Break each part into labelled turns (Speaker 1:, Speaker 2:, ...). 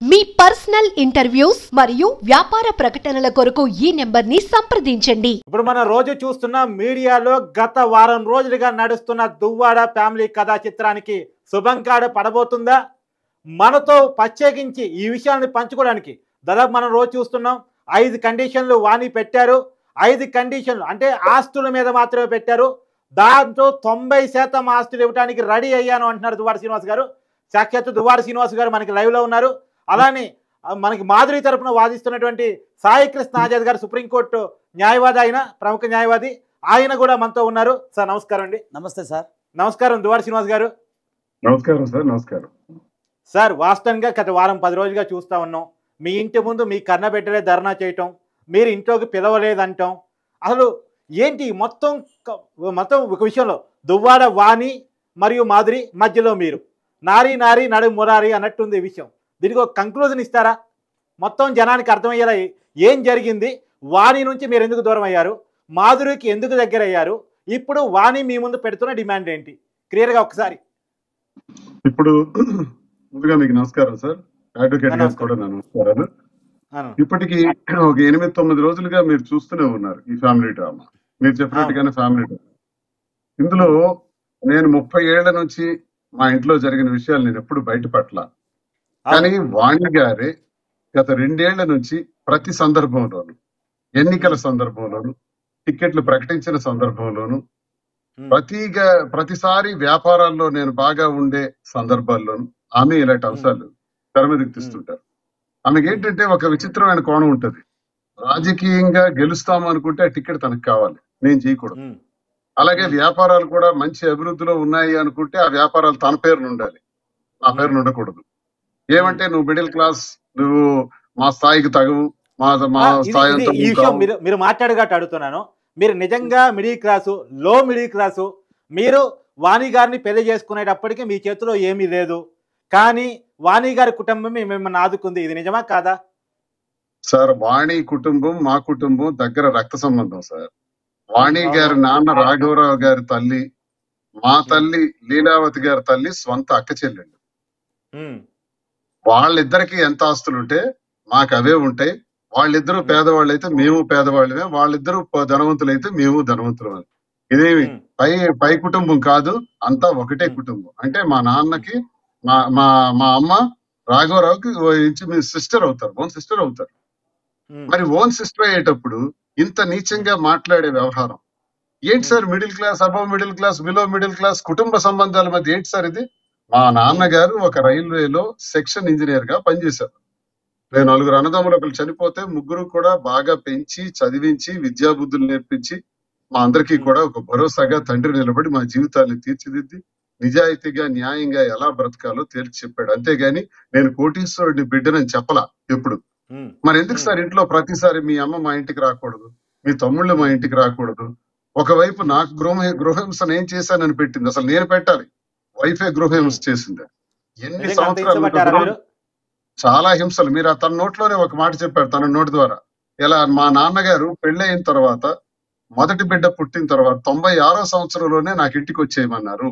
Speaker 1: మీ personal interviews మరియు వ్యాపార ప్రకటనల కొరకు ఈ నెంబర్ని సంప్రదించండి.
Speaker 2: ఇప్పుడు మనం రోజు చూస్తున్న మీడియాలో గత వారం రోజులుగా నడుస్తున్న దువ్వాడ ఫ్యామిలీ కథా చిత్రానికి శుభంకాడ పడబోతుందా? మనతో ప్రత్యేకించి ఈ విషయాన్ని పంచుకోవడానికి దాదాపు మనం రోజు చూస్తున్నాం 5 కండిషన్లు వాణి పెట్టారు. 5 కండిషన్లు అంటే ఆస్తుల మీద మాత్రమే పెట్టారు. దాంతో 90% ఆస్తులు ఇవ్వడానికి రెడీ అయ్యాను అంటున్నారు దువ్వాడ శ్రీనివాస్ గారు. సాక్షాత్తు దువ్వాడ శ్రీనివాస్ గారు మనకి లైవ్లో ఉన్నారు. అలానే మనకి మాధురి తరపున వాదిస్తున్నటువంటి సాయి కృష్ణ ఆజాద్ గారు సుప్రీంకోర్టు న్యాయవాది, ఆయన ప్రముఖ న్యాయవాది, ఆయన కూడా మనతో ఉన్నారు. సార్ నమస్కారం అండి.
Speaker 3: నమస్తే సార్.
Speaker 2: నమస్కారం దువ్వాడ శ్రీనివాస్ గారు.
Speaker 4: నమస్కారం సార్. నమస్కారం
Speaker 2: సార్. వాస్తవంగా గత వారం 10 రోజులుగా చూస్తూ ఉన్నాం, మీ ఇంటి ముందు మీ కన్నబిడ్డలే ధర్నా చేయటం, మీరు ఇంట్లోకి పిలవలేదంటాం. అసలు ఏంటి మొత్తం ఒక విషయంలో దువ్వాడ వాణి మరియు మాధురి మధ్యలో మీరు నారీ నారీ నడు మురారి అన్నట్టుంది ఈ విషయం. దీనికి ఒక కంక్లూజన్ ఇస్తారా? మొత్తం జనానికి అర్థమయ్యేలా ఏం జరిగింది? వాణి నుంచి మీరు ఎందుకు దూరం అయ్యారు? మాధురికి ఎందుకు దగ్గర అయ్యారు? ఇప్పుడు వాణి మీ ముందు పెడుతున్న డిమాండ్ ఏంటి? క్లియర్గా ఒకసారి.
Speaker 4: ఇప్పుడు ముందుగా మీకు నమస్కారం సార్. అడ్వకేట్ గారు కూడా నమస్కారాలు. ఇప్పటికి ఒక 8-9 రోజులుగా మీరు చూస్తూనే ఉన్నారు ఈ ఫ్యామిలీ డ్రామా. మీరు చెప్పినట్టుగానే ఫ్యామిలీ డ్రామా. ఇందులో నేను 30 ఏళ్ల నుంచి మా ఇంట్లో జరిగిన విషయాలు నేను ఎప్పుడు బయటపట్ల. కానీ వాణి గారే గత 2 ఏళ్ల నుంచి ప్రతి సందర్భంలోను, ఎన్నికల సందర్భంలోను, టికెట్లు ప్రకటించిన సందర్భంలోను, ప్రతిసారి వ్యాపారాల్లో నేను బాగా ఉండే సందర్భాల్లోను ఆమె ఇలాంటి అంశాలు తెర మీదకి తీస్తుంటారు. ఆమెకి ఏంటంటే ఒక విచిత్రమైన కోణం ఉంటది. రాజకీయంగా గెలుస్తాము అనుకుంటే ఆ టికెట్ తనకు కావాలి, నేను చేయకూడదు. అలాగే వ్యాపారాలు కూడా మంచి అభివృద్ధిలో ఉన్నాయి అనుకుంటే ఆ వ్యాపారాలు తన పేరును ఉండాలి, నా పేరును ఉండకూడదు. ఏమంటే నువ్వు మిడిల్ క్లాస్, నువ్వు మా స్థాయికి తగవు, మా స్థాయి.
Speaker 2: ఈ విషయం మీరు మాట్లాడగట్టు అడుగుతున్నాను. మీరు నిజంగా మిడిల్ క్లాసు, లో మిడిల్ క్లాసు, మీరు వాణి గారిని పెళ్లి చేసుకునేటప్పటికీ మీ చేతిలో ఏమీ లేదు, కానీ వాణి గారి కుటుంబం మిమ్మల్ని ఆదుకుంది. ఇది నిజమా కాదా?
Speaker 4: సార్, వాణి కుటుంబం మా కుటుంబం దగ్గర రక్త సంబంధం సార్. వాణి గారి నాన్న రాఘవరావు గారి తల్లి, మా తల్లి లీలావతి గారి తల్లి స్వంత అక్క చెల్లెళ్ళు. వాళ్ళిద్దరికి ఎంత ఆస్తులుంటే మాకు అవే ఉంటాయి. వాళ్ళిద్దరూ పేదవాళ్ళు అయితే మేము పేదవాళ్ళమే, వాళ్ళిద్దరూ ధనవంతులైతే మేము ధనవంతులమే. ఇదేమి పై కుటుంబం కాదు, అంతా ఒకటే కుటుంబం. అంటే మా నాన్నకి మా అమ్మ రాఘవరావుకి సిస్టర్ అవుతారు, ఓన్ సిస్టర్ అవుతారు. మరి ఓన్ సిస్టర్ అయ్యేటప్పుడు ఇంత నీచంగా మాట్లాడే వ్యవహారం ఏంటి sir? Middle class, above middle class, below middle class కుటుంబ సంబంధాల మధ్య ఏంటి సార్ ఇది? మా నాన్నగారు ఒక రైల్వేలో సెక్షన్ ఇంజనీర్ గా పనిచేశారు. నేను 4 అన్నదమ్ములు, ఒకరు చనిపోతే 3 కూడా బాగా పెంచి చదివించి విద్యాబుద్ధులు నేర్పించి మా అందరికీ కూడా ఒక భరోసాగా తండ్రి నిలబడి మా జీవితాన్ని తీర్చిదిద్ది నిజాయితీగా న్యాయంగా ఎలా బ్రతకాలో తేల్చి చెప్పాడు. అంతేగాని నేను కోటీశ్వరుడి బిడ్డనని చెప్పలా ఎప్పుడు. మరి ఎందుకు సార్ ఇంట్లో ప్రతిసారి మీ అమ్మ మా ఇంటికి రాకూడదు, మీ తమ్ముళ్ళు మా ఇంటికి రాకూడదు? ఒకవైపు నాకు గృహహింసను ఏం చేశానని పెట్టింది, అసలు నేను పెట్టాలి, వైఫే గృహహింస చేసింది. ఎన్ని సంవత్సరాలు చాలా హింసలు. మీరు తన నోట్లోనే ఒక మాట చెప్పారు, తన నోటి ద్వారా. ఇలా మా నాన్నగారు పెళ్ళయిన తర్వాత మొదటి బిడ్డ పుట్టిన తర్వాత 96వ సంవత్సరంలోనే నాకు ఇంటికి వచ్చేయమన్నారు,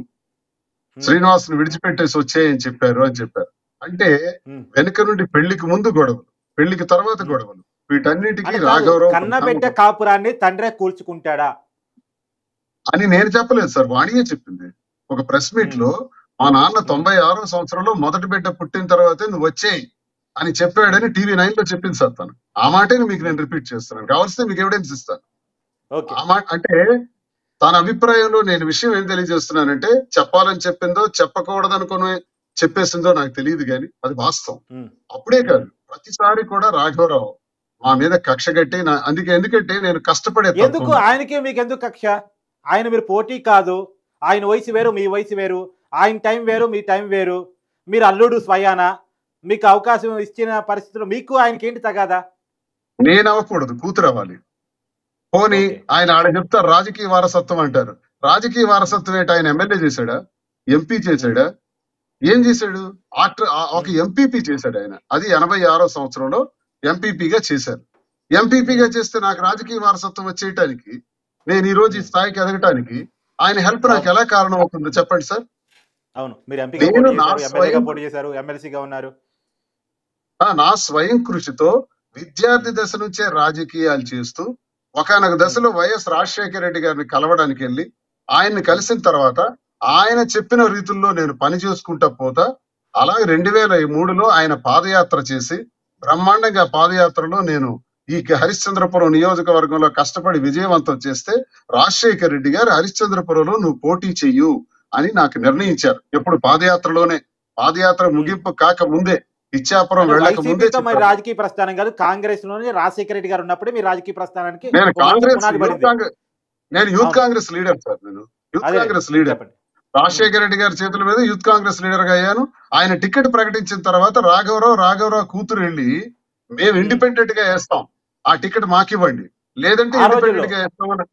Speaker 4: శ్రీనివాసుని విడిచిపెట్టేసి వచ్చేయని చెప్పారు అని చెప్పారు. అంటే వెనుక నుండి పెళ్లికి ముందు గొడవలు, పెళ్లికి తర్వాత గొడవలు, వీటన్నిటికీ రాఘవరావు
Speaker 2: కన్నబిడ్డ కాపురాన్ని తండ్రే కూల్చుకుంటాడా
Speaker 4: అని నేను చెప్పలేదు సార్, వాణియే చెప్పింది ఒక ప్రెస్ మీట్ లో. మా నాన్న 96వ సంవత్సరంలో మొదటి బిడ్డ పుట్టిన తర్వాతే నువ్వు వచ్చేయి అని చెప్పాడని TV9 లో చెప్పింది సార్ తను. ఆ మాటని మీకు నేను రిపీట్ చేస్తున్నాను, కావాల్సిందే మీకు ఎవిడెన్స్ ఇస్తాను. ఆ మాట అంటే తన అభిప్రాయంలో నేను విషయం ఏం తెలియజేస్తున్నానంటే, చెప్పాలని చెప్పిందో చెప్పకూడదనుకుని చెప్పేసిందో నాకు తెలియదు, కానీ అది వాస్తవం. అప్పుడే కాదు, ప్రతిసారి కూడా రాఘవరావు మా మీద కక్ష కట్టి ఎందుకంటే నేను కష్టపడే.
Speaker 2: ఎందుకు ఆయనకి మీకు ఎందుకు కక్ష? ఆయన మీరు పోటీ కాదు, ఆయన వయసు వేరు మీ వయసు వేరు, ఆయన టైం వేరు మీ టైం వేరు, మీరు అల్లుడు స్వయాన, మీకు అవకాశం ఇచ్చిన పరిస్థితుల్లో మీకు ఆయనకి ఏంటి తగాదా?
Speaker 4: నేను అవ్వకూడదు, కూతురు అవ్వాలి. పోనీ ఆయన ఆడ చెప్తారు రాజకీయ వారసత్వం అంటారు. రాజకీయ వారసత్వం ఏంటి? ఆయన ఎమ్మెల్యే చేశాడా, ఎంపీ చేశాడా, ఏం చేశాడు? ఒక ఎంపీపీ చేశాడు ఆయన. అది 86వ సంవత్సరంలో ఎంపీపీగా చేశారు. ఎంపీపీగా చేస్తే నాకు రాజకీయ వారసత్వం వచ్చేయటానికి, నేను ఈ రోజు ఈ స్థాయికి ఎదగటానికి ఆయన హెల్ప్ నాకు ఎలా కారణం అవుతుందో చెప్పండి సార్.
Speaker 2: అవును, మీరు ఎంపీగా పోటీ చేశారు, ఎమ్మెల్యేగా పోటీ చేశారు, ఎమ్మెల్సీగా ఉన్నారు.
Speaker 4: నా స్వయం కృషితో విద్యార్థి దశ నుంచే రాజకీయాలు చేస్తూ ఒకానొక దశలో వైఎస్ రాజశేఖర రెడ్డి గారిని కలవడానికి వెళ్ళి ఆయన్ని కలిసిన తర్వాత ఆయన చెప్పిన రీతుల్లో నేను పని చేసుకుంటా పోతా. అలాగే 2003లో ఆయన పాదయాత్ర చేసి బ్రహ్మాండంగా పాదయాత్రలో నేను ఈ హరిశ్చంద్రపురం నియోజకవర్గంలో కష్టపడి విజయవంతం చేస్తే రాజశేఖర రెడ్డి గారు హరిశ్చంద్రపురంలో నువ్వు పోటీ చెయ్యు అని నాకు నిర్ణయించారు. ఎప్పుడు పాదయాత్రలోనే, పాదయాత్ర ముగింపు కాక ముందే, ఇచ్చాపురం వెళ్ళక ముందే.
Speaker 2: రాజకీయ ప్రస్థానం కాదు, కాంగ్రెస్ లోనే రాజశేఖర రెడ్డి గారు ఉన్నప్పుడు మీ రాజకీయ ప్రస్థానానికి
Speaker 4: నేను యూత్ కాంగ్రెస్ లీడర్ సార్. నేను యూత్ కాంగ్రెస్ లీడర్. రాజశేఖర రెడ్డి గారి చేతుల మీద యూత్ కాంగ్రెస్ లీడర్ గా అయ్యాను. ఆయన టికెట్ ప్రకటించిన తర్వాత రాఘవరావు కూతురు వెళ్ళి మేము ఇండిపెండెంట్ గా వేస్తాం, ఆ టికెట్ మాకివ్వండి, లేదంటే ఇండిపెండెంట్ గా వేస్తామని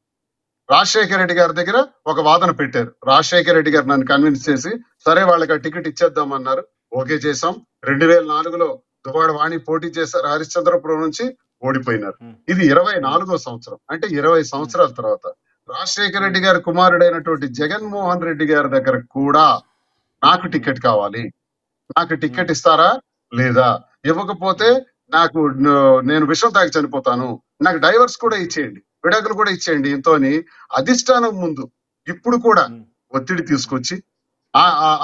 Speaker 4: రాజశేఖర రెడ్డి గారి దగ్గర ఒక వాదన పెట్టారు. రాజశేఖర రెడ్డి గారు నన్ను కన్విన్స్ చేసి సరే వాళ్ళకి ఆ టికెట్ ఇచ్చేద్దామన్నారు. ఓకే చేసాం. 2004లో దువ్వాడ వాణి పోటీ చేశారు, హరిశ్చంద్రపురం నుంచి ఓడిపోయినారు. ఇది 24వ సంవత్సరం, అంటే 20 సంవత్సరాల తర్వాత రాజశేఖర రెడ్డి గారి కుమారుడైనటువంటి జగన్మోహన్ రెడ్డి గారి దగ్గర కూడా నాకు టికెట్ కావాలి, నాకు టికెట్ ఇస్తారా లేదా, ఇవ్వకపోతే నేను విషం తాగి చనిపోతాను, నాకు డైవర్స్ కూడా ఇచ్చేయండి, విడాకులు కూడా ఇచ్చేయండి, ఇంతోని అధిష్టానం ముందు ఇప్పుడు కూడా ఒత్తిడి తీసుకొచ్చి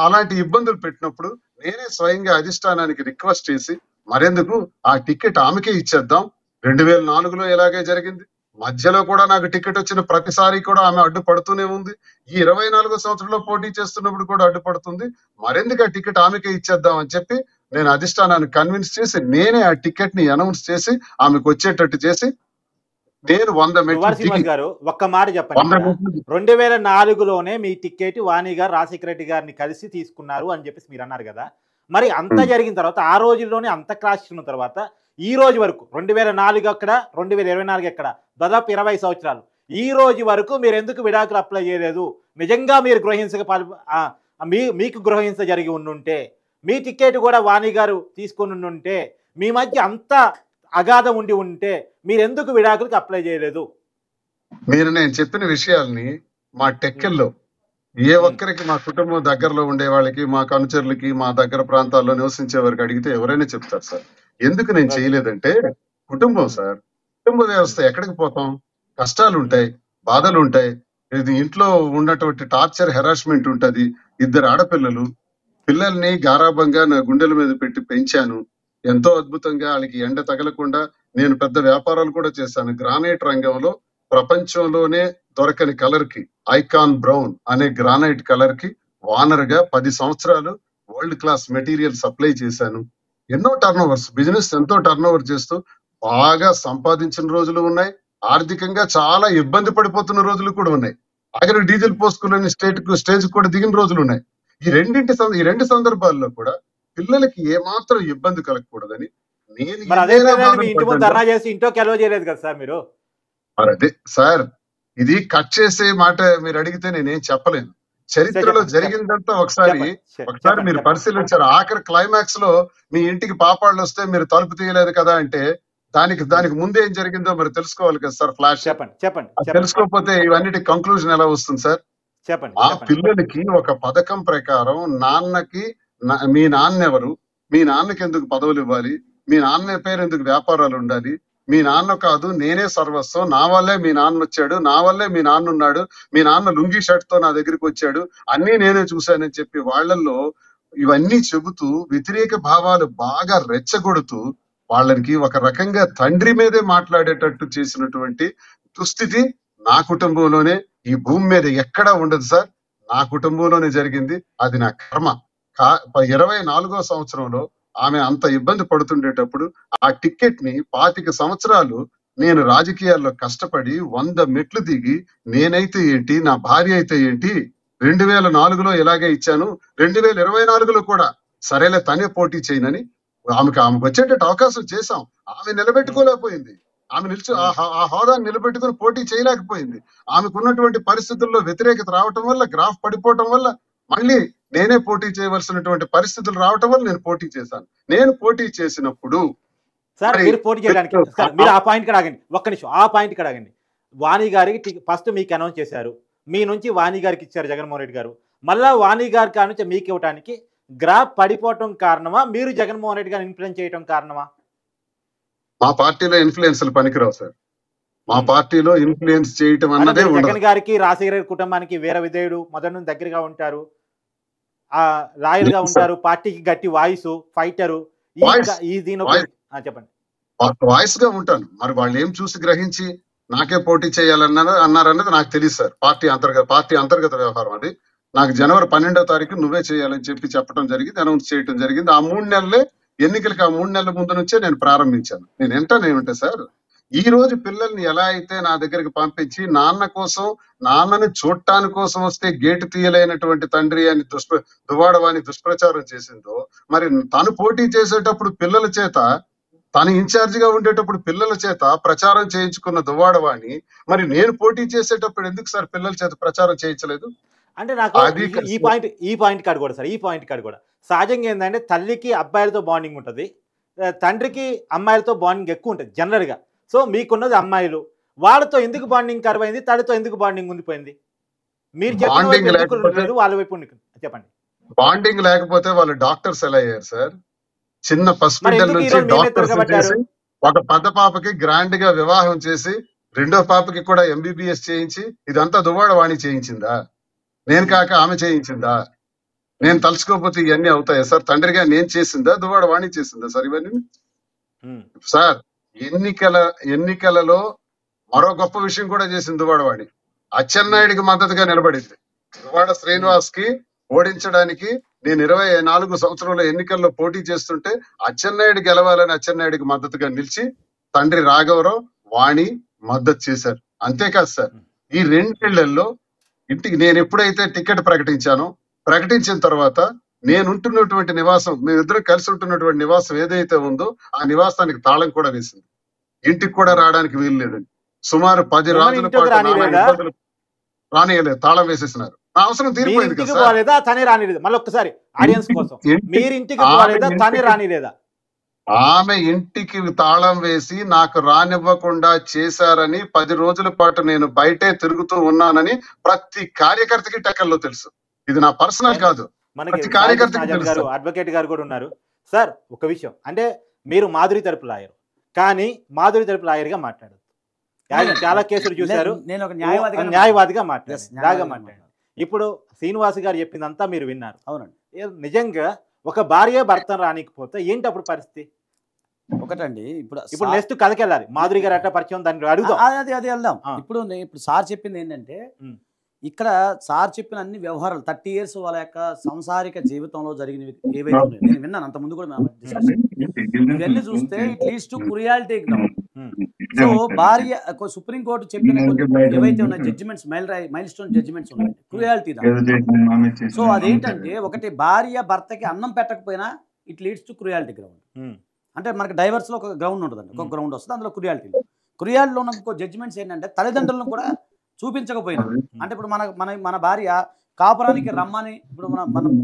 Speaker 4: అలాంటి ఇబ్బందులు పెట్టినప్పుడు నేనే స్వయంగా అధిష్టానానికి రిక్వెస్ట్ చేసి మరెందుకు ఆ టికెట్ ఆమెకే ఇచ్చేద్దాం. 2004లో ఎలాగే జరిగింది. మధ్యలో కూడా నాకు టికెట్ వచ్చిన ప్రతిసారి కూడా ఆమె అడ్డుపడుతూనే ఉంది. ఈ 24వ సంవత్సరంలో పోటీ చేస్తున్నప్పుడు కూడా అడ్డుపడుతుంది. మరెందుకు ఆ టికెట్ ఆమెకే ఇచ్చేద్దాం అని చెప్పి నేను అధిష్టానాన్ని కన్విన్స్ చేసి నేనే ఆ టికెట్ ని అనౌన్స్ చేసి ఆమెకు వచ్చేటట్టు చేసి నేను 100 మెట్లు
Speaker 2: గారు ఒక్క మాట చెప్పండి. 2004లోనే మీ టికెట్ వాణి గారు రాజశేఖర రెడ్డి గారిని కలిసి తీసుకున్నారు అని చెప్పేసి మీరు అన్నారు కదా. మరి అంతా జరిగిన తర్వాత ఆ రోజుల్లోనే అంత క్రాష్ ఉన్న తర్వాత ఈ రోజు వరకు 2004 అక్కడ 2024 ఎక్కడ, దాదాపు 20 సంవత్సరాలు, ఈ రోజు వరకు మీరు ఎందుకు విడాకులు అప్లై చేయలేదు? నిజంగా మీరు గృహహింసకు మీకు గృహహింస జరిగి ఉండుంటే, మీ టికెట్ కూడా వాణి గారు తీసుకొని ఉంటే, మీ మధ్య అంత అగాధం ఉండి ఉంటే మీరు ఎందుకు విడాకులకు అప్లై చేయలేదు?
Speaker 4: నేను చెప్పిన విషయాల్ని మా టెక్కల్లో ఏ ఒక్కరికి, మా కుటుంబం దగ్గరలో ఉండే వాళ్ళకి, మా అనుచరులకి, మా దగ్గర ప్రాంతాల్లో నివసించే వారికి అడిగితే ఎవరైనా చెప్తారు సార్. ఎందుకు నేను చేయలేదంటే కుటుంబం సార్, కుటుంబ వ్యవస్థ ఎక్కడికి పోతాం, కష్టాలు ఉంటాయి, బాధలు ఉంటాయి, ఇది ఇంట్లో ఉన్నటువంటి టార్చర్ హెరాస్మెంట్ ఉంటది. 2 ఆడపిల్లలు, పిల్లల్ని గారాబంగా నా గుండెల మీద పెట్టి పెంచాను. ఎంతో అద్భుతంగా వాళ్ళకి ఎండ తగలకుండా నేను పెద్ద వ్యాపారాలు కూడా చేశాను. గ్రానైట్ రంగంలో ప్రపంచంలోనే దొరకని కలర్ కి, ఐకాన్ బ్రౌన్ అనే గ్రానైట్ కలర్ కి వానర్ గా 10 సంవత్సరాలు వరల్డ్ క్లాస్ మెటీరియల్ సప్లై చేశాను. ఎన్నో టర్నోవర్స్, బిజినెస్ ఎంతో టర్నోవర్ చేస్తూ బాగా సంపాదించిన రోజులు ఉన్నాయి. ఆర్థికంగా చాలా ఇబ్బంది పడిపోతున్న రోజులు కూడా ఉన్నాయి. ఆఖరికి డీజిల్ పోసుకుని స్టేజ్ కూడా దిగిన రోజులు ఉన్నాయి. ఈ 2 సందర్భాల్లో కూడా పిల్లలకి ఏమాత్రం ఇబ్బంది కలగకూడదని అదే సార్, ఇది కట్ చేసే మాట మీరు అడిగితే నేనేం చెప్పలేను. చరిత్రలో జరిగిందంతా ఒకసారి మీరు పరిశీలించారు. ఆఖరి క్లైమాక్స్ లో మీ ఇంటికి పాపాళ్ళు వస్తే మీరు తలుపు తీయలేదు కదా అంటే దానికి ముందే ఏం జరిగిందో మరి తెలుసుకోవాలి కదా సార్. ఫ్లాష్ చెప్పండి. తెలుసుకోకపోతే ఇవన్నిటి కంక్లూజన్ ఎలా వస్తుంది సార్? ఆ పిల్లలకి ఒక పథకం ప్రకారం నాన్నకి మీ నాన్న ఎవరు, మీ నాన్నకి ఎందుకు పదవులు ఇవ్వాలి, మీ నాన్న పేరు ఎందుకు వ్యాపారాలు ఉండాలి, మీ నాన్న కాదు నేనే సర్వస్వం, నా వల్లే మీ నాన్న వచ్చాడు, నా వల్లే మీ నాన్న ఉన్నాడు, మీ నాన్న లుంగీ షర్ట్ తో నా దగ్గరికి వచ్చాడు, అన్నీ నేనే చూశానని చెప్పి వాళ్ళల్లో ఇవన్నీ చెబుతూ వ్యతిరేక భావాలు బాగా రెచ్చగొడుతూ వాళ్ళకి ఒక రకంగా తండ్రి మీదే మాట్లాడేటట్టు చేసినటువంటి దుస్థితి నా కుటుంబంలోనే, ఈ భూమి మీద ఎక్కడా ఉండదు సార్. నా కుటుంబంలోనే జరిగింది. అది నా కర్మ. 24వ సంవత్సరంలో ఆమె అంత ఇబ్బంది పడుతుండేటప్పుడు ఆ టికెట్ ని 25 సంవత్సరాలు నేను రాజకీయాల్లో కష్టపడి 100 మెట్లు దిగి నేనైతే ఏంటి, నా భార్య అయితే ఏంటి, 2004లో ఇలాగే ఇచ్చాను, 2024లో కూడా సరేలే తనే పోటీ చేయనని ఆమెకు వచ్చేటట్టు అవకాశం చేశాం. ఆమె నిలబెట్టుకోలేకపోయింది. ఆమె ఆ హోదాను నిలబెట్టుకుని పోటీ చేయలేకపోయింది. ఆమెకున్నటువంటి పరిస్థితుల్లో వ్యతిరేకత రావటం వల్ల, గ్రాఫ్ పడిపోవటం వల్ల మళ్ళీ నేనే పోటీ చేయవలసినటువంటి పరిస్థితులు రావటం వల్ల నేను పోటీ చేశాను. నేను పోటీ చేసినప్పుడు
Speaker 2: పోటీ చేయడానికి మీరు ఆ పాయింట్ కడగండి, ఒక్క నిమిషం ఆ పాయింట్ కడగండి. వాణి గారికి ఫస్ట్ మీకు అనౌన్స్ చేశారు, మీ నుంచి వాణి గారికి ఇచ్చారు జగన్మోహన్ రెడ్డి గారు, మళ్ళా వాణి గారి కాడ నుంచి మీకు ఇవ్వడానికి గ్రాఫ్ పడిపోవటం కారణమా, మీరు జగన్మోహన్ రెడ్డి గారిని ఇన్ఫ్లుయెన్స్ చేయటం కారణమా?
Speaker 4: మా పార్టీలో ఇన్ఫ్లుయెన్స్లు పనికిరావు సార్. మా పార్టీలో ఇన్ఫ్లుయెన్స్ చేయటం అన్నదే ఉండదు.
Speaker 2: జగన్ గారికి రాజశేఖర గారి కుటుంబానికి వీర విధేయుడు, మొదటి నుంచి దగ్గరగా ఉంటారు, ఆ లాయర్ గా ఉంటారు, పార్టీకి గట్టి వాయిస్ ఫైటరు. చెప్పండి.
Speaker 4: వాయిస్ గా ఉంటాను. మరి వాళ్ళు ఏం చూసి గ్రహించి నాకే పోటీ అన్నారన్నది నాకు తెలియదు సార్. పార్టీ అంతర్గత వ్యవహారం అది. నాకు జనవరి 12వ తారీఖు నువ్వే చేయాలని చెప్పడం జరిగింది, అనౌన్స్ చేయడం జరిగింది. ఆ 3 నెలలే ఎన్నికలకి, ఆ 3 నెలల ముందు నుంచే నేను ప్రారంభించాను. నేను ఏమిటా సార్, ఈ రోజు పిల్లల్ని ఎలా అయితే నా దగ్గరికి పంపించి నాన్న కోసం, నాన్నని చూడటాని కోసం వస్తే గేటు తీయలేనటువంటి తండ్రి అని దువ్వాడవాణి దుష్ప్రచారం చేసిందో, మరి తను పోటీ చేసేటప్పుడు పిల్లల చేత, తను ఇన్ఛార్జ్ గా ఉండేటప్పుడు పిల్లల చేత ప్రచారం చేయించుకున్న దువ్వాడవాణి, మరి నేను పోటీ చేసేటప్పుడు ఎందుకు సార్ పిల్లల చేత ప్రచారం చేయించలేదు?
Speaker 2: అంటే నాకు ఈ పాయింట్ కాదు కూడా సార్, ఈ పాయింట్ కాదు కూడా సహజంగా ఏంటంటే తల్లికి అబ్బాయిలతో బాండింగ్ ఉంటుంది, తండ్రికి అమ్మాయిలతో బాండింగ్ ఎక్కువ ఉంటుంది జనరల్ గా. సో మీకున్నది అమ్మాయిలు, వాళ్ళతో ఎందుకు బాండింగ్ కరువైంది, తల్లితో ఎందుకు బాండింగ్ ఉండిపోయింది? మీరు చెప్పలేదు, వాళ్ళ వైపు చెప్పండి.
Speaker 4: బాండింగ్ లేకపోతే వాళ్ళు డాక్టర్స్ ఎలా అయ్యారు సార్? చిన్న పసిబిడ్డల నుంచి డాక్టర్స్ చేసి, ఒక పెద్ద పాపకి గ్రాండ్ గా వివాహం చేసి, రెండో పాపకి కూడా MBBS చేయించి, ఇదంతా దువ్వాడవాణి చేయించిందా? నేను కాక ఆమె చేయించిందా? నేను తలుచుకోకపోతే ఇవన్నీ అవుతాయా సార్? తండ్రిగా నేను చేసిందా, దువ్వాడవాణి చేసిందా సార్ ఇవన్నీ? సార్ ఎన్నికలలో మరో గొప్ప విషయం కూడా చేసింది దువ్వాడవాణి. అచ్చెన్నాయుడికి మద్దతుగా నిలబడింది. దువ్వాడ శ్రీనివాస్ కి ఓడించడానికి నేను 24 సంవత్సరంలో ఎన్నికల్లో పోటీ చేస్తుంటే అచ్చెన్నాయుడు గెలవాలని అచ్చెన్నాయుడికి మద్దతుగా నిలిచి తండ్రి రాఘవరావు, వాణి మద్దతు చేశారు. అంతేకాదు సార్, ఈ 2 ఏళ్లలో ఇంటికి నేను ఎప్పుడైతే టికెట్ ప్రకటించిన తర్వాత నేను ఉంటున్నటువంటి నివాసం, మేమిద్దరం కలిసి ఉంటున్నటువంటి నివాసం ఏదైతే ఉందో ఆ నివాసానికి తాళం కూడా వేసింది. ఇంటికి కూడా రావడానికి వీలు లేదండి. సుమారు 10 రోజుల పాటు రానియలేదు, తాళం వేసేసినారు. నా అవసరం తీరిపోయింది కదా.
Speaker 2: తనే రానిలేదు. మళ్ళీ ఒక్కసారి ఆడియన్స్ కోసం, మీరు ఇంటికి పోలేదా, తనే రానిలేదా?
Speaker 4: ఆమె ఇంటికి తాళం వేసి నాకు రానివ్వకుండా చేశారని 10 రోజుల పాటు నేను బయటే తిరుగుతూ ఉన్నానని ప్రతి కార్యకర్తకి టెక్కల్లో తెలుసు. ఇది నా పర్సనల్ కాదు, ప్రతి కార్యకర్తకి తెలుసు.
Speaker 2: అడ్వకేట్ గారు కూడా ఉన్నారు సార్. ఒక విషయం అంటే, మీరు మాధురి తరపు లాయర్, కానీ మాధురి తరపు లాయర్ గా మాట్లాడదు. చాలా కేసులు చూశారు,
Speaker 3: నేను ఒక
Speaker 2: న్యాయవాదిగా మాట్లాడాను. ఇప్పుడు శ్రీనివాస్ గారు చెప్పిందంతా మీరు విన్నారు.
Speaker 3: అవునండి.
Speaker 2: నిజంగా ఒక భార్య భర్త రానికపోతే ఏంటి అప్పుడు పరిస్థితి?
Speaker 3: ఒకటండి,
Speaker 2: ఇప్పుడు నెక్స్ట్ కథకి వెళ్ళాలి. మాధురి గారు అట్లా పరిచయం, దాన్ని అడుగుదాం.
Speaker 3: అది వెళ్దాం. ఇప్పుడు సార్ చెప్పింది ఏంటంటే, ఇక్కడ సార్ చెప్పిన అన్ని వ్యవహారాలు 30 years వాళ్ళ యొక్క సంసారిక జీవితంలో జరిగినవి ఏవైతే ఉన్నాయో నేను విన్నాను. అంతకుముందు కూడా ఇవన్నీ చూస్తే it leads to cruelty ground. So భార్య సుప్రీంకోర్టు చెప్పిన ఏవైతే ఉన్నాయి జడ్జిమెంట్స్, మైల్ స్టోన్ జడ్జిమెంట్స్ ఉన్నాయి, క్రుయాలిటీ. సో అదేంటంటే, ఒకటి భార్య భర్తకి అన్నం పెట్టకపోయినా it leads to cruelty ground. అంటే మనకి డైవర్స్ లో ఒక గ్రౌండ్ ఉంటుందండి, ఒక గ్రౌండ్ వస్తుంది, అందులో క్రుయాలిటీలో ఉన్న ఇంకో జడ్జిమెంట్స్ ఏంటంటే తల్లిదండ్రులను కూడా చూపించకపోయినా. అంటే ఇప్పుడు మన భార్య కాపురానికి రమ్మని, ఇప్పుడు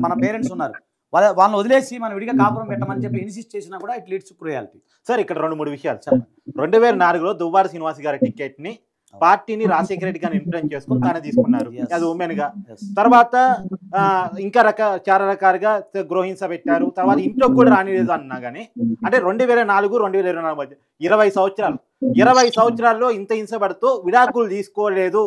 Speaker 3: మన పేరెంట్స్ ఉన్నారు, వాళ్ళని వదిలేసి మనం విడిగా కాపురం పెట్టమని చెప్పి ఇన్సిస్ట్ చేసినా కూడా it leads to cruelty.
Speaker 2: Sir ఇక్కడ 2-3 విషయాలు చెప్పండి. 2004లో దువ్వాడ శ్రీనివాస్ గారి టికెట్ ని పార్టీని రాజశేఖర రెడ్డి గారిని ఇన్ఫ్లుయెన్స్ చేసుకుని తానే తీసుకున్నారు, అది ఉమెన్ గా. తర్వాత ఇంకా చాలా రకాలుగా గృహహింస పెట్టారు. తర్వాత ఇంట్లో కూడా రానిలేదు అన్నా కానీ, అంటే 2004-2024 మధ్య 20 సంవత్సరాలు, 20 సంవత్సరాల్లో ఇంత హింస పడుతూ విడాకులు తీసుకోలేదు.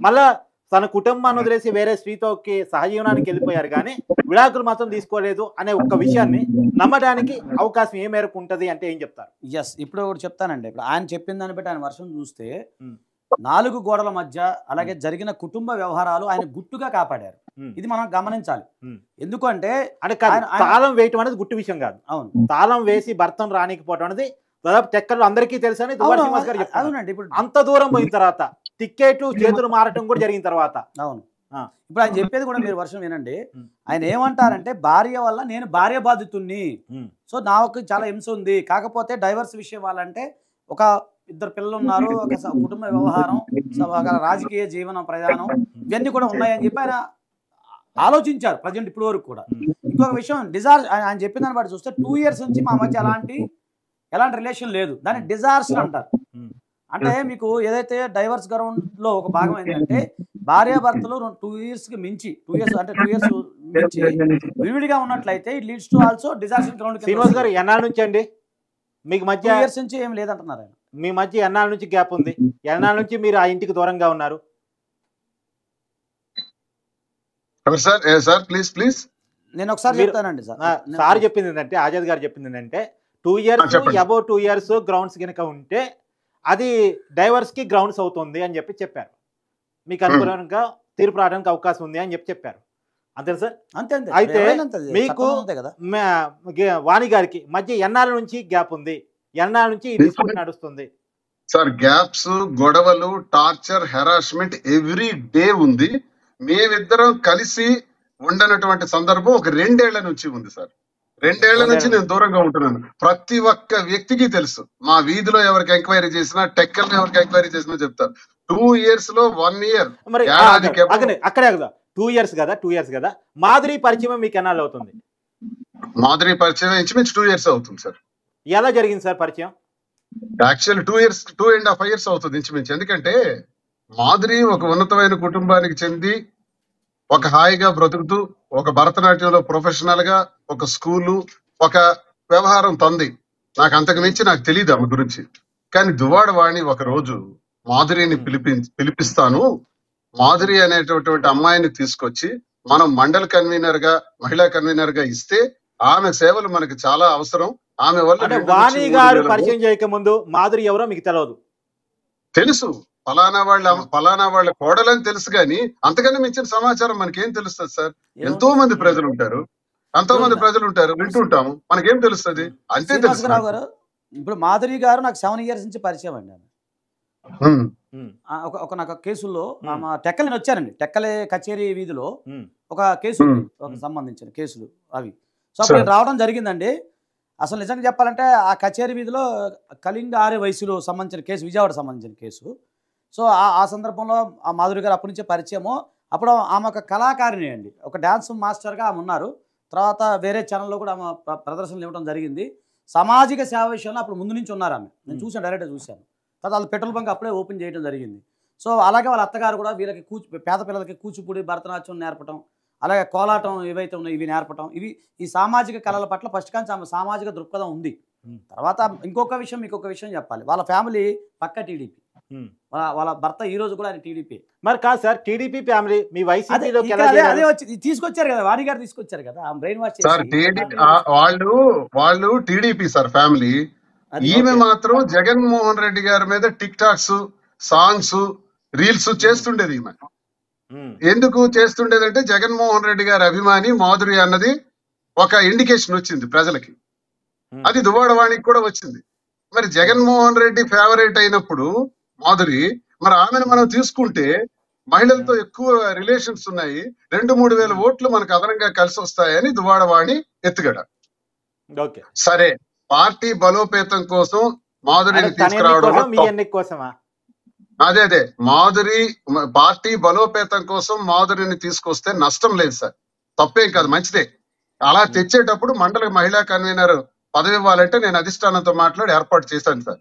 Speaker 2: మళ్ళా తన కుటుంబాన్ని వదిలేసి వేరే స్త్రీతోకి సహజీవనానికి వెళ్ళిపోయారు, కానీ విడాకులు మాత్రం తీసుకోలేదు అనే ఒక్క విషయాన్ని నమ్మడానికి అవకాశం ఏ మేరకు ఉంటది అంటే ఏం చెప్తారు?
Speaker 3: ఇప్పుడు ఒకటి చెప్తానండి. ఇప్పుడు ఆయన చెప్పిన దాన్ని బట్టి ఆయన వర్షం చూస్తే 4 గోడల మధ్య అలాగే జరిగిన కుటుంబ వ్యవహారాలు ఆయన గుట్టుగా కాపాడారు. ఇది మనం గమనించాలి. ఎందుకంటే
Speaker 2: తాళం వేయటం అనేది గుట్టు విషయం కాదు.
Speaker 3: అవును,
Speaker 2: తాళం వేసి భర్తను రానికపోవడం అనేది దాదాపు టెక్కర్లు అందరికీ తెలుసని దువ్వాడ శ్రీనివాస్ గారు చెప్తారు.
Speaker 3: అవునండి. ఇప్పుడు
Speaker 2: అంత దూరం పోయిన తర్వాత టికెట్ చేతులు మారటం కూడా జరిగిన తర్వాత,
Speaker 3: అవును, ఇప్పుడు ఆయన చెప్పేది కూడా మీరు వర్షం వినండి. ఆయన ఏమంటారంటే, భార్య వల్ల నేను భార్య బాధితుణ్ణి, సో నాకు చాలా హింస ఉంది, కాకపోతే డైవర్స్ విషయం వాళ్ళంటే ఒక 2 పిల్లలు ఉన్నారు, ఒక కుటుంబ వ్యవహారం, ఒక రాజకీయ జీవన ప్రయాణం, ఇవన్నీ కూడా ఉన్నాయని చెప్పి ఆయన ఆలోచించారు ప్రజెంట్ ఇప్పుడు వరకు కూడా. ఇంకొక విషయం, ఆయన చెప్పిన దాన్ని బట్టి చూస్తే 2 years నుంచి మా మధ్య ఎలాంటి రిలేషన్ లేదు, దాన్ని డిజార్షన్ అంటారు. అంటే మీకు ఏదైతే డైవర్స్ గ్రౌండ్ లో ఒక భాగం ఏంటంటే, భార్యాభర్తలు 2 years కి మించి, 2 years అంటే 2 years మించి విడివిడిగా ఉన్నట్లయితే it leads to also disaster ground.
Speaker 2: Srinivas గారు ఎన్నాళ్ళ నుంచి అండి మీకు మధ్య?
Speaker 3: 2 years నుంచి ఏం లేదంటున్నారు ఆయన.
Speaker 2: మీ మధ్య ఎన్నాళ్ళ నుంచి గ్యాప్ ఉంది? ఎన్నాళ్ళ నుంచి మీరు ఆ ఇంటికి దూరంగా ఉన్నారు?
Speaker 4: సార్ ప్లీజ్
Speaker 3: నేను ఒకసారి చెప్తానండి సార్.
Speaker 2: సార్ చెప్పింది ఏంటంటే, ఆజాద్ గారు చెప్పింది ఏంటంటే 2 years అబౌవ్ 2 years గ్రౌండ్స్ కనుక ఉంటే అది డైవర్స్ కి గ్రౌండ్స్ అవుతుంది అని చెప్పారు. మీకు అనుకూలంగా తీర్పు రావడానికి అవకాశం ఉంది అని చెప్పారు. అంతే సార్?
Speaker 3: అంతే.
Speaker 2: అయితే మీకు వాణి గారికి మధ్య ఎన్నాళ్ళ నుంచి గ్యాప్ ఉంది? ఎన్నాళ్ళ నుంచి ఈ డిస్ప్యూట్ నడుస్తుంది?
Speaker 4: సార్ గ్యాప్స్, గొడవలు, టార్చర్, హెరాస్మెంట్ ఎవ్రీ డే ఉంది. మేమిద్దరం కలిసి ఉండనటువంటి సందర్భం ఒక 2 ఏళ్ల నుంచి ఉంది సార్. 2 ఏళ్ల నుంచి నేను దూరంగా ఉంటున్నాను. ప్రతి ఒక్క వ్యక్తికి తెలుసు. మా వీధిలో ఎవరికి ఎంక్వైరీ చేసినా, టెక్కల్లో ఎవరికి ఎంక్వైరీ చేసినా చెప్తారు. 2 years లో 1 year.
Speaker 2: మరి అక్కడే కదా 2 years కదా. మాధురి పరిచయం మీకు ఎన్నాళ్ళు అవుతుంది?
Speaker 4: మాధురి పరిచయం ఇంచుమించు 2 years అవుతుంది సార్.
Speaker 2: ఎలా జరిగింది సార్ పరిచయం?
Speaker 4: యాక్చువల్లీ 2.5 years అవుతుంది ఇంచుమించు. ఎందుకంటే మాధురి ఒక ఉన్నతమైన కుటుంబానికి చెంది ఒక హాయిగా బ్రతుకుతూ ఒక భరతనాట్యంలో ప్రొఫెషనల్ గా ఒక స్కూలు, ఒక వ్యవహారం తంది. నాకు అంతకు మించి నాకు తెలియదు ఆమె గురించి. కానీ దువ్వాడ వాణి ఒక రోజు మాధురిని పిలిపిస్తాను, మాధురి అనేటటువంటి అమ్మాయిని తీసుకొచ్చి మనం మండల్ కన్వీనర్ గా, మహిళా కన్వీనర్ గా ఇస్తే ఆమె సేవలు మనకి చాలా అవసరం. ఆమె వల్ల
Speaker 2: వాణి గారు పరిచయం చేయక ముందు మాధురి ఎవరో మీకు తెలియదు?
Speaker 4: తెలుసు, ఫలానా వాళ్ళ కోడలని తెలుసు. కానీ అంతకన్నా మించిన సమాచారం మనకేం తెలుస్తుంది సార్? ఎంతో మంది ప్రజలు ఉంటారు, వింటుంటాము, మనకేం తెలుస్తుంది? అంతే తెలుసు.
Speaker 3: ఇప్పుడు మాధురి గారు నాకు 7 years నుంచి పరిచయం అండి. నాకు కేసుల్లో టెక్కల నేను వచ్చానండి. టెక్కలే కచేరీ వీధిలో ఒక కేసు సంబంధించిన కేసులు అవి. సో అప్పుడు నేను రావడం జరిగిందండి. అసలు నిజంగా చెప్పాలంటే ఆ కచేరీ వీధిలో కళింగ ఆర్య వయసులో సంబంధించిన కేసు, విజయవాడ సంబంధించిన కేసు. సో ఆ సందర్భంలో ఆ మాధురి గారు అప్పటి నుంచే పరిచయము. అప్పుడు ఆమె ఒక కళాకారిణి అండి, ఒక డ్యాన్స్ మాస్టర్గా ఆమె ఉన్నారు. తర్వాత వేరే ఛానల్లో కూడా ఆమె ప్రదర్శనలు ఇవ్వడం జరిగింది. సామాజిక సేవ విషయంలో అప్పుడు ముందు నుంచి ఉన్నారు ఆమె. నేను చూశాను, డైరెక్ట్గా చూశాను. తర్వాత వాళ్ళు పెట్రోల్ బంక్ అప్పుడే ఓపెన్ చేయడం జరిగింది. సో అలాగే వాళ్ళ అత్తగారు కూడా వీళ్ళకి పేద పిల్లలకి కూచిపూడి, భరతనాట్యం నేర్పడం, అలాగే కోలాటం ఏవైతే ఉన్నాయో ఇవి నేర్పడం, ఇవి ఈ సామాజిక కళల పట్ల ఫస్ట్ కానీ ఆమె సామాజిక దృక్పథం ఉంది. తర్వాత ఇంకొక విషయం చెప్పాలి. వాళ్ళ ఫ్యామిలీ పక్క టీడీపీ, వాళ్ళ భర్త ఈ రోజు కూడా ఆయన టీడీపీ.
Speaker 2: మరి కాదు సార్, టీడీపీ ఫ్యామిలీ మీ వైసీపీలో
Speaker 3: అదే వచ్చి తీసుకొచ్చారు కదా, వాణి గారు తీసుకొచ్చారు కదా, బ్రెయిన్ వాష్
Speaker 4: వాళ్ళు టీడీపీ సార్ ఫ్యామిలీ. ఈమె మాత్రం జగన్మోహన్ రెడ్డి గారి మీద టిక్ టాక్స్, సాంగ్స్, రీల్స్ చేస్తుండేది. ఈమె ఎందుకు చేస్తుండేదంటే జగన్మోహన్ రెడ్డి గారి అభిమాని మాధురి అన్నది ఒక ఇండికేషన్ వచ్చింది ప్రజలకి. అది దువ్వాడ వాణికి కూడా వచ్చింది. మరి జగన్మోహన్ రెడ్డి ఫేవరెట్ అయినప్పుడు మాధురి, మరి ఆమెను మనం తీసుకుంటే మహిళలతో ఎక్కువ రిలేషన్స్ ఉన్నాయి, 2-3 వేల ఓట్లు మనకు అదనంగా కలిసి వస్తాయని దువ్వాడ వాణి ఎత్తుగడ. సరే, పార్టీ బలోపేతం కోసం మాధురిని తీసుకురావడం, అదే మాధురి పార్టీ బలోపేతం కోసం మాధురిని తీసుకొస్తే నష్టం లేదు సార్, తప్పేం కాదు, మంచిదే. అలా తెచ్చేటప్పుడు మండల మహిళా కన్వీనర్ పదవి ఇవ్వాలంటే నేను అధిష్టానంతో మాట్లాడి ఏర్పాటు చేశాను సార్.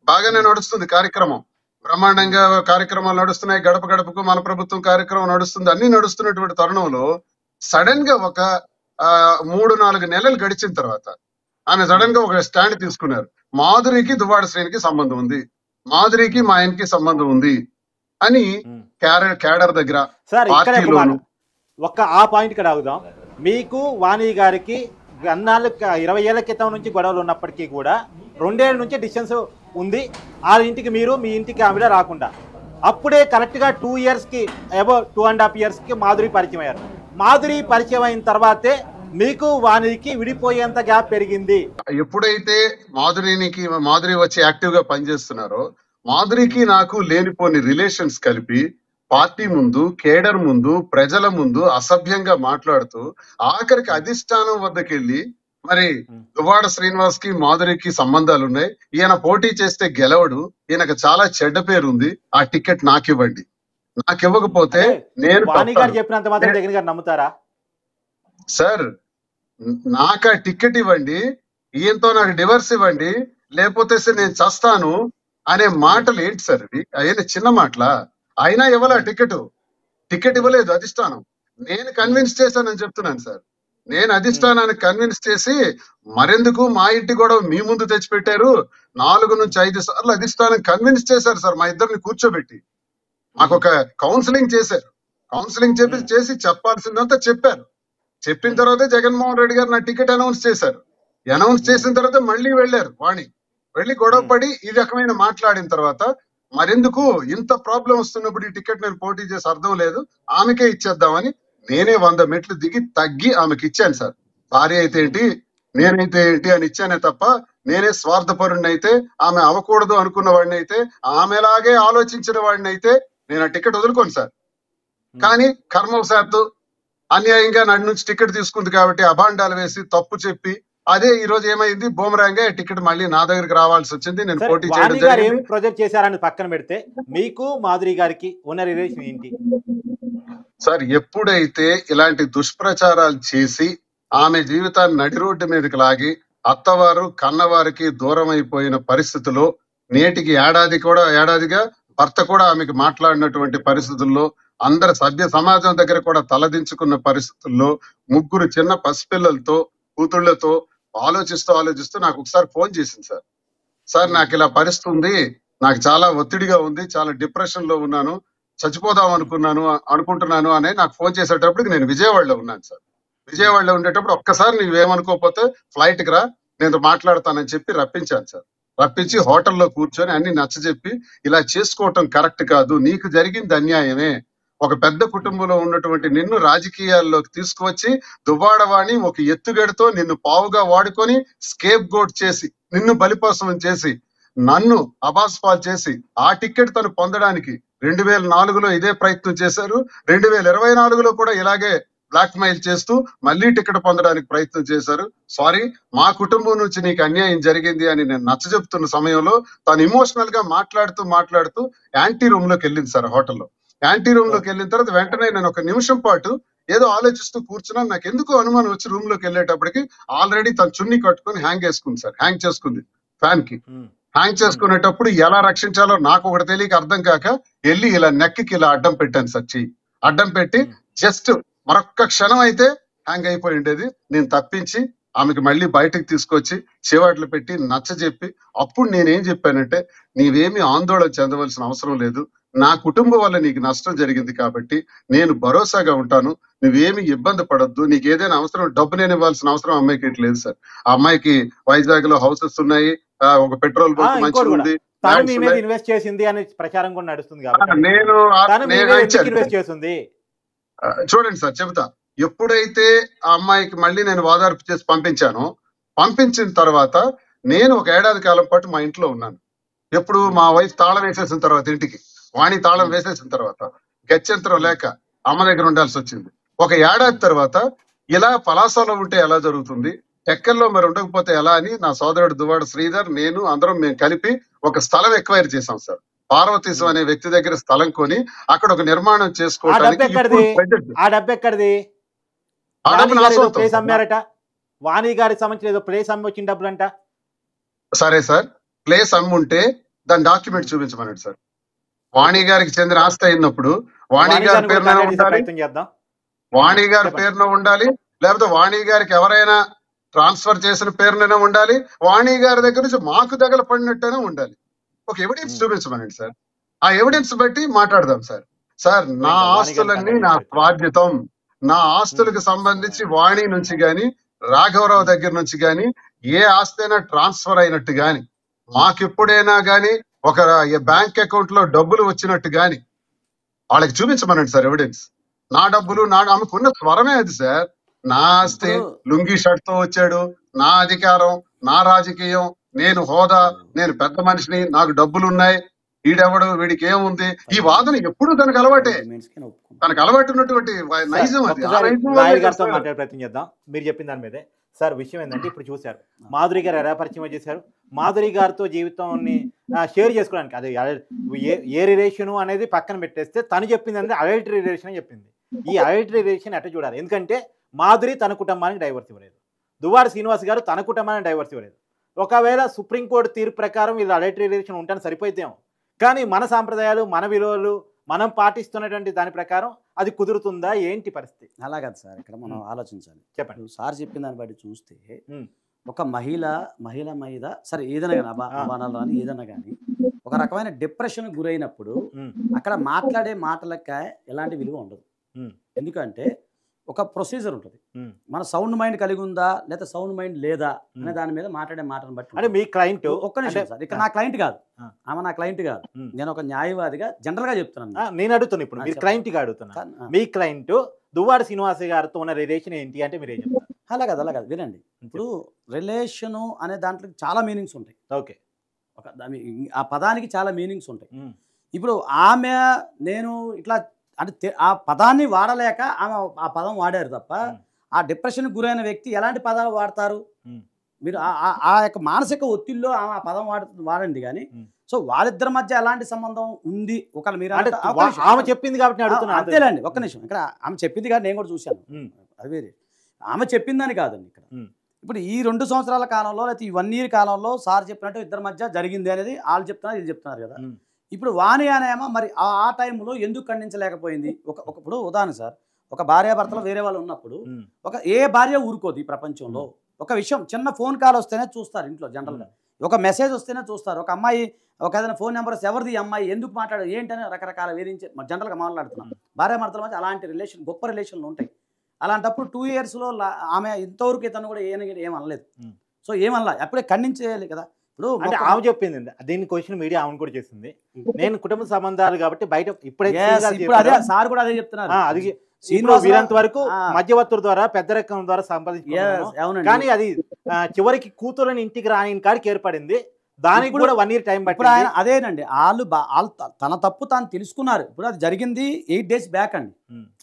Speaker 4: బాగానే నడుస్తుంది కార్యక్రమం, బ్రహ్మాండంగా కార్యక్రమాలు నడుస్తున్నాయి. గడప గడపకు మన ప్రభుత్వం కార్యక్రమం నడుస్తుంది. అన్ని నడుస్తున్నటువంటి తరుణంలో సడన్ గా ఒక 3-4 నెలలు గడిచిన తర్వాత ఆయన సడన్ గా ఒక స్టాండ్ తీసుకున్నారు. మాధురికి దువ్వాడ శ్రేణికి సంబంధం ఉంది, మాధురికి మా ఆయనకి సంబంధం ఉంది అని కేడర్ దగ్గర
Speaker 2: ఒక్క ఆ పాయింట్ ఇక్కడ ఆగుదాం. మీకు వాణి గారికి అన్నాళ్ళు 20 ఏళ్ల క్రితం నుంచి గొడవలు ఉన్నప్పటికీ కూడా 2 ఏళ్ల నుంచి డిస్టెన్స్ ఉంది. ఆ ఇంటికి మీరు, మీ ఇంటికి ఆవిడ రాకుండా అప్పుడే కరెక్ట్గా 2 yearsకి అబౌవ్ 2.5 yearsకి మాధురి పరిచయం అయ్యారు. మాధురి పరిచయం అయిన తర్వాతే మీకు వాణికి విడిపోయేంత గ్యాప్ పెరిగింది.
Speaker 4: ఎప్పుడైతే మాధురి వచ్చి యాక్టివ్ గా పనిచేస్తున్నారో, మాధురికి నాకు లేనిపోని రిలేషన్స్ కలిపి పార్టీ ముందు, కేడర్ ముందు, ప్రజల ముందు అసభ్యంగా మాట్లాడుతూ ఆఖరికి అధిష్టానం వద్దకెళ్ళి మరి దువ్వాడ శ్రీనివాస్ కి మాధురికి సంబంధాలు ఉన్నాయి, ఈయన పోటీ చేస్తే గెలవడు, ఈయనకు చాలా చెడ్డ పేరు ఉంది, ఆ టికెట్ నాకు ఇవ్వండి, నాకు ఇవ్వకపోతే నేను
Speaker 2: చెప్పినంత మాత్రం జగన్ గారు నమ్ముతారా
Speaker 4: సార్? నాకు ఆ టికెట్ ఇవ్వండి, ఈయనతో నాకు డివర్స్ ఇవ్వండి, లేకపోతే నేను చస్తాను అనే మాటలు ఏంటి సార్? ఇవి అయినా చిన్న మాటలా? అయినా ఇవ్వలే టికెట్ ఇవ్వలేదు అధిష్టానం. నేను కన్విన్స్ చేశానని చెప్తున్నాను సార్. నేను అధిష్టానానికి కన్విన్స్ చేసి మరెందుకు మా ఇంటి గొడవ మీ ముందు తెచ్చిపెట్టారు, 4 నుంచి 5 సార్లు అధిష్టానం కన్విన్స్ చేశారు సార్ మా ఇద్దరిని కూర్చోబెట్టి. మాకు ఒక కౌన్సిలింగ్ చేశారు. కౌన్సిలింగ్ చేసి చెప్పాల్సిందంతా చెప్పారు. చెప్పిన తర్వాత జగన్మోహన్ రెడ్డి గారు నా టికెట్ అనౌన్స్ చేశారు. అనౌన్స్ చేసిన తర్వాత మళ్ళీ వెళ్ళారు వాణి, వెళ్ళి గొడవ పడి ఈ రకమైన మాట్లాడిన తర్వాత మరెందుకు ఇంత ప్రాబ్లం వస్తున్నప్పుడు ఈ టికెట్ నేను పోటీ చేసి అర్థం లేదు, ఆమెకే ఇచ్చేద్దామని నేనే 100 మెట్లు దిగి తగ్గి ఆమెకి ఇచ్చాను సార్. భార్య అయితే ఏంటి నేనైతే ఏంటి అని ఇచ్చానే తప్ప నేనే స్వార్థపరుణ్ణి అయితే, ఆమె అవ్వకూడదు అనుకున్న వాడిని అయితే, ఆమెలాగే ఆలోచించిన వాడిని అయితే నేను ఆ టికెట్ వదులుకోను సార్. కానీ కర్మవశాత్తు అన్యాయంగా నన్ను నుంచి టికెట్ తీసుకుంది కాబట్టి అభాండాలు వేసి తప్పు చెప్పి అదే ఈ రోజు ఏమైంది, బూమరాంగా టికెట్ మళ్ళీ నా దగ్గరికి రావాల్సి వచ్చింది. నేను పోటీ చేయడం జరిగింది.
Speaker 2: ప్రొజెక్ట్ చేశారని పక్కన పెడితే మీకు మాధురి గారికి ఉన్న రిలేషన్ ఏంటి
Speaker 4: సార్? ఎప్పుడైతే ఇలాంటి దుష్ప్రచారాలు చేసి ఆమె జీవితాన్ని నడి రోడ్డు మీదకి లాగి అత్తవారు కన్నవారికి దూరం అయిపోయిన పరిస్థితుల్లో, నేటికి ఏడాదిగా భర్త కూడా ఆమెకి మాట్లాడినటువంటి పరిస్థితుల్లో, అందరి సభ్య సమాజం దగ్గర కూడా తలదించుకున్న పరిస్థితుల్లో, 3 చిన్న పసిపిల్లలతో కూతుళ్లతో ఆలోచిస్తూ నాకు ఒకసారి ఫోన్ చేసింది సార్. సార్ నాకు ఇలా పరిస్థితి ఉంది, నాకు చాలా ఒత్తిడిగా ఉంది, చాలా డిప్రెషన్ లో ఉన్నాను, చచ్చిపోదాం అనుకుంటున్నాను అని నాకు ఫోన్ చేసేటప్పటికి నేను విజయవాడలో ఉన్నాను సార్. విజయవాడలో ఉండేటప్పుడు ఒక్కసారి నీవేమనుకోకపోతే ఫ్లైట్ కి రా, నేను మాట్లాడతానని చెప్పి రప్పించాను సార్. రప్పించి హోటల్లో కూర్చొని అన్ని నచ్చజెప్పి ఇలా చేసుకోవటం కరెక్ట్ కాదు, నీకు జరిగింది అన్యాయమే, ఒక పెద్ద కుటుంబంలో ఉన్నటువంటి నిన్ను రాజకీయాల్లోకి తీసుకువచ్చి దువ్వాడవాణి ఒక ఎత్తుగడతో నిన్ను పావుగా వాడుకొని స్కేప్ గోట్ చేసి నిన్ను బలిపోసం చేసి నన్ను అబాస్పాల్ చేసి ఆ టికెట్ తను పొందడానికి 2004లో ఇదే ప్రయత్నం చేశారు. 2024లో కూడా ఇలాగే బ్లాక్ మెయిల్ చేస్తూ మళ్ళీ టికెట్ పొందడానికి ప్రయత్నం చేశారు. సారీ, మా కుటుంబం నుంచి నీకు అన్యాయం జరిగింది అని నేను నచ్చజెప్తున్న సమయంలో తను ఇమోషనల్ గా మాట్లాడుతూ యాంటీ రూమ్ లోకి వెళ్ళింది సార్. హోటల్లో యాంటీ రూమ్ లోకి వెళ్ళిన తర్వాత వెంటనే నేను ఒక నిమిషం పాటు ఏదో ఆలోచిస్తూ కూర్చున్నాను. నాకు ఎందుకో అనుమానం వచ్చి రూమ్ లోకి వెళ్ళేటప్పటికి ఆల్రెడీ తన చున్నీ కట్టుకుని హ్యాంగ్ చేసుకుంది ఫ్యాన్ కి. హ్యాంగ్ చేసుకునేటప్పుడు ఎలా రక్షించాలో నాకు ఒకటి తెలియక అర్థం కాక వెళ్ళి ఇలా నెక్కి ఇలా అడ్డం పెట్టాను సార్. అడ్డం పెట్టి జస్ట్ మరొక్క క్షణం అయితే హ్యాంగ్ అయిపోయి ఉండేది. నేను తప్పించి ఆమెకి మళ్ళీ బయటకు తీసుకొచ్చి చివాట్లు పెట్టి నచ్చజెప్పి అప్పుడు నేనేం చెప్పానంటే, నీవేమి ఆందోళన చెందవలసిన అవసరం లేదు, నా కుటుంబం వల్ల నీకు నష్టం జరిగింది కాబట్టి నేను భరోసాగా ఉంటాను, నువ్వేమి ఇబ్బంది పడొద్దు, నీకు ఏదైనా అవసరం డబ్బు నేను ఇవ్వాల్సిన అవసరం అమ్మాయికి లేదు సార్. ఆ అమ్మాయికి వైజాగ్ లో హౌసెస్ ఉన్నాయి, ఒక పెట్రోల్ బంక్ మంచిగా ఉంది,
Speaker 2: ఇన్వెస్ట్ చేసింది అనే ప్రచారం కూడా నడుస్తుంది.
Speaker 4: చూడండి సార్ చెబుతా. ఎప్పుడైతే ఆ అమ్మాయికి మళ్ళీ నేను ఓదార్పు చేసి పంపించిన తర్వాత నేను ఒక ఏడాది కాలం పాటు మా ఇంట్లో ఉన్నాను. ఎప్పుడు మా వైఫ్ తాళం వేసేసిన తర్వాత, ఇంటికి వాణి తాళం వేసేసిన తర్వాత గత్యంతరం లేక అమ్మ దగ్గర ఉండాల్సి వచ్చింది. ఒక ఏడాది తర్వాత ఇలా పలాసలో ఉంటే ఎలా జరుగుతుంది, టెక్కల్లో మరి ఉండకపోతే ఎలా అని నా సోదరుడు దువ్వాడ శ్రీధర్ నేను మేము కలిపి ఒక స్థలం ఎక్వైర్ చేసాం సార్. పార్వతీశం అనే వ్యక్తి దగ్గర స్థలం కొని అక్కడ ఒక నిర్మాణం చేసుకోవడానికి
Speaker 2: వాణి గారికి సంబంధించిన ప్లేస్ అమ్మి వచ్చిన డబ్బులంట.
Speaker 4: సరే సార్, ప్లేస్ అమ్ముంటే దాని డాక్యుమెంట్ చూపించమన్నాడు సార్. వాణి గారికి చెందిన ఆస్తి అయినప్పుడు వాణి గారి పేరున ఉండాలి, లేకపోతే వాణి గారికి ఎవరైనా ట్రాన్స్ఫర్ చేసిన పేరునైనా ఉండాలి, వాణి గారి దగ్గర నుంచి మాకు దగ్గర పడినట్టయినా ఉండాలి. ఒక ఎవిడెన్స్ చూపించమనండి సార్. ఆ ఎవిడెన్స్ బట్టి మాట్లాడదాం సార్. సార్ నా ఆస్తులన్నీ నా బాధ్యతం, నా ఆస్తులకు సంబంధించి వాణి నుంచి గాని రాఘవరావు దగ్గర నుంచి గాని ఏ ఆస్తి అయినా ట్రాన్స్ఫర్ అయినట్టు గాని, మాకెప్పుడైనా గాని ఒక బ్యాంక్ అకౌంట్ లో డబ్బులు వచ్చినట్టు గాని వాళ్ళకి చూపించమనండి సార్ ఎవిడెన్స్. నా డబ్బులు ఆమెకున్న స్వరమే అది సార్. నా ఆస్తి, లుంగి షర్ట్ తో వచ్చాడు, నా అధికారం, నా రాజకీయం, నేను హోదా, నేను పెద్ద మనిషిని, నాకు డబ్బులు ఉన్నాయి, వీడెవడు, వీడికి ఏముంది, ఈ వాదన ఎప్పుడు తనకు అలవాటే, తనకు అలవాటు ఉన్నటువంటి నైజం అది.
Speaker 2: మాట్లాడే ప్రయత్నం చేద్దాం మీరు చెప్పిన దాని మీదే. సార్ విషయం ఏంటంటే ఇప్పుడు చూశారు మాధురి గారు ఎలా పరిచయం చేశారు, మాధురి గారితో జీవితాన్ని షేర్ చేసుకోవడానికి అది ఏ రిలేషను అనేది పక్కన పెట్టేస్తే తను చెప్పింది అంటే అడల్టరీ రిలేషన్ అని చెప్పింది. ఈ అడల్టరీ రిలేషన్ ఎట్లా చూడాలి? ఎందుకంటే మాధురి తన కుటుంబానికి డైవర్స్ ఇవ్వలేదు, దువ్వాడ శ్రీనివాస్ గారు తన కుటుంబానికి డైవర్స్ ఇవ్వలేదు. ఒకవేళ సుప్రీంకోర్టు తీర్పు ప్రకారం వీళ్ళు అడల్టరీ రిలేషన్ ఉంటాను సరిపోయితేమో, కానీ మన సాంప్రదాయాలు, మన విలువలు, మనం పాటిస్తున్నటువంటి దాని ప్రకారం అది కుదురుతుందా ఏంటి పరిస్థితి?
Speaker 3: అలా కాదు సార్, ఇక్కడ మనం ఆలోచించాలి.
Speaker 2: చెప్పండి.
Speaker 3: ఇప్పుడు సార్ చెప్పిన దాన్ని బట్టి చూస్తే
Speaker 2: ఉమ్,
Speaker 3: ఒక మహిళ మీద సరే ఏదైనా కానీ అభానాలు కానీ ఏదైనా కానీ ఒక రకమైన డిప్రెషన్ గురైనప్పుడు
Speaker 2: ఉమ్,
Speaker 3: అక్కడ మాట్లాడే మాటలకి ఎలాంటి విలువ ఉండదు.
Speaker 2: ఉమ్,
Speaker 3: ఎందుకంటే ఒక ప్రొసీజర్ ఉంటుంది.
Speaker 2: ఉమ్.
Speaker 3: మన సౌండ్ మైండ్ కలిగి ఉందా లేదా సౌండ్ మైండ్ లేదా అనే దాని మీద మాట్లాడే మాటను బట్టి
Speaker 2: అంటే మీ క్లయింట్
Speaker 3: ఒక్క నిమిషం సార్, ఇక్కడ నా క్లయింట్ కాదు,
Speaker 2: ఆ.
Speaker 3: ఆమె నా క్లయింట్ కాదు,
Speaker 2: ఉమ్.
Speaker 3: నేను ఒక న్యాయవాదిగా జనరల్ గా చెప్తున్నాను.
Speaker 2: నేను అడుగుతున్నా, ఇప్పుడు మీరు క్లయింట్ గా అడుగుతున్నా. మీ క్లయింట్ దువ్వాడ శ్రీనివాస్ గారితో ఉన్న రిలేషన్ ఏంటి అంటే మీరు ఏం చెప్తారు?
Speaker 3: అలా కాదు వినండి. ఇప్పుడు రిలేషను అనే దాంట్లో చాలా మీనింగ్స్ ఉంటాయి.
Speaker 2: ఓకే.
Speaker 3: ఆ పదానికి చాలా మీనింగ్స్ ఉంటాయి.
Speaker 2: ఉమ్,
Speaker 3: ఇప్పుడు ఆమె నేను ఇట్లా అంటే ఆ పదాన్ని వాడలేక ఆమె ఆ పదం వాడారు తప్ప ఆ డిప్రెషన్కి గురైన వ్యక్తి ఎలాంటి పదాలు వాడతారు? మీరు ఆ యొక్క మానసిక ఒత్తిడిలో ఆమె ఆ పదం వాడండి కానీ సో వాళ్ళిద్దరి మధ్య ఎలాంటి సంబంధం ఉంది ఒకవేళ మీరు
Speaker 2: ఆమె చెప్పింది కాబట్టి అడుగుతున్నా.
Speaker 3: అంతేలేండి, ఒక్క నిమిషం. ఇక్కడ ఆమె చెప్పింది కానీ నేను కూడా చూశాను, అది వేరే. ఆమె చెప్పిందని కాదండి ఇక్కడ. ఇప్పుడు ఈ 2 సంవత్సరాల కాలంలో లేకపోతే ఈ 1 year కాలంలో సార్ చెప్పినట్టు ఇద్దరి మధ్య జరిగింది అనేది వాళ్ళు చెప్తున్నారు, వీళ్ళు చెప్తున్నారు కదా. ఇప్పుడు వాణి అనేమో మరి ఆ టైంలో ఎందుకు ఖండించలేకపోయింది? ఇప్పుడు ఉదాహరణ సార్, ఒక భార్యాభర్తలు వేరే వాళ్ళు ఉన్నప్పుడు ఏ భార్య ఊరుకోదు ఈ ప్రపంచంలో. ఒక విషయం, చిన్న ఫోన్ కాల్ వస్తేనే చూస్తారు ఇంట్లో జనరల్గా, ఒక మెసేజ్ వస్తేనే చూస్తారు. ఒక అమ్మాయి ఒక ఏదైనా ఫోన్ నెంబర్స్ ఎవరిది అమ్మాయి ఎందుకు మాట్లాడదు ఏంటనే రకరకాల వేధించే జనరల్గా మాట్లాడుతున్నాం. భార్యాభర్తల మధ్య అలాంటి రిలేషన్ గొప్ప రిలేషన్లు ఉంటాయి. అలాంటప్పుడు 2 yearsలో ఆమె ఇంతవరకు ఇతను కూడా ఏమనలేదు. సో ఏమనలా, అప్పుడే ఖండించేయాలి కదా. ఇప్పుడు
Speaker 2: అంటే ఆమె చెప్పింది, దీని క్వశ్చన్ మీడియా ఆమె కూడా చేసింది. నేను కుటుంబ సంబంధాలు కాబట్టి బయట ఇప్పుడైతే
Speaker 3: సార్ కూడా అదే చెప్తున్నారు.
Speaker 2: అది వీరంత వరకు మధ్యవర్తుల ద్వారా పెద్ద రకం ద్వారా సంపాదించుకున్నాను, కానీ అది చివరికి కూతురుని ఇంటికి రాని కాడికి ఏర్పడింది. దానికి కూడా 1 year టైం పట్టింది.
Speaker 3: ఆయన అదేనండి, వాళ్ళు తన తప్పు తాను తెలుసుకున్నారు. ఇప్పుడు అది జరిగింది 8 days బ్యాక్ అండి.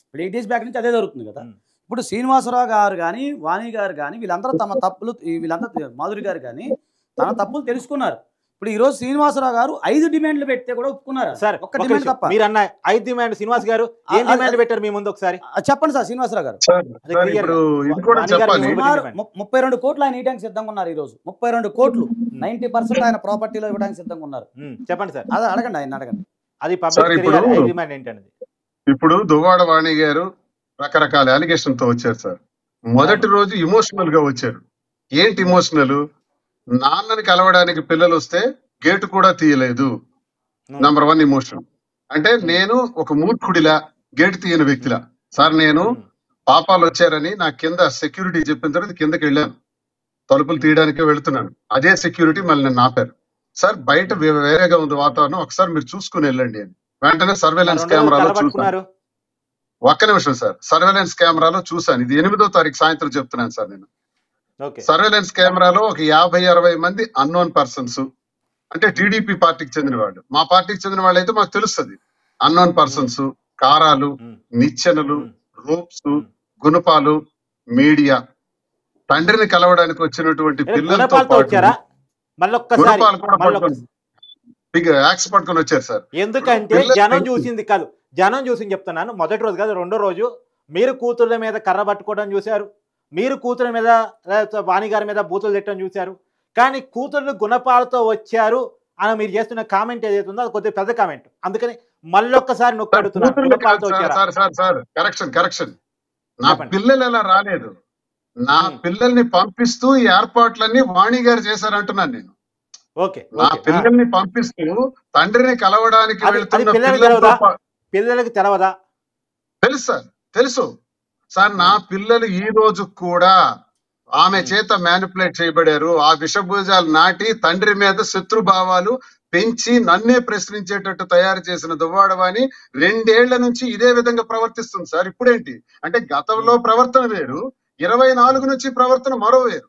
Speaker 3: ఇప్పుడు 8 days బ్యాక్ నుంచి అదే జరుగుతుంది కదా. ఇప్పుడు శ్రీనివాసరావు గారు కానీ వాణి గారు కానీ వీళ్ళందరూ తమ తప్పులు, వీళ్ళందరూ మాధురి గారు కానీ తన తప్పులు తెలుసుకున్నారు. ఇప్పుడు ఈ రోజు శ్రీనివాసరావు గారు 5 డిమాండ్లు పెడితే కూడా ఒప్పుకున్నారు సార్. ఒక్క డిమాండ్ తప్ప.
Speaker 2: మీరు అన్న 5 డిమాండ్ శ్రీనివాస్ గారు ఏం డిమాండ్ పెట్టారు మీ ముందు ఒకసారి
Speaker 3: చెప్పండి సార్. శ్రీనివాసరావు గారు 32 కోట్లు ఆయన ఇవ్వడానికి సిద్ధంగా ఉన్నారు. ఈ రోజు 32 కోట్లు 90% ఆయన ప్రాపర్టీలో ఇవ్వడానికి సిద్ధంగా ఉన్నారు.
Speaker 2: చెప్పండి సార్,
Speaker 3: అదే అడగండి, ఆయన అడగండి.
Speaker 2: అది డిమాండ్ ఏంటండి?
Speaker 4: ఇప్పుడు దువ్వాడ వాణి గారు రకరకాల అలిగేషన్ తో వచ్చారు సార్. మొదటి రోజు ఇమోషనల్ గా వచ్చారు. ఏంటి ఇమోషనల్? నాన్నని కలవడానికి పిల్లలు వస్తే గేటు కూడా తీయలేదు. Number 1 emotion. అంటే నేను ఒక మూర్ఖుడిలా గేటు తీయని వ్యక్తిలా సార్, నేను పాపాలు వచ్చారని నా కింద సెక్యూరిటీ చెప్పిన తర్వాత కిందకి వెళ్ళాను, తలుపులు తీయడానికి వెళుతున్నాను. అదే సెక్యూరిటీ మళ్ళీ నన్ను ఆపారు. సార్ బయట వేరేగా ఉంది వాతావరణం, ఒకసారి మీరు చూసుకుని వెళ్ళండి అని. వెంటనే సర్వేలెన్స్ కెమెరాలో చూసాను. ఒక్క నిమిషం సార్, సర్వేలెన్స్ కెమెరాలో చూసాను. ఇది 8వ తారీఖు సాయంత్రం చెప్తున్నాను సార్. నేను సర్వేలెన్స్ కెమెరాలో ఒక 50-60 మంది అన్నోన్ పర్సన్స్, అంటే టీడీపీ పార్టీకి చెందిన వాళ్ళు, మా పార్టీకి చెందిన వాళ్ళు అయితే మాకు తెలుస్తుంది. అన్నోన్ పర్సన్స్, కారాలు, నిచ్చెనలు, రూప్స్, గుణపాలు, మీడియా, తండ్రిని కలవడానికి వచ్చినటువంటి పిల్లలతో యాక్స్ పట్టుకొని వచ్చారు సార్.
Speaker 2: ఎందుకంటే జనం చూసింది కాదు, జనం చూసింది చెప్తున్నాను. మొదటి రోజు కాదు, 2వ రోజు మీరు కూతుర్ల మీద కర్ర పట్టుకోవడం చూశారు, మీరు కూతురు మీద వాణి గారి మీద బూతులు తిట్టడం చూశారు. కానీ కూతుర్లు గుణపాలతో వచ్చారు అని మీరు చేస్తున్న కామెంట్ ఏదైతే ఉందో అది కొద్దిగా పెద్ద కామెంట్. అందుకని మళ్ళొక్కసారి నొక్కి అడుగుతున్నాను,
Speaker 4: కరెక్షన్. నా పిల్లలు ఎలా రాలేదు, నా పిల్లల్ని పంపిస్తూ ఈ ఏర్పాట్లన్నీ వాణి గారు చేశారంటున్నాను నేను. నా పిల్లల్ని పంపిస్తూ తండ్రిని కలవడానికి
Speaker 2: పిల్లలకి తెలవదా?
Speaker 4: తెలుసు సార్, తెలుసు సార్. నా పిల్లలు ఈ రోజు కూడా ఆమె చేత మ్యానిపులేట్ చేయబడారు. ఆ విషభూజాలు నాటి తండ్రి మీద శత్రుభావాలు పెంచి నన్నే ప్రశ్నించేటట్టు తయారు చేసిన దువ్వాడవాణి 2 ఏళ్ల నుంచి ఇదే విధంగా ప్రవర్తిస్తుంది సార్. ఇప్పుడేంటి అంటే గతంలో ప్రవర్తన వేరు, 24 నుంచి ప్రవర్తన మరో వేరు.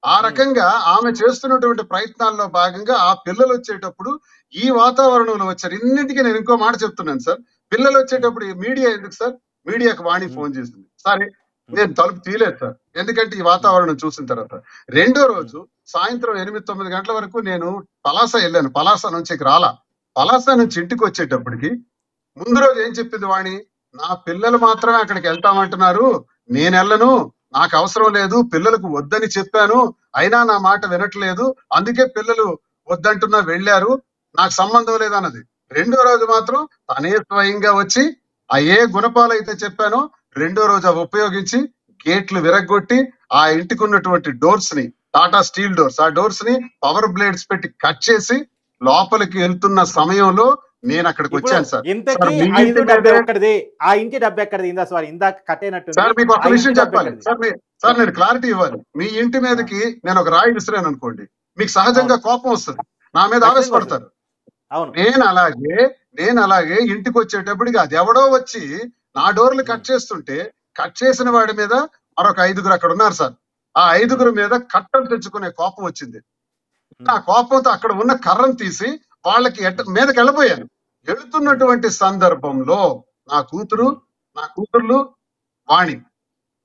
Speaker 4: ఆ రకంగా ఆమె చేస్తున్నటువంటి ప్రయత్నాల్లో భాగంగా ఆ పిల్లలు వచ్చేటప్పుడు ఈ వాతావరణంలో వచ్చారు. ఇన్నింటికి నేను ఇంకో మాట చెప్తున్నాను సార్. పిల్లలు వచ్చేటప్పుడు మీడియా ఎందుకు సార్? మీడియాకు వాణి ఫోన్ చేసింది. సరే నేను తలుపు తీయలేదు సార్, ఎందుకంటే ఈ వాతావరణం చూసిన తర్వాత. 2వ రోజు సాయంత్రం 8-9 గంటల వరకు నేను పలాస వెళ్ళాను. పలాస నుంచి రాలా. పలాస నుంచి ఇంటికి వచ్చేటప్పటికి ముందు రోజు ఏం చెప్పింది వాణి? నా పిల్లలు మాత్రమే అక్కడికి వెళ్తామంటున్నారు, నేను వెళ్ళను, నాకు అవసరం లేదు, పిల్లలకు వద్దని చెప్పాను, అయినా నా మాట వినట్లేదు, అందుకే పిల్లలు వద్దంటున్నా వెళ్ళారు, నాకు సంబంధం లేదన్నది. 2వ రోజు మాత్రం తనే స్వయంగా వచ్చి ఏ గుణపాలు అయితే చెప్పానో రెండో రోజు అవి ఉపయోగించి గేట్లు విరగ్గొట్టి ఆ ఇంటికి ఉన్నటువంటి డోర్స్ ని, టాటా స్టీల్ డోర్స్, ఆ డోర్స్ ని పవర్ బ్లేడ్స్ పెట్టి కట్ చేసి లోపలికి వెళ్తున్న సమయంలో నేను అక్కడికి వచ్చాను సార్.
Speaker 2: ఇంతకీ ఆ ఇంటి డబ్బు ఎక్కడిది? ఇందాక కట్ అయినట్టు
Speaker 4: సార్ మీకు ఒక విషయం చెప్పాలి సార్, నేను క్లారిటీ ఇవ్వాలి. మీ ఇంటి మీదకి నేను ఒక రాయి విసిరాను అనుకోండి, మీకు సహజంగా కోపం వస్తుంది, నా మీద ఆవేశపడతారు. నేను అలాగే ఇంటికి వచ్చేటప్పటికి అది ఎవడో వచ్చి నా డోర్లు కట్ చేస్తుంటే కట్ చేసిన వాడి మీద మరొక 5గురు అక్కడ ఉన్నారు సార్. ఆ 5గురు మీద కట్టలు తెచ్చుకునే కోపం వచ్చింది. ఆ కోపంతో అక్కడ ఉన్న కర్రను తీసి వాళ్ళకి మీదకి వెళ్ళిపోయాను. వెళుతున్నటువంటి సందర్భంలో నా కూతుర్లు వాణి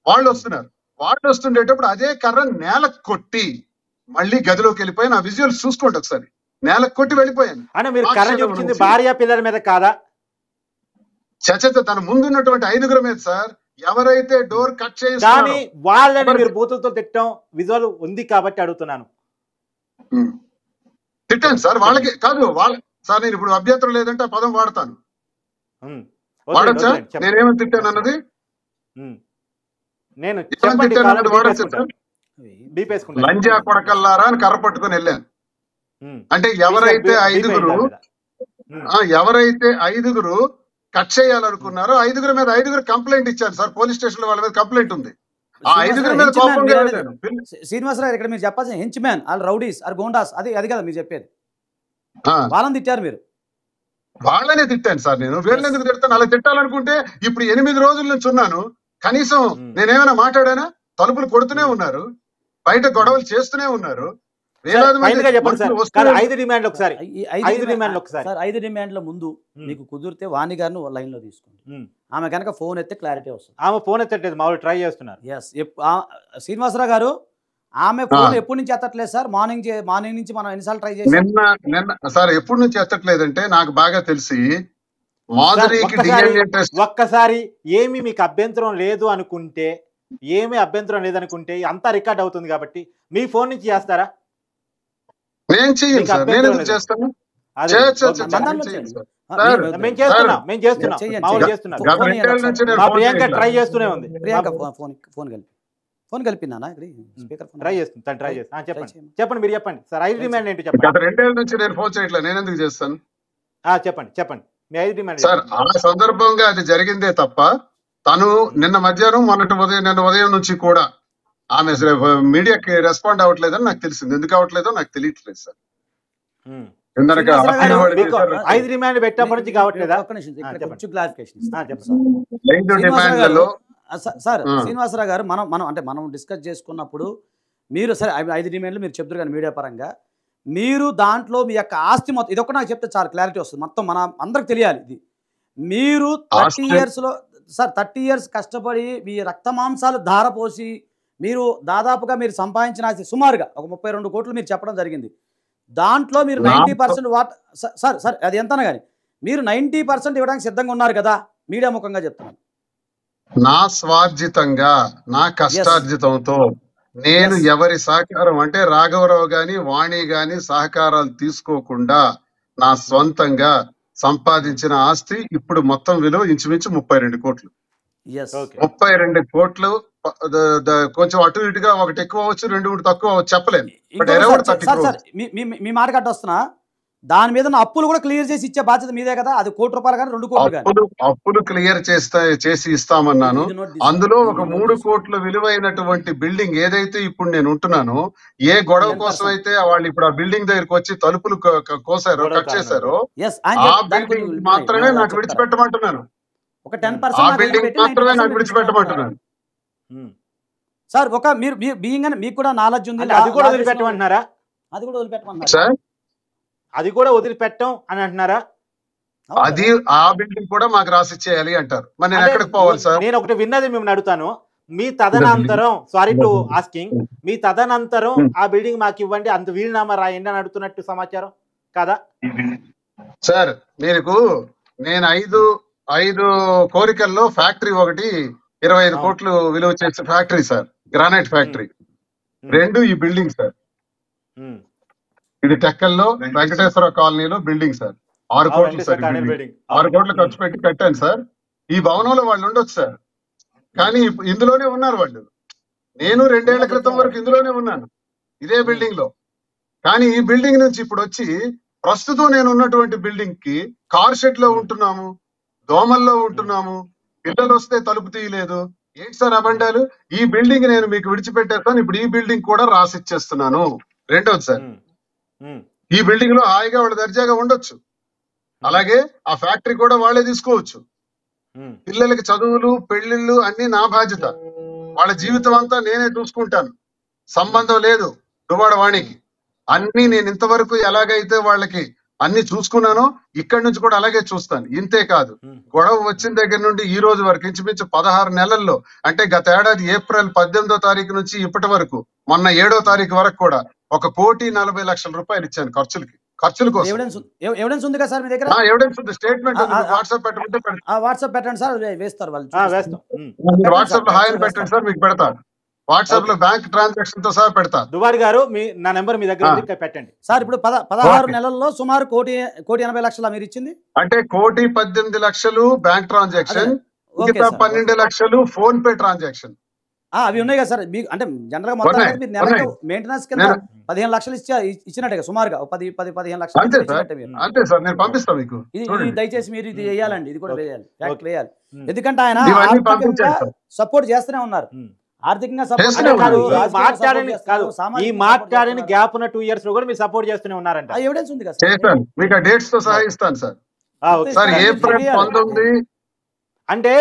Speaker 4: వాళ్ళు వస్తున్నారు. వాళ్ళు వస్తుండేటప్పుడు అదే కర్ర నేలకు కొట్టి మళ్ళీ గదిలోకి వెళ్ళిపోయి, నా విజువల్స్ చూసుకోండి ఒకసారి, నేలకు కొట్టి వెళ్ళిపోయాను.
Speaker 2: అంటే మీరు కర్ర చూపించింది భార్య పిల్లల మీద కాదా?
Speaker 4: చచత తన ముందున్నటువంటి 5గురు మీద సార్. ఎవరైతే డోర్ కట్ చేసి
Speaker 2: కానీ వాళ్ళని మీరు బూతులతో తిట్టడం విజువల్ ఉంది కాబట్టి అడుగుతున్నాను.
Speaker 4: తిట్టాను సార్, వాళ్ళకి కాదు సార్. నేను ఇప్పుడు అభ్యంతరం లేదంటే ఆ పదం వాడతాను. వాడచ్చా? నేనేమని తిట్టాను అన్నది లంజా కొడకల్లారా అని కర్ర పట్టుకుని వెళ్ళాను. అంటే ఎవరైతే ఐదుగురు కట్ చేయాలనుకున్నారో 5గురు మీద 5గురు కంప్లైంట్ ఇచ్చారు సార్. పోలీస్ స్టేషన్ లో వాళ్ళ మీద కంప్లైంట్ ఉంది. ఆ 5గురు మీద కోపంగా
Speaker 3: శ్రీనివాసరావు ఇక్కడ మీరు చెప్పాల్సిన henchman all rowdies are goondas అది కదా మీరు చెప్పేది. వాళ్ళని తిట్టారు మీరు.
Speaker 4: వాళ్ళనే తిట్టాను సార్. నేను వీళ్ళని ఎందుకు తిడతాను? అలా తిట్టాలనుకుంటే ఇప్పుడు 8 రోజుల నుంచి ఉన్నాను. కనీసం నేనేమైనా మాట్లాడానా? తలుపులు కొడుతూనే ఉన్నారు, బయట గొడవలు చేస్తూనే ఉన్నారు.
Speaker 3: 5 డిమాండ్ల ముందు మీకు కుదిరితే వాణి గారిని లైన్ లో తీసుకోండి. ఆమె కనుక ఫోన్ ఎత్తే క్లారిటీ వస్తుంది.
Speaker 2: ఆమె ఫోన్ ఎత్తట్లేదు, మామూలు ట్రై చేస్తున్నారు.
Speaker 3: శ్రీనివాసరావు గారు ఆమె ఫోన్ ఎప్పటి నుంచి ఎత్తట్లేదు సార్? మార్నింగ్ నుంచి మనం ఎన్నిసార్లు ట్రై చేసాం?
Speaker 4: నిన్న సార్ ఎప్పటి నుంచి ఎత్తట్లేదంటే నాకు బాగా తెలిసి
Speaker 2: ఒక్కసారి ఏమి మీకు అభ్యంతరం లేదు అనుకుంటే, అంతా రికార్డ్ అవుతుంది కాబట్టి మీ ఫోన్ నుంచి చేస్తారా?
Speaker 4: నేను చెయ్యను సార్. నేను ఎందుకు చేస్తాను?
Speaker 2: ట్రై చేస్తూనే ఉంది.
Speaker 3: ఫోన్ కలిపినా స్పీకర్
Speaker 2: ట్రై చేస్తుంది, ట్రై చేస్తాను. చెప్పండి మీరు చెప్పండి సార్. 5 డిమాండ్ ఏంటో చెప్పండి.
Speaker 4: 2 ఏళ్ళ నుంచి నేను ఫోన్ చేయట్లేదు, నేను ఎందుకు చేస్తాను?
Speaker 2: చెప్పండి మీ 5 డిమాండ్
Speaker 4: సార్. ఆ సందర్భంగా అది జరిగిందే తప్ప తను నిన్న మధ్యాహ్నం నిన్న ఉదయం నుంచి కూడా ఆమె మీడియాకి రెస్పాండ్ అవ్వట్లేదని నాకు తెలిసింది. ఎందుకు అవ్వట్లేదో నాకు తెలియట్లేదు సార్.
Speaker 2: 5 డిమాండ్ పెట్టినప్పటి నుంచి కావట్లేదా?
Speaker 3: సార్ శ్రీనివాసరావు గారు మనం డిస్కస్ చేసుకున్నప్పుడు మీరు సరే 5 డిమాండ్లు మీరు చెప్తారు కానీ మీడియా పరంగా మీరు దాంట్లో మీ యొక్క ఆస్తి మొత్తం ఇదొక నాకు చెప్తే చాలా క్లారిటీ వస్తుంది. మొత్తం మన అందరికి తెలియాలి. ఇది మీరు 30 yearsలో సార్ 30 years కష్టపడి మీ రక్త మాంసాలు ధారపోసి మీరు దాదాపుగా మీరు సంపాదించిన ఆస్తి సుమారుగా ఒక 32 కోట్లు మీరు చెప్పడం జరిగింది. దాంట్లో మీరు 90% సార్ అది ఎంతనా కానీ మీరు 90% ఇవ్వడానికి సిద్ధంగా ఉన్నారు కదా? మీడియా ముఖంగా చెప్తున్నాను.
Speaker 4: నా స్వార్జితంగా నా కష్టార్జితంతో నేను ఎవరి సహకారం అంటే రాఘవరావు గాని వాణి గాని సహకారాలు తీసుకోకుండా నా స్వంతంగా సంపాదించిన ఆస్తి ఇప్పుడు మొత్తం విలువ ఇంచుమించు 32 కోట్లు. 32 కోట్లు కొంచెం అటు ఇటుగా ఒకటి ఎక్కువ అవచ్చు, 2-3 తక్కువ చెప్పలేను.
Speaker 3: మీ మాట కట్ట వస్తున్నా దాని మీద అప్పులు కూడా క్లియర్ చేసి ఇచ్చే బాధ్యత మీదే కదా? అది 1 కోటి రూపాయలు కానీ 2 కోట్లు కానీ
Speaker 4: అప్పులు క్లియర్ చేసి ఇస్తామన్నాను. అందులో ఒక 3 కోట్ల విలువైనటువంటి బిల్డింగ్ ఏదైతే ఇప్పుడు నేను ఉంటున్నానో, ఏ గొడవ కోసం అయితే వాళ్ళు ఇప్పుడు ఆ బిల్డింగ్ దగ్గరికి వచ్చి తలుపులు కోసారో కట్ చేశారో ఆ బిల్డింగ్ మాత్రమే నాకు విడిచిపెట్టమంటున్నాను.
Speaker 3: ఒక 10%
Speaker 4: ఆ బిల్డింగ్ మాత్రమే నాకు విడిచిపెట్టమంటున్నాను
Speaker 3: సార్. ఒక మీరు మీకు కూడా నాలెడ్జ్ ఉంది,
Speaker 2: అది కూడా వదిలిపెట్టమంటున్నారా?
Speaker 3: అది కూడా వదిలిపెట్టమన్నారు
Speaker 4: సార్.
Speaker 2: అది కూడా వదిలిపెట్టం అని అంటున్నారా?
Speaker 4: అది ఆ బిల్డింగ్ కూడా మాకు రాసిచ్చేయాలి అంటారు. మరి నేను ఎక్కడికి పోవాలి సార్?
Speaker 2: నేను ఒకటి విన్నది మిమ్మల్ని అడుగుతాను. మీ తదనంతరం సారీ టు ఆస్కింగ్, మీ తదనంతరం ఆ బిల్డింగ్ మాకు ఇవ్వండి, అంత వీలునామా రాయండి అని అడుగుతున్నట్టు సమాచారం కదా
Speaker 4: సార్? నేను 5 కోరికల్లో ఫ్యాక్టరీ ఒకటి 25 కోట్లు విలువ చేసే ఫ్యాక్టరీ సార్, గ్రానైట్ ఫ్యాక్టరీ. 2 ఈ బిల్డింగ్ సార్. ఇది టెక్కల్లో వెంకటేశ్వర కాలనీలో బిల్డింగ్ సార్. 6 కోట్లు సార్. 6 కోట్లు ఖర్చు పెట్టి కట్టాను సార్. ఈ భవనంలో వాళ్ళు ఉండొచ్చు సార్, కానీ ఇందులోనే ఉన్నారు వాళ్ళు. నేను 2 ఏళ్ల క్రితం వరకు ఇందులోనే ఉన్నాను, ఇదే బిల్డింగ్ లో. కానీ ఈ బిల్డింగ్ నుంచి ఇప్పుడు వచ్చి ప్రస్తుతం నేను ఉన్నటువంటి బిల్డింగ్ కి కార్ షెడ్ లో ఉంటున్నాము, దోమల్లో ఉంటున్నాము, పిల్లలు వస్తే తలుపు తీయలేదు. ఏంటి సార్ అబండాలు? ఈ బిల్డింగ్ నేను మీకు విడిచిపెట్టేస్తాను, ఇప్పుడు ఈ బిల్డింగ్ కూడా రాసిచ్చేస్తున్నాను. రెండోది సార్, ఈ బిల్డింగ్ లో హాయిగా వాళ్ళు దర్జాగా ఉండొచ్చు, అలాగే ఆ ఫ్యాక్టరీ కూడా వాళ్ళే తీసుకోవచ్చు. పిల్లలకి చదువులు పెళ్లిళ్ళు అన్ని నా బాధ్యత, వాళ్ళ జీవితం అంతా నేనే చూసుకుంటాను, సంబంధం లేదు దువ్వాడ వాణికి. అన్ని నేను ఇంతవరకు ఎలాగైతే వాళ్ళకి అన్ని చూసుకున్నానో ఇక్కడి నుంచి కూడా అలాగే చూస్తాను. ఇంతే కాదు, గొడవ వచ్చిన దగ్గర నుండి ఈ రోజు వరకు ఇంచుమించు 16 నెలల్లో, అంటే గత ఏడాది ఏప్రిల్ 18వ తారీఖు నుంచి ఇప్పటి వరకు మొన్న 7వ తారీఖు వరకు కూడా 1,40,00,000 రూపాయలు ఇచ్చాను ఖర్చుల కోసం.
Speaker 3: ఎవిడెన్స్ ఉంది కదా సార్ మీ దగ్గర?
Speaker 4: ఎవిడెన్స్ ఉంది, స్టేట్మెంట్ వాట్సాప్ పెట్టమంటే
Speaker 3: వాట్సాప్ పెట్టండి సార్, వేస్తారు వాళ్ళు.
Speaker 4: వాట్సాప్ లో హాయ్ అని పెట్టండి సార్, మీకు పెడతాను. వాట్సాప్ లో బ్యాంక్ ట్రాన్సాక్షన్ తో సహా పెడతా.
Speaker 2: దువ్వాడ గారు నా నెంబర్ మీ దగ్గర పెట్టండి
Speaker 3: సార్. ఇప్పుడు 16 నెలల్లో సుమారు 1,80,00,000 మీరు ఇచ్చింది
Speaker 4: అంటే 1,18,00,000 బ్యాంక్ ట్రాన్సాక్షన్, మిగతా 12 లక్షలు ఫోన్ పే ట్రాన్సాక్షన్.
Speaker 3: అవి ఉన్నాయి కదా సార్ మీకు? అంటే జనరల్ గా మొత్తం మీరు నెలకు మెయింటెనెన్స్ కింద 15 లక్షలు ఇచ్చినట్టుగా సుమారుగా 15 లక్షలు.
Speaker 4: అంతే సార్, నేను పంపిస్తాను మీకు.
Speaker 3: ఇది దయచేసి మీరు ఇది వేయాలండి, ఇది కూడా వేయాలి, ఫ్యాక్ట్ వేయాలి. ఎందుకంటే ఆయన సపోర్ట్ చేస్తూనే ఉన్నారు, ఆర్థికంగా
Speaker 2: ఈ మాట్లాడిన గ్యాప్ ఉన్న 2 years లో కూడా మీరు సపోర్ట్ చేస్తూనే ఉన్నారంట.
Speaker 3: ఎవిడెన్స్ ఉంది కదా సార్,
Speaker 4: మీకు డేట్స్ తో సహా ఇస్తాను సార్. సార్ ఏప్రిల్ 19
Speaker 2: అంటే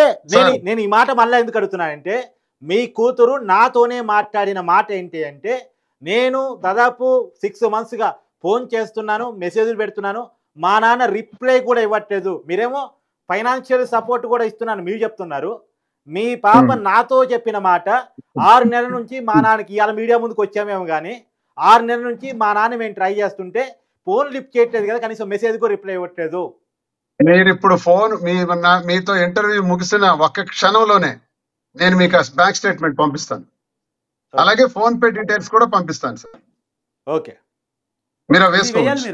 Speaker 2: నేను ఈ మాట మళ్ళీ ఎందుకు అడుగుతున్నానంటే, మీ కూతురు నాతోనే మాట్లాడిన మాట ఏంటి అంటే, నేను దాదాపు 6 months గా ఫోన్ చేస్తున్నాను, మెసేజ్లు పెడుతున్నాను, మా నాన్న రిప్లై కూడా ఇవ్వట్లేదు, మీరేమో ఫైనాన్షియల్ సపోర్ట్ కూడా ఇస్తున్నాను మీరు చెప్తున్నారు. మీ పాప నాతో చెప్పిన మాట 6 నెలల నుంచి మా నాన్నకి, ఇవాళ మీడియా ముందుకు వచ్చామేమో కానీ 6 నెలల నుంచి మా నాన్న మేము ట్రై చేస్తుంటే ఫోన్ లిఫ్ట్ చేయట్లేదు కదా, కనీసం మెసేజ్ కూడా రిప్లై ఇవ్వట్లేదు.
Speaker 4: మీరు ఇప్పుడు ఫోన్ మీతో ఇంటర్వ్యూ ముగిసిన ఒక్క క్షణంలోనే నేను మీకు బ్యాంక్ స్టేట్మెంట్ పంపిస్తాను, అలాగే ఫోన్ పే డీటెయిల్స్ కూడా పంపిస్తాను సార్.
Speaker 2: ఓకే,
Speaker 4: మీరు వేసుకోవాలి.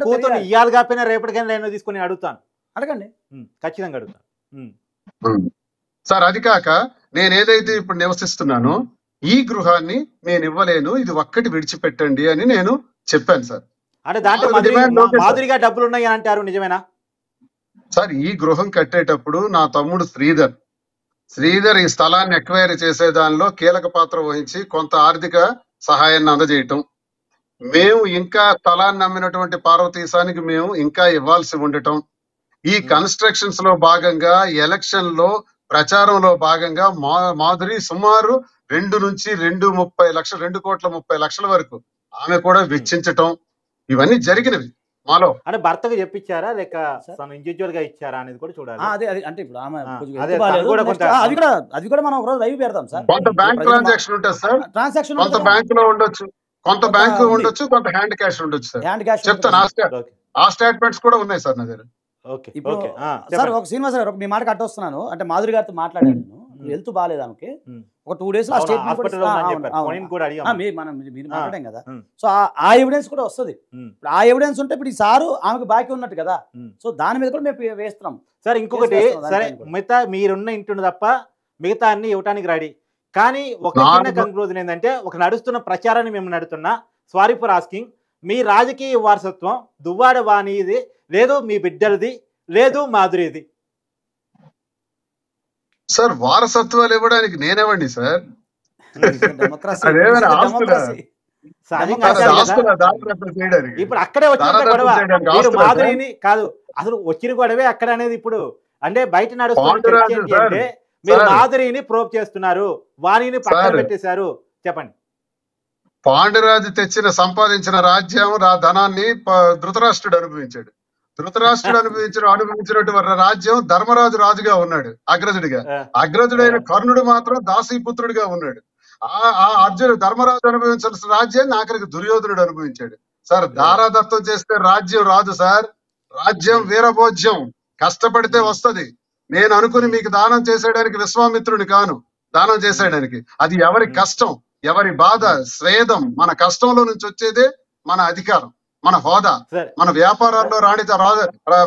Speaker 2: కూతురు ఇవాళ కాకపోయినా రేపటికైనా నేను తీసుకుని అడుగుతాను,
Speaker 3: అడగండి,
Speaker 2: ఖచ్చితంగా అడుగుతాను
Speaker 4: సార్. అది కాక నేను ఏదైతే ఇప్పుడు నివసిస్తున్నానో ఈ గృహాన్ని నేను ఇవ్వలేను, ఇది ఒక్కటి విడిచిపెట్టండి అని నేను చెప్పాను సార్.
Speaker 2: అంటే దాంట్లో మాదిరిగా డబ్బులు ఉన్నాయి అని అంటారు, నిజమేనా
Speaker 4: సార్? ఈ గృహం కట్టేటప్పుడు నా తమ్ముడు శ్రీధర్ ఈ స్థలాన్ని ఎక్వైర్ చేసే దానిలో కీలక పాత్ర వహించి కొంత ఆర్థిక సహాయాన్ని అందజేయటం, మేము ఇంకా స్థలాన్ని నమ్మినటువంటి పార్వతీశానికి మేము ఇంకా ఇవ్వాల్సి ఉండటం, ఈ కన్స్ట్రక్షన్స్ లో భాగంగా ఎలక్షన్ లో ప్రచారంలో భాగంగా మాధురి సుమారు 2 నుంచి 2,30,00,000 వరకు ఆమె కూడా వెచ్చించటం, ఇవన్నీ జరిగినవి మాలో.
Speaker 2: అంటే భర్తకు చెప్పించారా లేక ఇండివిజువల్ గా ఇచ్చారా అనేది కూడా చూడాలి.
Speaker 3: అంటే ఇప్పుడు అది కూడా మనం ఒకరోజు లైవ్ పెడతాం సార్.
Speaker 4: కొంత బ్యాంక్ ట్రాన్సాక్షన్ ఉంటుంది సార్, కొంత బ్యాంక్ లో ఉండొచ్చు, కొంత బ్యాంక్ ఉండొచ్చు, కొంత హ్యాండ్ క్యాష్ ఉండొచ్చు సార్. చెప్తాను, ఆ స్టేట్మెంట్స్ కూడా ఉన్నాయి సార్ నా దగ్గర.
Speaker 3: ఇప్పుడు సార్ ఒక శ్రీనివాస్ గారు మీ మాట కట్టొస్తున్నాను, అంటే మాధురి గారితో మాట్లాడాను, నేను హెల్త్ బాగాలేదు ఆమెకి, ఒక 2 days లో మీరు మాట్లాడాం కదా, సో ఆ ఎవిడెన్స్ కూడా వస్తుంది. ఆ ఎవిడెన్స్ ఉంటే ఇప్పుడు ఈ సారు ఆమెకు బాకీ ఉన్నట్టు కదా, సో దాని మీద కూడా మేము వేస్తున్నాం
Speaker 2: సార్. ఇంకొకటి సరే, మిగతా మీరున్న ఇంటి తప్ప మిగతా అన్ని ఇవ్వటానికి రెడీ, కానీ ఒక చిన్న కంక్లూజన్ ఏంటంటే, ఒక నడుస్తున్న ప్రచారాన్ని మేము నడుతున్నా, సారీ ఫర్ ఆస్కింగ్, మీ రాజకీయ వారసత్వం దువ్వాడ వాణిది లేదు, మీ బిడ్డలది లేదు, మాధురిది
Speaker 4: సార్. వారసత్వాలు ఇవ్వడానికి నేనేవండి సార్,
Speaker 2: ఇప్పుడు అక్కడే వచ్చిన గొడవ, మీరు మాధురిని కాదు అసలు వచ్చిన గొడవే అక్కడ అనేది. ఇప్పుడు అంటే బయట నడుస్తున్న అంటే మీరు మాధురిని ప్రోబ్ చేస్తున్నారు, వాణిని పక్కన పెట్టేశారు, చెప్పండి.
Speaker 4: పాండురాజు సంపాదించిన రాజ్యం ధనాన్ని ధృతరాష్ట్రుడు అనుభవించాడు. ధృతరాష్ట్రుడు అనుభవించినటువంటి రాజ్యం ధర్మరాజు రాజుగా ఉన్నాడు, అగ్రజుడైన కర్ణుడు మాత్రం దాసీపుత్రుడిగా ఉన్నాడు. ఆ ధర్మరాజు అనుభవించాల్సిన రాజ్యాన్ని ఆఖరికి దుర్యోధనుడు అనుభవించాడు సార్. దారాదత్తం చేస్తే రాజ్యం రాదు సార్, రాజ్యం వీరభోజ్యం, కష్టపడితే వస్తది. నేను అనుకుని మీకు దానం చేసేయడానికి విశ్వామిత్రుని కాను, దానం చేసేయడానికి. అది ఎవరి కష్టం, ఎవరి బాధ, స్వేదం, మన కష్టంలో నుంచి వచ్చేదే మన అధికారం. మన హోదా, మన వ్యాపారాల్లో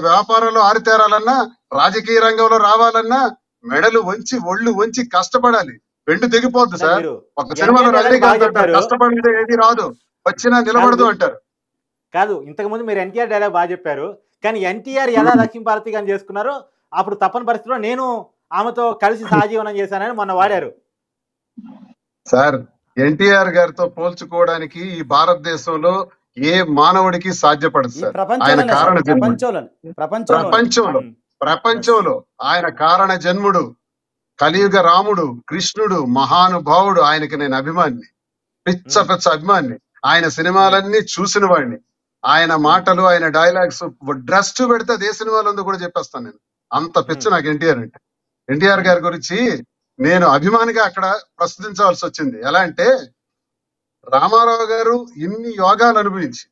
Speaker 4: వ్యాపారంలో ఆరితేరాలన్నా, రాజకీయ రంగంలో రావాలన్నా మెడలు వంచి ఒళ్ళు వంచి కష్టపడాలి. వెండు తెగిపోద్దు సార్. ఒక సినిమాలో రజనీకాంత్ కష్టపడితే ఏది రాదు, వచ్చినా నిలబడదు అంటారు.
Speaker 2: కాదు, ఇంతకు ముందు మీరు ఎన్టీఆర్ డైలాగ్ బాగా చెప్పారు. కానీ ఎన్టీఆర్ ఎలా లక్ష్మీపార్వతి గారిని చేసుకున్నారో అప్పుడు తప్పని పరిస్థితిలో నేను ఆమెతో కలిసి సహజీవనం చేశానని మొన్న వాడారు.
Speaker 4: సార్, ఎన్టీఆర్ గారితో పోల్చుకోవడానికి ఈ భారతదేశంలో ఏ మానవుడికి సాధ్యపడదు సార్. ఆయన కారణ ప్రపంచంలో ఆయన కారణ జన్ముడు, కలియుగ రాముడు, కృష్ణుడు, మహానుభావుడు. ఆయనకి నేను అభిమాని, పిచ్చ అభిమాని. ఆయన సినిమాలన్నీ చూసిన వాడిని. ఆయన మాటలు, ఆయన డైలాగ్స్ డ్రస్ట్ పెడితే అదే సినిమాలో ఉందో కూడా చెప్పేస్తాను నేను. అంత పిచ్చ నాకు ఎన్టీఆర్ అంటే. ఎన్టీఆర్ గారి గురించి నేను అభిమానిగా అక్కడ ప్రశ్నించవలసి వచ్చింది. ఎలా అంటే, రామారావు గారు ఇన్ని యోగాలు అనుభవించి,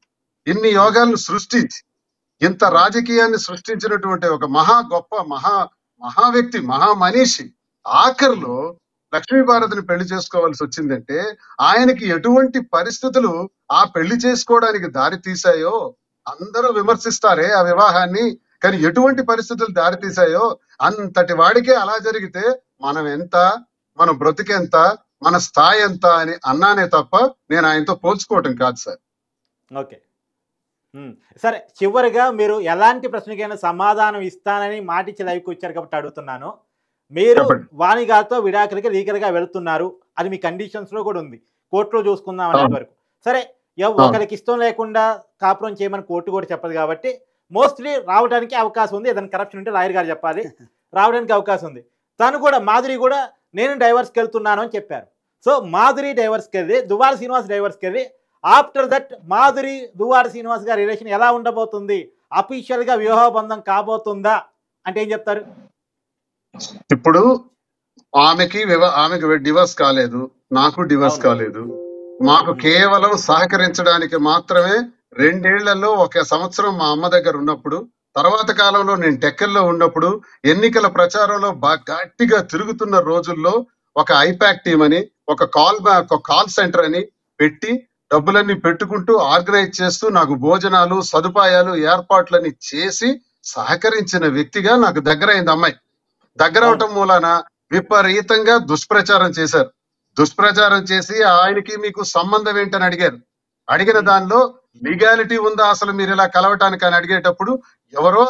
Speaker 4: ఇన్ని యోగాలను సృష్టించి, ఇంత రాజకీయాన్ని సృష్టించినటువంటి ఒక గొప్ప మహా వ్యక్తి, మనిషి ఆఖరిలో లక్ష్మీపార్వతిని పెళ్లి చేసుకోవాల్సి వచ్చిందంటే ఆయనకి ఎటువంటి పరిస్థితులు ఆ పెళ్లి చేసుకోవడానికి దారి తీశాయో అందరూ విమర్శిస్తారే ఆ వివాహాన్ని. కానీ ఎటువంటి పరిస్థితులు దారి తీశాయో, అంతటి వాడికే అలా జరిగితే మనం ఎంత, మన బ్రతికెంత, మన స్థాయి ఎంత అని అన్నానే తప్ప నేను ఆయనతో పోల్చుకోవటం కాదు సార్.
Speaker 2: ఓకే, సరే. చివరిగా మీరు ఎలాంటి ప్రశ్నకైనా సమాధానం ఇస్తానని మాటిచ్చి లైవ్కి వచ్చారు కాబట్టి అడుగుతున్నాను. మీరు వాణి గారితో విడాకులకి లీగల్గా వెళ్తున్నారు, అది మీ కండిషన్స్ లో కూడా ఉంది, కోర్టులో చూసుకుందాం అనే వరకు. సరే, ఒకరికి ఇష్టం లేకుండా కాపురం చేయమని కోర్టు కూడా చెప్పదు కాబట్టి మోస్ట్లీ రావడానికి అవకాశం ఉంది. ఏదైనా కరప్షన్ ఉంటే లాయర్ గారు చెప్పాలి, రావడానికి అవకాశం ఉంది. తను కూడా, మాధురి కూడా నేను డైవర్స్కి వెళ్తున్నాను అని చెప్పారు. సో మాధురి డైవర్స్కి వెళ్ళి, దువ్వాడ శ్రీనివాస్ డైవర్స్కి వెళ్ళి, ఆఫ్టర్ దట్ మాధురి దువ్వాడ శ్రీనివాస్ గారి రిలేషన్ ఎలా ఉండబోతుంది, అఫీషియల్గా వివాహబంధం కాబోతుందా అంటే ఏం చెప్తారు?
Speaker 4: ఇప్పుడు ఆమెకి డివోర్స్ కాలేదు, నాకు డివోర్స్ కాలేదు. మాకు కేవలం సహకరించడానికి మాత్రమే 2 ఏళ్లలో 1 సంవత్సరం మా అమ్మ దగ్గర ఉన్నప్పుడు, తర్వాత కాలంలో నేను టెక్కల్లో ఉన్నప్పుడు, ఎన్నికల ప్రచారంలో గట్టిగా తిరుగుతున్న రోజుల్లో ఒక ఐపాక్ టీం అని, ఒక కాల్ సెంటర్ అని పెట్టి డబ్బులన్నీ పెట్టుకుంటూ ఆర్గనైజ్ చేస్తూ నాకు భోజనాలు, సదుపాయాలు, ఏర్పాట్లన్నీ చేసి సహకరించిన వ్యక్తిగా నాకు దగ్గరైంది అమ్మాయి. దగ్గర అవటం మూలాన విపరీతంగా దుష్ప్రచారం చేశారు. దుష్ప్రచారం చేసి ఆయనకి మీకు సంబంధం ఏంటని అడిగారు. అడిగిన దానిలో లీగాలిటీ ఉందా అసలు మీరు ఇలా కలవటానికి అని అడిగేటప్పుడు ఎవరో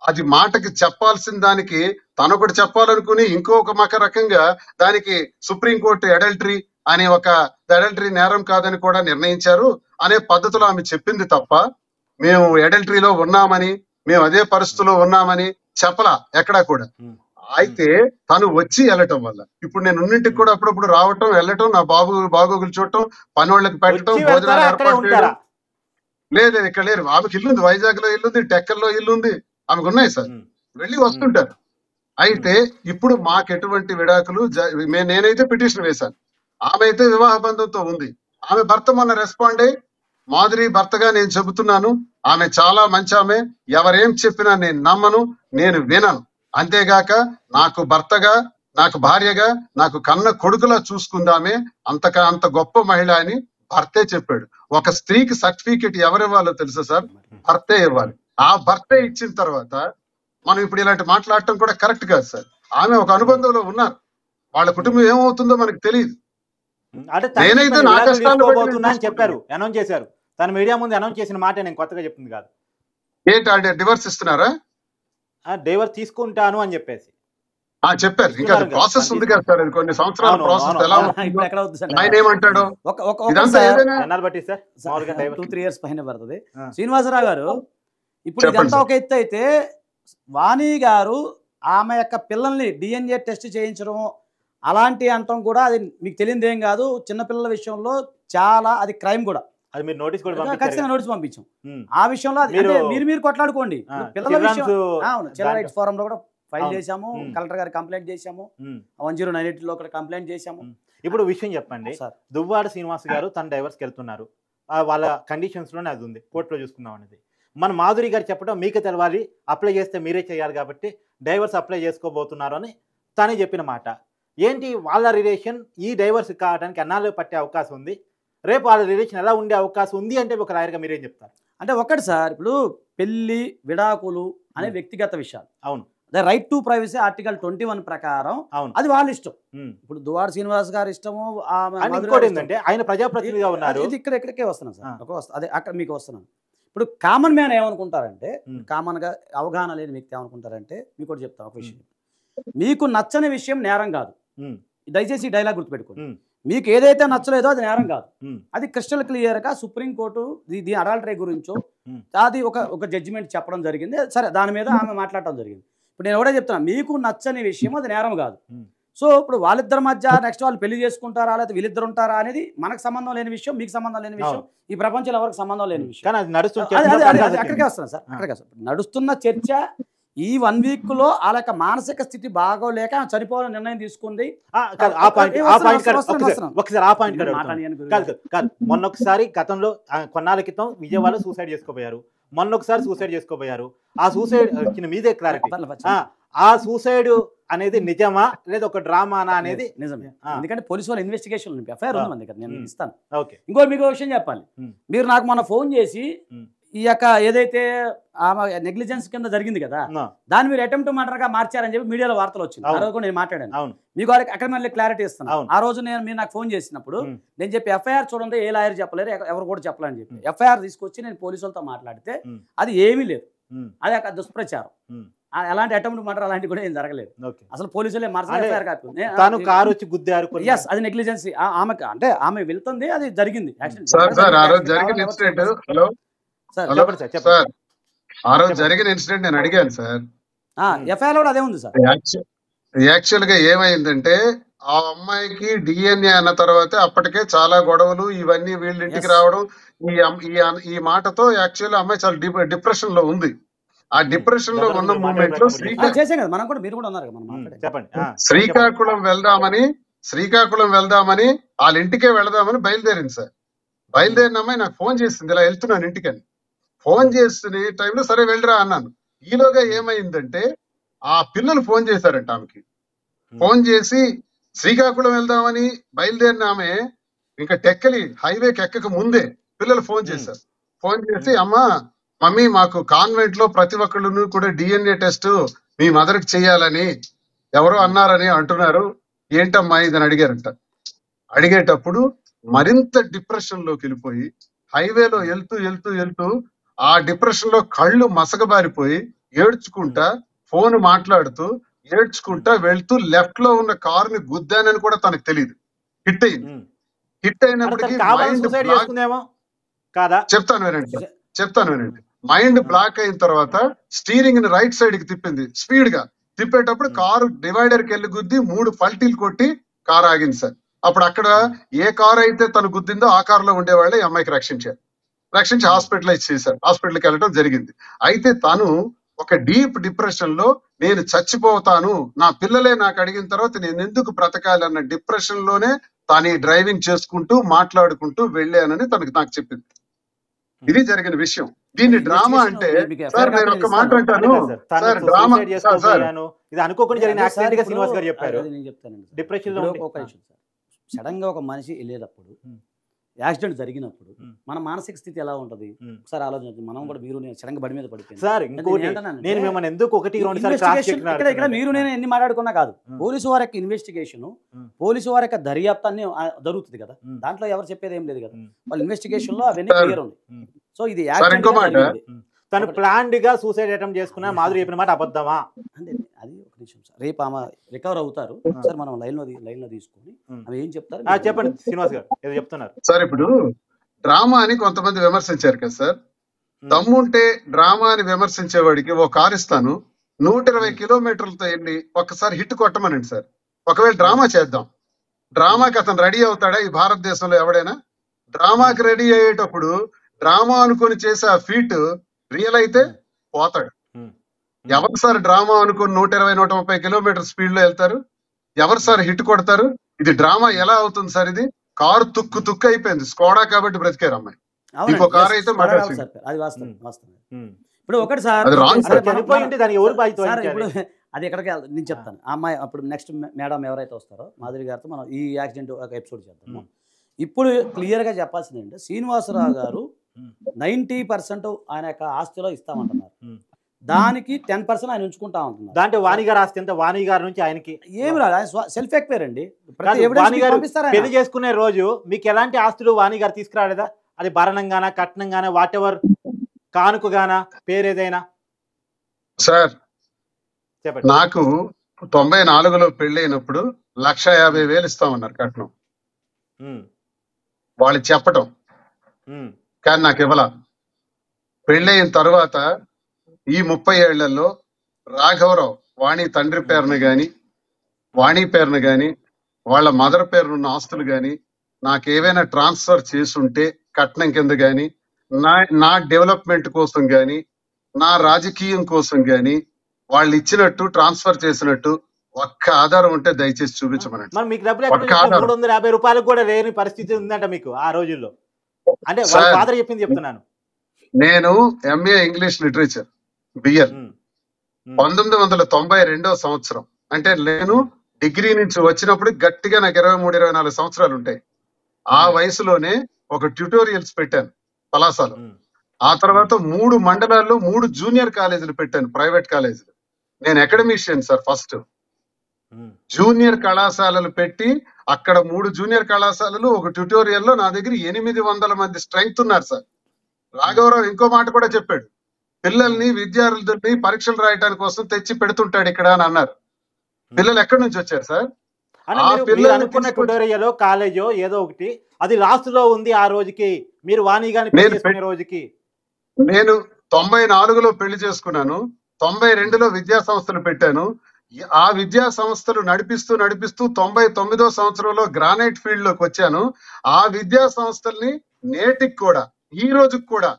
Speaker 4: అది మాటకి చెప్పాల్సిన దానికి తనొకటి చెప్పాలనుకుని ఇంకొక రకంగా దానికి సుప్రీంకోర్టు అడల్టరీ అనే అడల్టరీ నేరం కాదని కూడా నిర్ణయించారు అనే పద్ధతిలో ఆమె చెప్పింది తప్ప మేము అడల్టరీలో ఉన్నామని, మేము అదే పరిస్థితిలో ఉన్నామని చెప్పలా ఎక్కడా కూడా. అయితే తను వచ్చి వెళ్ళటం వల్ల ఇప్పుడు నేను ఉన్నింటికి కూడా అప్పుడప్పుడు రావటం, వెళ్ళటం, నా బాగోగులు చూడటం, పని వాళ్ళకి పెట్టడం, భోజనాలు ఏర్పాటు చేయడం. లేదు, ఇక్కడ లేరు. ఆమెకి ఇల్లుంది, వైజాగ్ లో ఇల్లుంది, టెక్కల్లో ఇల్లుంది, ఆమెకు ఉన్నాయి సార్, వెళ్ళి వస్తుంటారు. అయితే ఇప్పుడు మాకు ఎటువంటి విడాకులు నేనైతే పిటిషన్ వేశాను, ఆమె అయితే వివాహ బంధంతో ఉంది. ఆమె భర్త మొన్న రెస్పాండ్ అయ్యి, మాధురి భర్తగా నేను చెబుతున్నాను, ఆమె చాలా మంచి ఆమె, ఎవరేం చెప్పినా నేను నమ్మను, నేను వినను, అంతేగాక నాకు భర్తగా, నాకు భార్యగా, నాకు కన్న కొడుకులా చూసుకుందామే, అంత గొప్ప మహిళ అని భర్తే చెప్పాడు. ఒక స్త్రీకి సర్టిఫికేట్ ఎవరివ్వాలో తెలుసా సార్? భర్తే ఇవ్వాలి. ఆ భర్తే ఇచ్చిన తర్వాత మనం ఇప్పుడు ఇలాంటి మాట్లాడటం కూడా కరెక్ట్ కాదు సార్. ఆమె ఒక అనుబంధంలో ఉన్నారు, వాళ్ళ కుటుంబం ఏమవుతుందో మనకు తెలియదు. నేనైతే నా కష్టాలు
Speaker 2: చెప్పారు, అనౌన్స్ చేశారు, తన మీడియా ముందు అనౌన్స్ చేసిన మాట నేను కొత్తగా చెప్తుంది కాదు.
Speaker 4: ఏంటి డివోర్స్ ఇస్తున్నారా?
Speaker 2: డైవర్స్ తీసుకుంటాను అని చెప్పేసి
Speaker 4: చెప్పారు. ఇంకా ప్రాసెస్ ఉంది కదా సార్, కొన్ని సంవత్సరాల ప్రాసెస్. ఎలా ఆయన ఏమంటాడు?
Speaker 2: బట్టి సార్
Speaker 3: 2-3 years పైన పడుతుంది. శ్రీనివాసరావు గారు, ఇప్పుడు ఇదంతా ఒక ఎత్తు అయితే, వాణి గారు ఆమె యొక్క పిల్లల్ని DNA టెస్ట్ చేయించడం అలాంటి అంటాం కూడా అది మీకు తెలియదు ఏం కాదు. చిన్నపిల్లల విషయంలో చాలా అది క్రైమ్ కూడా.
Speaker 2: అది మీరు నోటీస్ కూడా
Speaker 3: ఖచ్చితంగా నోటీస్ పంపించాం. ఆ విషయంలో మీరు కొట్లాడుకోండి. పిల్లల విషయం చైల్డ్ రైట్స్ ఫోరం లో కూడా ఫైల్ చేశాము, కలెక్టర్ గారికి కంప్లైంట్ చేశాము, 1098 లో కూడా కంప్లైంట్ చేశాము.
Speaker 2: ఇప్పుడు విషయం చెప్పండి, దువ్వాడ శ్రీనివాస్ గారు తన డైవర్స్కి వెళ్తున్నారు, వాళ్ళ కండిషన్స్ లోనే అది ఉంది, కోర్టులో చూసుకుందాం అనేది. మన మాధురి గారు చెప్పడం మీకు తెలవాలి, అప్లై చేస్తే మీరే చేయాలి కాబట్టి డైవర్స్ అప్లై చేసుకోబోతున్నారు అని తనే చెప్పిన మాట. ఏంటి వాళ్ళ రిలేషన్ ఈ డైవర్స్ కావడానికి ఎన్నాళ్ళు పట్టే అవకాశం ఉంది? రేపు వాళ్ళ రిలేషన్ ఎలా ఉండే అవకాశం ఉంది అంటే ఒక లాయర్గా మీరేం చెప్తారు?
Speaker 3: అంటే ఒకటి సార్, ఇప్పుడు పెళ్లి విడాకులు అనే వ్యక్తిగత విషయాలు.
Speaker 2: అవును.
Speaker 3: The right to privacy article 21 ప్రకారం
Speaker 2: అవును.
Speaker 3: అది వాళ్ళ ఇష్టం. ఇప్పుడు దువ్వాడ శ్రీనివాస్ గారి ఇష్టము,
Speaker 2: ఇంకోటి ఏంటంటే ఆయన ప్రజాప్రతినిధిగా ఉన్నారు.
Speaker 3: ఇది ఇక్కడికే వస్తున్నాను సార్, అదే అక్కడ మీకు వస్తున్నాను. ఇప్పుడు కామన్ మ్యాన్ ఏమనుకుంటారంటే, కామన్ గా అవగాహన లేని వ్యక్తి ఏమనుకుంటారంటే, మీకు ఒకటి చెప్తాను ఒక విషయం. మీకు నచ్చని విషయం నేరం కాదు, దయచేసి ఈ డైలాగ్ గుర్తుపెట్టుకోండి. మీకు ఏదైతే నచ్చలేదో అది నేరం కాదు. అది క్రిస్టల్ క్లియర్ గా సుప్రీంకోర్టు దీని అడల్టరీ గురించో అది ఒక జడ్జిమెంట్ చెప్పడం జరిగింది. సరే, దాని మీద ఆమె మాట్లాడటం జరిగింది. ఇప్పుడు నేను కూడా చెప్తున్నా, మీకు నచ్చని విషయం అది నేరం కాదు. సో ఇప్పుడు వాళ్ళిద్దరి మధ్య నెక్స్ట్ వాళ్ళు పెళ్లి చేసుకుంటారా లేకపోతే వీళ్ళిద్దరు ఉంటారా అనేది మనకు సంబంధం లేని విషయం, మీకు సంబంధం లేని విషయం, ఈ ప్రపంచంలో ఎవరికి సంబంధం లేని విషయం. అక్కడికే వస్తున్నాను సార్, అక్కడికే వస్తాను. నడుస్తున్న చర్చ ఈ 1 వీక్ లో వాళ్ళ మానసిక స్థితి బాగోలేక చనిపోవాలని నిర్ణయం తీసుకుంది.
Speaker 2: మొన్నొకసారి గతంలో కొన్నాళ్ళ క్రితం విజయవాడలో సూసైడ్ చేసుకోబోయారు, మొన్నొకసారి సూసైడ్ చేసుకోబోయారు. ఆ సూసైడ్ మీదే క్లారిటీ, ఆ సూసైడ్ అనేది నిజమా లేదా ఒక డ్రామానా అనేది
Speaker 3: నిజమే. ఎందుకంటే పోలీసు వాళ్ళ ఇన్వెస్టిగేషన్ ఎఫ్ఐఆర్ ఉంది మన దగ్గర, నేను ఇస్తాను.
Speaker 2: ఓకే,
Speaker 3: ఇంకో మీకు విషయం చెప్పాలి. మీరు నాకు మొన్న ఫోన్ చేసి ఈ యొక్క ఏదైతే నెగ్లిజెన్స్ కింద జరిగింది కదా, దాన్ని మీరు అటెంప్ట్ మర్డర్ గా మార్చారని చెప్పి మీడియాలో వార్తలు వచ్చింది. ఆ రోజు కూడా నేను మాట్లాడాను, మీకు అక్కడ మళ్ళీ క్లారిటీ ఇస్తాను. ఆ రోజు మీరు నాకు ఫోన్ చేసినప్పుడు నేను చెప్పి ఎఫ్ఐఆర్ చూడండి, ఏ లాయర్ చెప్పలేరు, ఎవరు కూడా చెప్పలేని చెప్పి ఎఫ్ఐఆర్ తీసుకొచ్చి నేను పోలీసులతో మాట్లాడితే అది ఏమీ లేదు, అది ఒక దుష్ప్రచారం. ఎలాంటి అటెంప్ట్ మర్డర్ అలాంటివి కూడా ఏం జరగలేదు. అసలు పోలీసులే అది నెగ్లిజెన్సీ. ఆమెకు అంటే ఆమె వెళ్తుంది, అది జరిగింది.
Speaker 4: ఆ రోజు జరిగిన ఇన్సిడెంట్ నేను అడిగాను సార్,
Speaker 3: ఎఫ్ఐఆర్ కూడా అదే ఉంది సార్.
Speaker 4: యాక్చువల్ గా ఏమైందంటే ఆ అమ్మాయికి డిఎన్ఏ అన్న తర్వాత అప్పటికే చాలా గొడవలు ఇవన్నీ వీళ్ళ ఇంటికి రావడం, ఈ మాటతో యాక్చువల్ అమ్మాయి చాలా డిప్రెషన్ లో ఉంది. ఆ డిప్రెషన్ లో ఉన్న మూమెంట్ లో శ్రీకాకుళం వెళ్దామని వాళ్ళ ఇంటికే వెళదామని బయలుదేరింది సార్. బయలుదేరిన అమ్మాయి నాకు ఫోన్ చేసింది, ఇలా వెళ్తున్నాను ఇంటికని. ఫోన్ చేస్తున్న టైంలో సరే వెళ్ళరా అన్నాను. ఈలోగా ఏమైందంటే ఆ పిల్లలు ఫోన్ చేశారంట ఆమెకి. ఫోన్ చేసి శ్రీకాకుళం వెళ్దామని బయలుదేరిన ఆమె ఇంకా టెక్కలి హైవేకి ఎక్కక ముందే పిల్లలు ఫోన్ చేశారు. ఫోన్ చేసి, అమ్మా మమ్మీ మాకు కాన్వెంట్ లో ప్రతి ఒక్కళ్ళను కూడా డిఎన్ఏ టెస్ట్ మీ మదర్ కి చెయ్యాలని ఎవరో అన్నారని అంటున్నారు, ఏంటమ్మా ఇదని అడిగారంట. అడిగేటప్పుడు మరింత డిప్రెషన్ లోకి వెళ్ళిపోయి హైవేలో వెళ్తూ ఆ డిప్రెషన్ లో కళ్ళు మసకబారిపోయి ఏడ్చుకుంటా ఫోన్ మాట్లాడుతూ ఏడ్చుకుంటా వెళ్తూ లెఫ్ట్ లో ఉన్న కార్ ని గుద్దానని కూడా తనకు తెలియదు. హిట్ అయింది. హిట్ అయినప్పటికీ చెప్తాను వినండి. మైండ్ బ్లాక్ అయిన తర్వాత స్టీరింగ్ ని రైట్ సైడ్ కి తిప్పింది. స్పీడ్ గా తిప్పేటప్పుడు కారు డివైడర్ కి వెళ్ళి గుద్ది 3 పల్టీలు కొట్టి కారు ఆగింది సార్. అప్పుడు అక్కడ ఏ కారు అయితే తను గుద్దిందో ఆ కారులో ఉండేవాళ్ళే ఈ అమ్మాయికి రక్షించి హాస్పిటలైజ్ చేశారు. హాస్పిటల్కి వెళ్ళడం జరిగింది. అయితే తను ఒక డీప్ డిప్రెషన్ లో నేను చచ్చిపోతాను, నా పిల్లలే నాకు అడిగిన తర్వాత నేను ఎందుకు బ్రతకాలి అన్న డిప్రెషన్ లోనే తాను డ్రైవింగ్ చేసుకుంటూ మాట్లాడుకుంటూ వెళ్ళానని నాకు చెప్పింది. ఇది జరిగిన విషయం. దీన్ని డ్రామా అంటే సార్ నేను ఒక మాట అంటాను సార్, డ్రామా
Speaker 3: సడన్ గా ఒక మనిషి వెళ్ళేటప్పుడు యాక్సిడెంట్ జరిగినప్పుడు మన మానసిక స్థితి ఎలా ఉంటది సార్ ఆలోచించండి. మనం కూడా మీరు సడన్ గా బడి మీద పడిపోయింది
Speaker 2: సార్.
Speaker 3: ఇక్కడ మీరు నేను ఎన్ని మాట్లాడుకున్నా కాదు, పోలీసు వారి యొక్క ఇన్వెస్టిగేషన్, పోలీసు వారి యొక్క దర్యాప్తాన్ని జరుగుతుంది కదా, దాంట్లో ఎవరు చెప్పేది ఏం లేదు కదా. వాళ్ళ ఇన్వెస్టిగేషన్ లో అవన్నీ క్లియర్ ఉంది. సో ఇది
Speaker 2: తను ప్లాన్డ్ గా సూసైడ్ అటెంప్ట్ చేసుకున్నా మాధురి చెప్పిన మాట అబద్ధమా
Speaker 3: అంటే అది ఒక నిమిషం సార్, రేపు ఆమె రికవర్ అవుతారు సార్, మనం లైన్ లో తీసుకొని ఆమె ఏం చెప్తారు
Speaker 2: చెప్పండి శ్రీనివాస్ గారు ఏదో చెప్తున్నారు
Speaker 4: సార్. ఇప్పుడు డ్రామా అని కొంతమంది విమర్శించారు కదా సార్, దమ్ముంటే డ్రామా అని విమర్శించేవాడికి ఓ కారు ఇస్తాను, 120 కిలోమీటర్లతో వెళ్ళి ఒక్కసారి హిట్ కొట్టమనండి సార్. ఒకవేళ డ్రామా చేద్దాం, డ్రామాకి అతను రెడీ అవుతాడా ఈ భారతదేశంలో ఎవడైనా? డ్రామాకి రెడీ అయ్యేటప్పుడు డ్రామా అనుకుని చేసే ఆ ఫీట్ రియల్ అయితే పోతాడు. ఎవరు సార్ డ్రామా అనుకుని 120-130 కిలోమీటర్ స్పీడ్ లో వెళ్తారు? ఎవరు సార్ హిట్ కొడతారు? ఇది డ్రామా ఎలా అవుతుంది సార్? ఇది కారు తుక్కు అయిపోయింది, స్కోడా కాబట్టి బ్రతికారు అమ్మాయి. ఇంకో కారు అయితే
Speaker 3: ఇప్పుడు ఒకటి సార్ అది ఎక్కడికి నేను చెప్తాను. అమ్మాయి అప్పుడు నెక్స్ట్ మేడం ఎవరైతే వస్తారో మాధురి గారితో మనం ఈ యాక్సిడెంట్ ఒక ఎపిసోడ్ చేద్దాము. ఇప్పుడు క్లియర్గా చెప్పాల్సింది ఏంటంటే శ్రీనివాసరావు గారు 90% ఆయన యొక్క ఆస్తిలో ఇస్తామంటున్నారు, దానికి 10% ఆయన ఉంచుకుంటా ఉంటున్నారు.
Speaker 2: దాంట్లో వాణి గారు ఆస్తి ఎంత? వాణి గారి నుంచి ఆయనకి
Speaker 3: ఏమి రాదు, ఆయన సెల్ఫ్ ఎక్వైర్ అండి.
Speaker 2: వాణి గారు పెళ్లి చేసుకునే రోజు మీకు ఎలాంటి ఆస్తులు వాణి గారు తీసుకురాలేదా? అది భరణంగానా, కట్నంగానా, వాట్ ఎవర్, కానుకగానా, పేరేదైనా?
Speaker 4: సార్
Speaker 2: చెప్పండి.
Speaker 4: నాకు 94లో పెళ్ళైనప్పుడు 1,50,000 ఇస్తామన్నారు కట్నం. వాళ్ళు చెప్పటం, కానీ నాకు ఇవ్వాల. పెళ్ళైన తర్వాత ఈ 30 ఏళ్లలో రాఘవరావు వాణి తండ్రి పేరున గాని, వాణి పేరున గాని, వాళ్ళ మదర్ పేరునున్న ఆస్తులు గాని నాకేవైనా ట్రాన్స్ఫర్ చేసుంటే కట్నం కింద గాని, నా డెవలప్మెంట్ కోసం గాని, నా రాజకీయం కోసం గాని వాళ్ళు ఇచ్చినట్టు ట్రాన్స్ఫర్ చేసినట్టు ఒక్క ఆధారం ఉంటే దయచేసి చూపించమనండి.
Speaker 2: మరి మీకు డబ్బులు 350 రూపాయలకు కూడా లేని పరిస్థితి ఉందంట మీకు ఆ రోజుల్లో. అంటే వాళ్ళ ఫాదర్ చెప్పింది చెప్తున్నాను.
Speaker 4: నేను ఎంఏ ఇంగ్లీష్ లిటరేచర్ బిఎల్ 1992వ సంవత్సరం, అంటే నేను డిగ్రీ నుంచి వచ్చినప్పుడు గట్టిగా నాకు 23-24 సంవత్సరాలు ఉంటాయి. ఆ వయసులోనే ఒక ట్యూటోరియల్స్ పెట్టాను పలాసాలో. ఆ తర్వాత 3 మండలాల్లో 3 జూనియర్ కాలేజీలు పెట్టాను, ప్రైవేట్ కాలేజీలు. నేను అకాడమిషియన్ సార్. ఫస్ట్ జూనియర్ కళాశాలలు పెట్టి అక్కడ 3 జూనియర్ కళాశాలలు, ఒక ట్యూటోరియల్లో నా దగ్గర 800 మంది స్ట్రెంగ్త్ ఉన్నారు సార్. రాఘవరావు ఇంకో మాట కూడా చెప్పాడు, పిల్లల్ని విద్యార్థుల్ని పరీక్షలు రాయడానికి కోసం తెచ్చి పెడుతుంటాడు ఇక్కడ అని అన్నారు. పిల్లలు ఎక్కడి నుంచి వచ్చారు సార్?
Speaker 2: అనుకున్న ట్యూటోరియల్ కాలేజో ఏదో ఒకటి అది లాస్ట్ లో ఉంది ఆ రోజుకి, మీరు వాణి గారిని పెళ్లి చేసుకునే రోజుకి.
Speaker 4: నేను 94లో పెళ్లి చేసుకున్నాను, 92లో విద్యా సంస్థలు పెట్టాను. ఆ విద్యా సంస్థలు నడిపిస్తూ 99వ సంవత్సరంలో గ్రానైట్ ఫీల్డ్ లోకి వచ్చాను. ఆ విద్యా సంస్థల్ని నేటికి కూడా, ఈ రోజుకి కూడా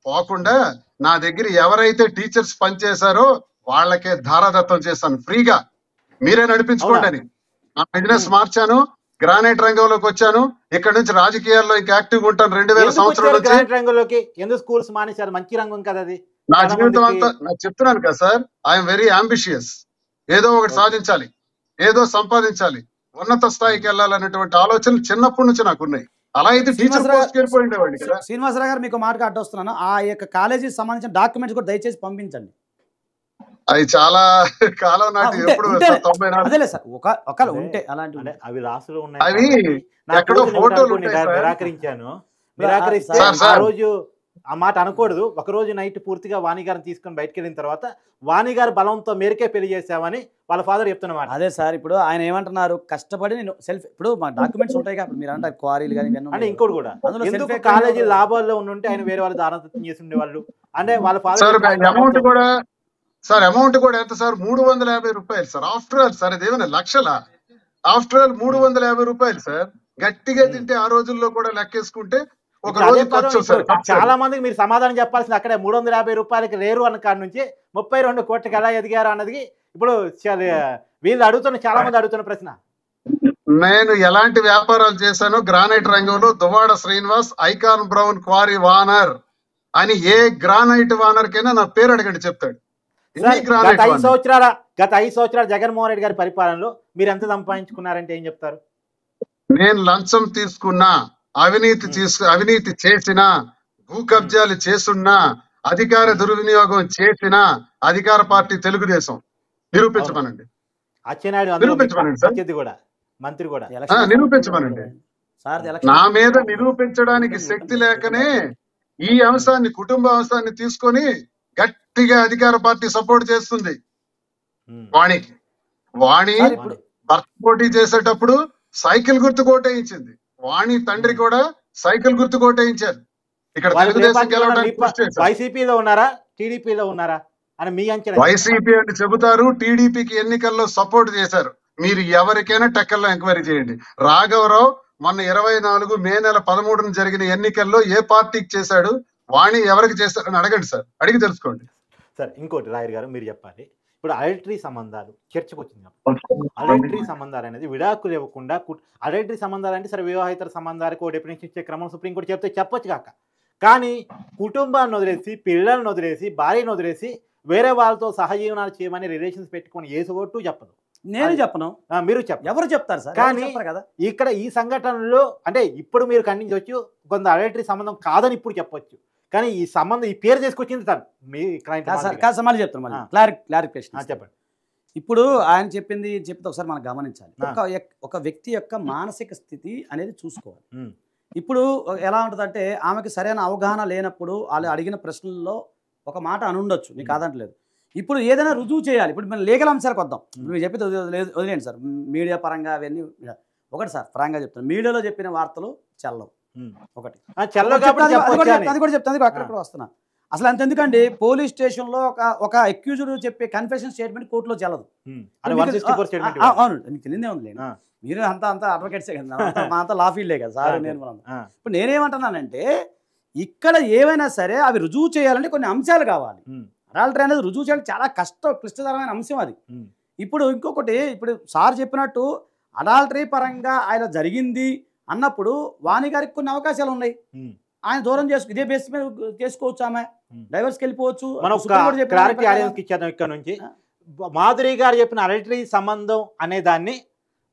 Speaker 4: పోకుండా నా దగ్గర ఎవరైతే టీచర్స్ పనిచేశారో వాళ్ళకే ధారాదత్తం చేశాను ఫ్రీగా, మీరే నడిపించుకోండి అని. నా బిజినెస్ మార్చాను, గ్రానైట్ రంగంలోకి వచ్చాను. ఇక్కడ నుంచి రాజకీయాల్లో ఇంకా యాక్టివ్ ఉంటాను. 2000 సంవత్సరం
Speaker 2: గ్రానైట్ రంగంలోకి ఎందుకు స్కూల్స్ మానేశారు? మంచి రంగం కదా అది.
Speaker 4: నా జీవితం అంతా నాకు చెప్తున్నాను కదా సార్, ఐఎమ్ వెరీ అంబిషియస్. ఏదో ఒకటి సాధించాలి, ఏదో సంపాదించాలి, ఉన్నత స్థాయికి వెళ్ళాలనేటువంటి ఆలోచనలు చిన్నప్పటి నుంచి నాకు ఉన్నాయి. అలా అయితే టీచర్ పోస్ట్కి వెళ్ళిపోయిండేవాడిని కదా.
Speaker 3: శ్రీనివాసరావు గారు మీకు మాట అడ్డొస్తున్నాను, ఆ యొక్క కాలేజీకి సంబంధించిన డాక్యుమెంట్స్ కూడా దయచేసి పంపించండి.
Speaker 4: అవి చాలా కాలం నాటి, ఎప్పుడు
Speaker 3: 94 ఉంటే అలాంటి
Speaker 2: అవి రాసులు ఉన్నాయి.
Speaker 4: అవి ఎక్కడో ఫోటోలు
Speaker 2: నిరాకరించాను. నిరాకరిస్తే ఆ రోజు ఆ మాట అనకూడదు. ఒక రోజు నైట్ పూర్తిగా వాణి గారిని తీసుకొని బయటకు వెళ్ళిన తర్వాత వాణి గారు బలంతో మేరకే పెళ్లి చేసామని వాళ్ళ ఫాదర్ చెప్తున్నమాట.
Speaker 3: అదే సార్, ఇప్పుడు ఆయన ఏమంటున్నారు, కష్టపడి నేను సెల్ఫ్, ఇప్పుడు మా డాక్యుమెంట్స్ ఉంటాయి కాబట్టి మీరు అంటారు క్వారీలు కానీ
Speaker 2: అంటే ఇంకోటి కూడా ఎందుకు కాలేజీ లాభాల్లో ఉంటే ఆయన వేరే వాళ్ళు దానదత్తం చేసి ఉండేవాళ్ళు అంటే వాళ్ళ ఫాదర్.
Speaker 4: అమౌంట్ కూడా సార్, అమౌంట్ కూడా ఎంత సార్? 350 రూపాయలు సార్. ఆఫ్టర్ ఆల్ సార్, ఇదేమైనా లక్షల? ఆఫ్టర్ ఆల్ 350 రూపాయలు సార్. గట్టిగా తింటే ఆ రోజుల్లో కూడా లెక్కేసుకుంటే ఒక రోజు ఖర్చు సార్.
Speaker 2: చాలా మందికి మీరు సమాధానం చెప్పాల్సింది అక్కడే. 350 రూపాయలకి లేరు అన్న కాడి నుంచి 32 కోట్లకి ఎలా ఎదిగారు అన్నది ఇప్పుడు వీళ్ళు అడుగుతున్న, చాలా మంది అడుగుతున్న ప్రశ్న.
Speaker 4: నేను ఎలాంటి వ్యాపారాలు చేశానో గ్రానైట్ రంగంలో Duvvada Srinivas icon brown quarry owner అని ఏ గ్రానైట్ వానర్ కైనా నా పేరు అడగండి చెప్తాడు.
Speaker 2: గత 5 సంవత్సరాల జగన్మోహన్ రెడ్డి గారి పరిపాలనలో మీరు ఎంత సంపాదించుకున్నారంటే ఏం చెప్తారు?
Speaker 4: నేను లంచం తీసుకున్నా, అవినీతి చేసిన, భూ కబ్జాలు చేసున్నా, అధికార దుర్వినియోగం చేసిన అధికార పార్టీ తెలుగుదేశం. నిరూపించమనండి.
Speaker 2: నిరూపించమనండి కూడా, మంత్రి కూడా
Speaker 4: నిరూపించమనండి. నా మీద నిరూపించడానికి శక్తి లేకనే ఈ అంశాన్ని, కుటుంబ అంశాన్ని తీసుకొని గట్టిగా అధికార పార్టీ సపోర్ట్ చేస్తుంది వాణికి. వాణి భర్త పోటీ చేసేటప్పుడు సైకిల్ గుర్తు కోటేయించింది. వాణి తండ్రి కూడా సైకిల్ గుర్తు కోటేయించారు. ఇక్కడ తెలుగుదేశం
Speaker 2: వైసీపీలో ఉన్నారా, టీడీపీలో ఉన్నారా అని మీ అంచనా?
Speaker 4: వైసీపీ అని చెబుతారు, టీడీపీకి ఎన్నికల్లో సపోర్ట్ చేశారు. మీరు ఎవరికైనా టెక్కల్లో ఎంక్వైరీ చేయండి. రాఘవరావు మొన్న 24 మే నెల 13న జరిగిన ఎన్నికల్లో ఏ పార్టీకి చేశాడు, వాణి ఎవరికి చేస్తారని అడగండి సార్, అడిగి తెలుసుకోండి
Speaker 2: సార్. ఇంకోటి రాయర్ గారు మీరు చెప్పాలి, ఇప్పుడు అడల్టరీ సంబంధాలు చర్చకు వచ్చింది. అడల్టరీ సంబంధాలు అనేది విడాకులు ఇవ్వకుండా, అడల్టరీ సంబంధాలు అంటే సరే వివాహేతర సంబంధాలకు ఓ డెఫినేషన్ ఇచ్చే క్రమం సుప్రీంకోర్టు చెప్తే చెప్పొచ్చు కాక, కానీ కుటుంబాన్ని వదిలేసి, పిల్లలను వదిలేసి, భార్యను వదిలేసి వేరే వాళ్ళతో సహజీవనాలు చేయమని రిలేషన్స్ పెట్టుకొని ఏసోటు చెప్పదు.
Speaker 3: నేను చెప్పను,
Speaker 2: మీరు చెప్పండి.
Speaker 3: ఎవరు చెప్తారు సార్?
Speaker 2: కానీ
Speaker 3: చెప్పరు కదా.
Speaker 2: ఇక్కడ ఈ సంఘటనలో అంటే ఇప్పుడు మీరు ఖండించవచ్చు, కొంత అడల్టరీ సంబంధం కాదని ఇప్పుడు చెప్పొచ్చు, కానీ ఈ సంబంధం ఈ పేరు తీసుకొచ్చింది తను మీ క్లయింట్.
Speaker 3: కాదు సార్, మళ్ళీ చెప్తాను, మళ్ళీ క్లారిఫికేషన్
Speaker 2: చెప్పండి.
Speaker 3: ఇప్పుడు ఆయన చెప్తే ఒకసారి మనం గమనించాలి. ఒక వ్యక్తి యొక్క మానసిక స్థితి అనేది చూసుకోవాలి. ఇప్పుడు ఎలా ఉంటుందంటే ఆమెకి సరైన అవగాహన లేనప్పుడు వాళ్ళు అడిగిన ప్రశ్నల్లో ఒక మాట అనుండొచ్చు, నీకు కాదంటలేదు. ఇప్పుడు ఏదైనా రుజువు చేయాలి. ఇప్పుడు మనం లీగల్ అంశాలకు వద్దాం. మీరు చెప్పేది వదిలేండి సార్, మీడియా పరంగా అవన్నీ ఒకటి సార్, పరంగా చెప్తాను, మీడియాలో చెప్పిన వార్తలు చెల్లవు. ఒకటి అది కూడా చెప్తాను, అక్కడ వస్తున్నా. అసలు అంత ఎందుకండి, పోలీస్ స్టేషన్లో ఒక అక్యూజ్డ్ చెప్పే కన్ఫెషన్ స్టేట్మెంట్ కోర్టులో చెల్లదు. అవును, నీకు తెలియదే ఉంది. మీరు అంతా అడ్వకేట్సే కదా, మా అంతా లా ఫీల్డే కదా సార్. ఇప్పుడు నేనేమంటున్నానంటే ఇక్కడ ఏవైనా సరే అవి రుజువు చేయాలంటే కొన్ని అంశాలు కావాలి. అడల్టరీ అనేది రుజువు చేయడం చాలా క్లిష్టతరమైన అంశం అది. ఇప్పుడు ఇంకొకటి, ఇప్పుడు సార్ చెప్పినట్టు అడల్టరీ పరంగా ఆయన జరిగింది అన్నప్పుడు వాణి గారికి కొన్ని అవకాశాలు ఉన్నాయి. ఆయన దూరం ఇదే బేస్ మీద చేసుకోవచ్చు, ఆమె డైవర్స్కి వెళ్ళిపోవచ్చు.
Speaker 2: ఇక్కడ నుంచి మాధురి గారు చెప్పిన అడల్టరీ సంబంధం అనే దాన్ని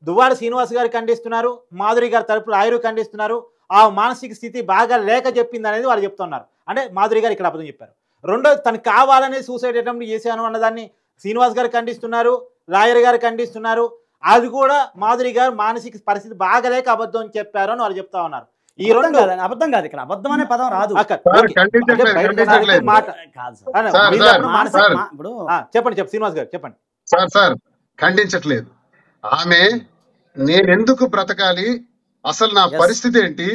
Speaker 2: దువ్వాడ శ్రీనివాస్ గారు ఖండిస్తున్నారు, మాధురి గారి తరపున లాయరు ఖండిస్తున్నారు. ఆ మానసిక స్థితి బాగా లేక చెప్పింది అనేది వాళ్ళు చెప్తున్నారు. అంటే మాధురి గారు ఇక్కడ అబద్ధం చెప్పారు. రెండోది, తను కావాలని సూసైడ్ అటెంప్ట్ చేశాను అన్నదాన్ని శ్రీనివాస్ గారు ఖండిస్తున్నారు, లాయర్ గారు ఖండిస్తున్నారు. అది కూడా మాధురి గారు మానసిక పరిస్థితి బాగలేక అబద్ధం చెప్పారు అని వాళ్ళు చెప్తా ఉన్నారు. ఈ రెండు
Speaker 3: అబద్ధం కాదు, ఇక్కడ అబద్ధం అనే పదం రాదు.
Speaker 2: చెప్పండి శ్రీనివాస్ గారు చెప్పండి.
Speaker 4: సార్ ఖండించట్లేదు. ఆమె నేనెందుకు బ్రతకాలి, అసలు నా పరిస్థితి ఏంటి,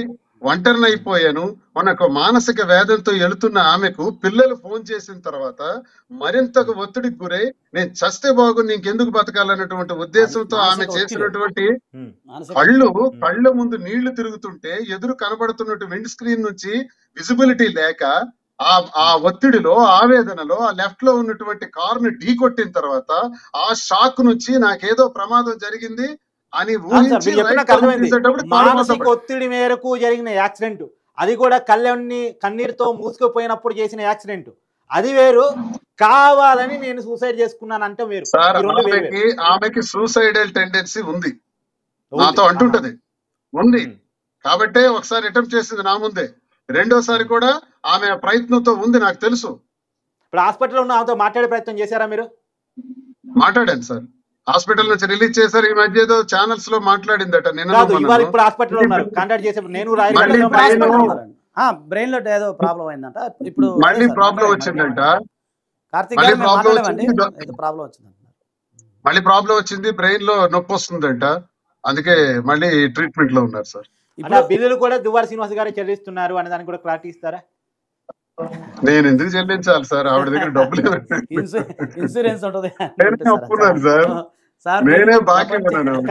Speaker 4: ఒంటరిని అయిపోయాను, మనకు మానసిక వేదనతో వెళుతున్న ఆమెకు పిల్లలు ఫోన్ చేసిన తర్వాత మరింతకు ఒత్తిడికి గురై నేను చస్తే బాగుంది ఇంకెందుకు బతకాలన్నటువంటి ఉద్దేశంతో ఆమె చేసినటువంటి కళ్ళ ముందు నీళ్లు తిరుగుతుంటే ఎదురు కనబడుతున్నట్టు విండ్ స్క్రీన్ నుంచి విజిబిలిటీ లేక ఆ ఒత్తిడిలో ఆవేదనలో ఆ లెఫ్ట్ లో ఉన్నటువంటి కారుని ఢీ కొట్టిన తర్వాత ఆ షాక్ నుంచి నాకేదో ప్రమాదం జరిగింది అని
Speaker 2: మానసిక ఒత్తిడి మేరకు జరిగిన యాక్సిడెంట్, అది కూడా కన్నీరుతో మూసుకుపోయినప్పుడు చేసిన యాక్సిడెంట్, అది వేరు. కావాలని నేను సూసైడ్ చేసుకున్నాను అంటే వేరు.
Speaker 4: ఆమెకి సూసైడల్ టెండెన్సీ ఉంది, నాతో అంటుంటది ఉంది కాబట్టే ఒకసారి అటెంప్ట్ చేసింది నా ముందే, రెండోసారి కూడా ఆమె ప్రయత్నంతో ఉంది, నాకు తెలుసు.
Speaker 2: ఇప్పుడు హాస్పిటల్లో ఉన్న ఆమెతో మాట్లాడే ప్రయత్నం చేశారా మీరు?
Speaker 4: మాట్లాడాను సార్, హాస్పిటల్ నుంచి రిలీజ్ చేశారు. ఈ మధ్య ఏదో ఛానల్స్ లో మాట్లాడిందట.
Speaker 2: ఇప్పుడు హాస్పిటల్లో ఉన్నారు, కాంటాక్ట్ చేసేప్పుడు నేను
Speaker 3: బ్రెయిన్ లో ఏదో ప్రాబ్లం అయిందంట, ఇప్పుడు
Speaker 4: మళ్ళీ ప్రాబ్లం వచ్చిందంట, మళ్ళీ ప్రాబ్లం వచ్చింది, బ్రెయిన్ లో నొప్పి వస్తుందంట, అందుకే మళ్ళీ ట్రీట్మెంట్ లో ఉన్నారు సార్.
Speaker 2: బిల్లులు కూడా దువ్వాడ శ్రీనివాస్ గారు చెల్లిస్తున్నారు అనే దానికి కూడా క్లారిటీ ఇస్తారా?
Speaker 4: నేను ఎందుకు చెల్లించాలి సార్, ఆవిడ దగ్గర డబ్బులు
Speaker 3: ఇన్సూరెన్స్ ఉంటుంది
Speaker 4: సార్, నేనే బాకీ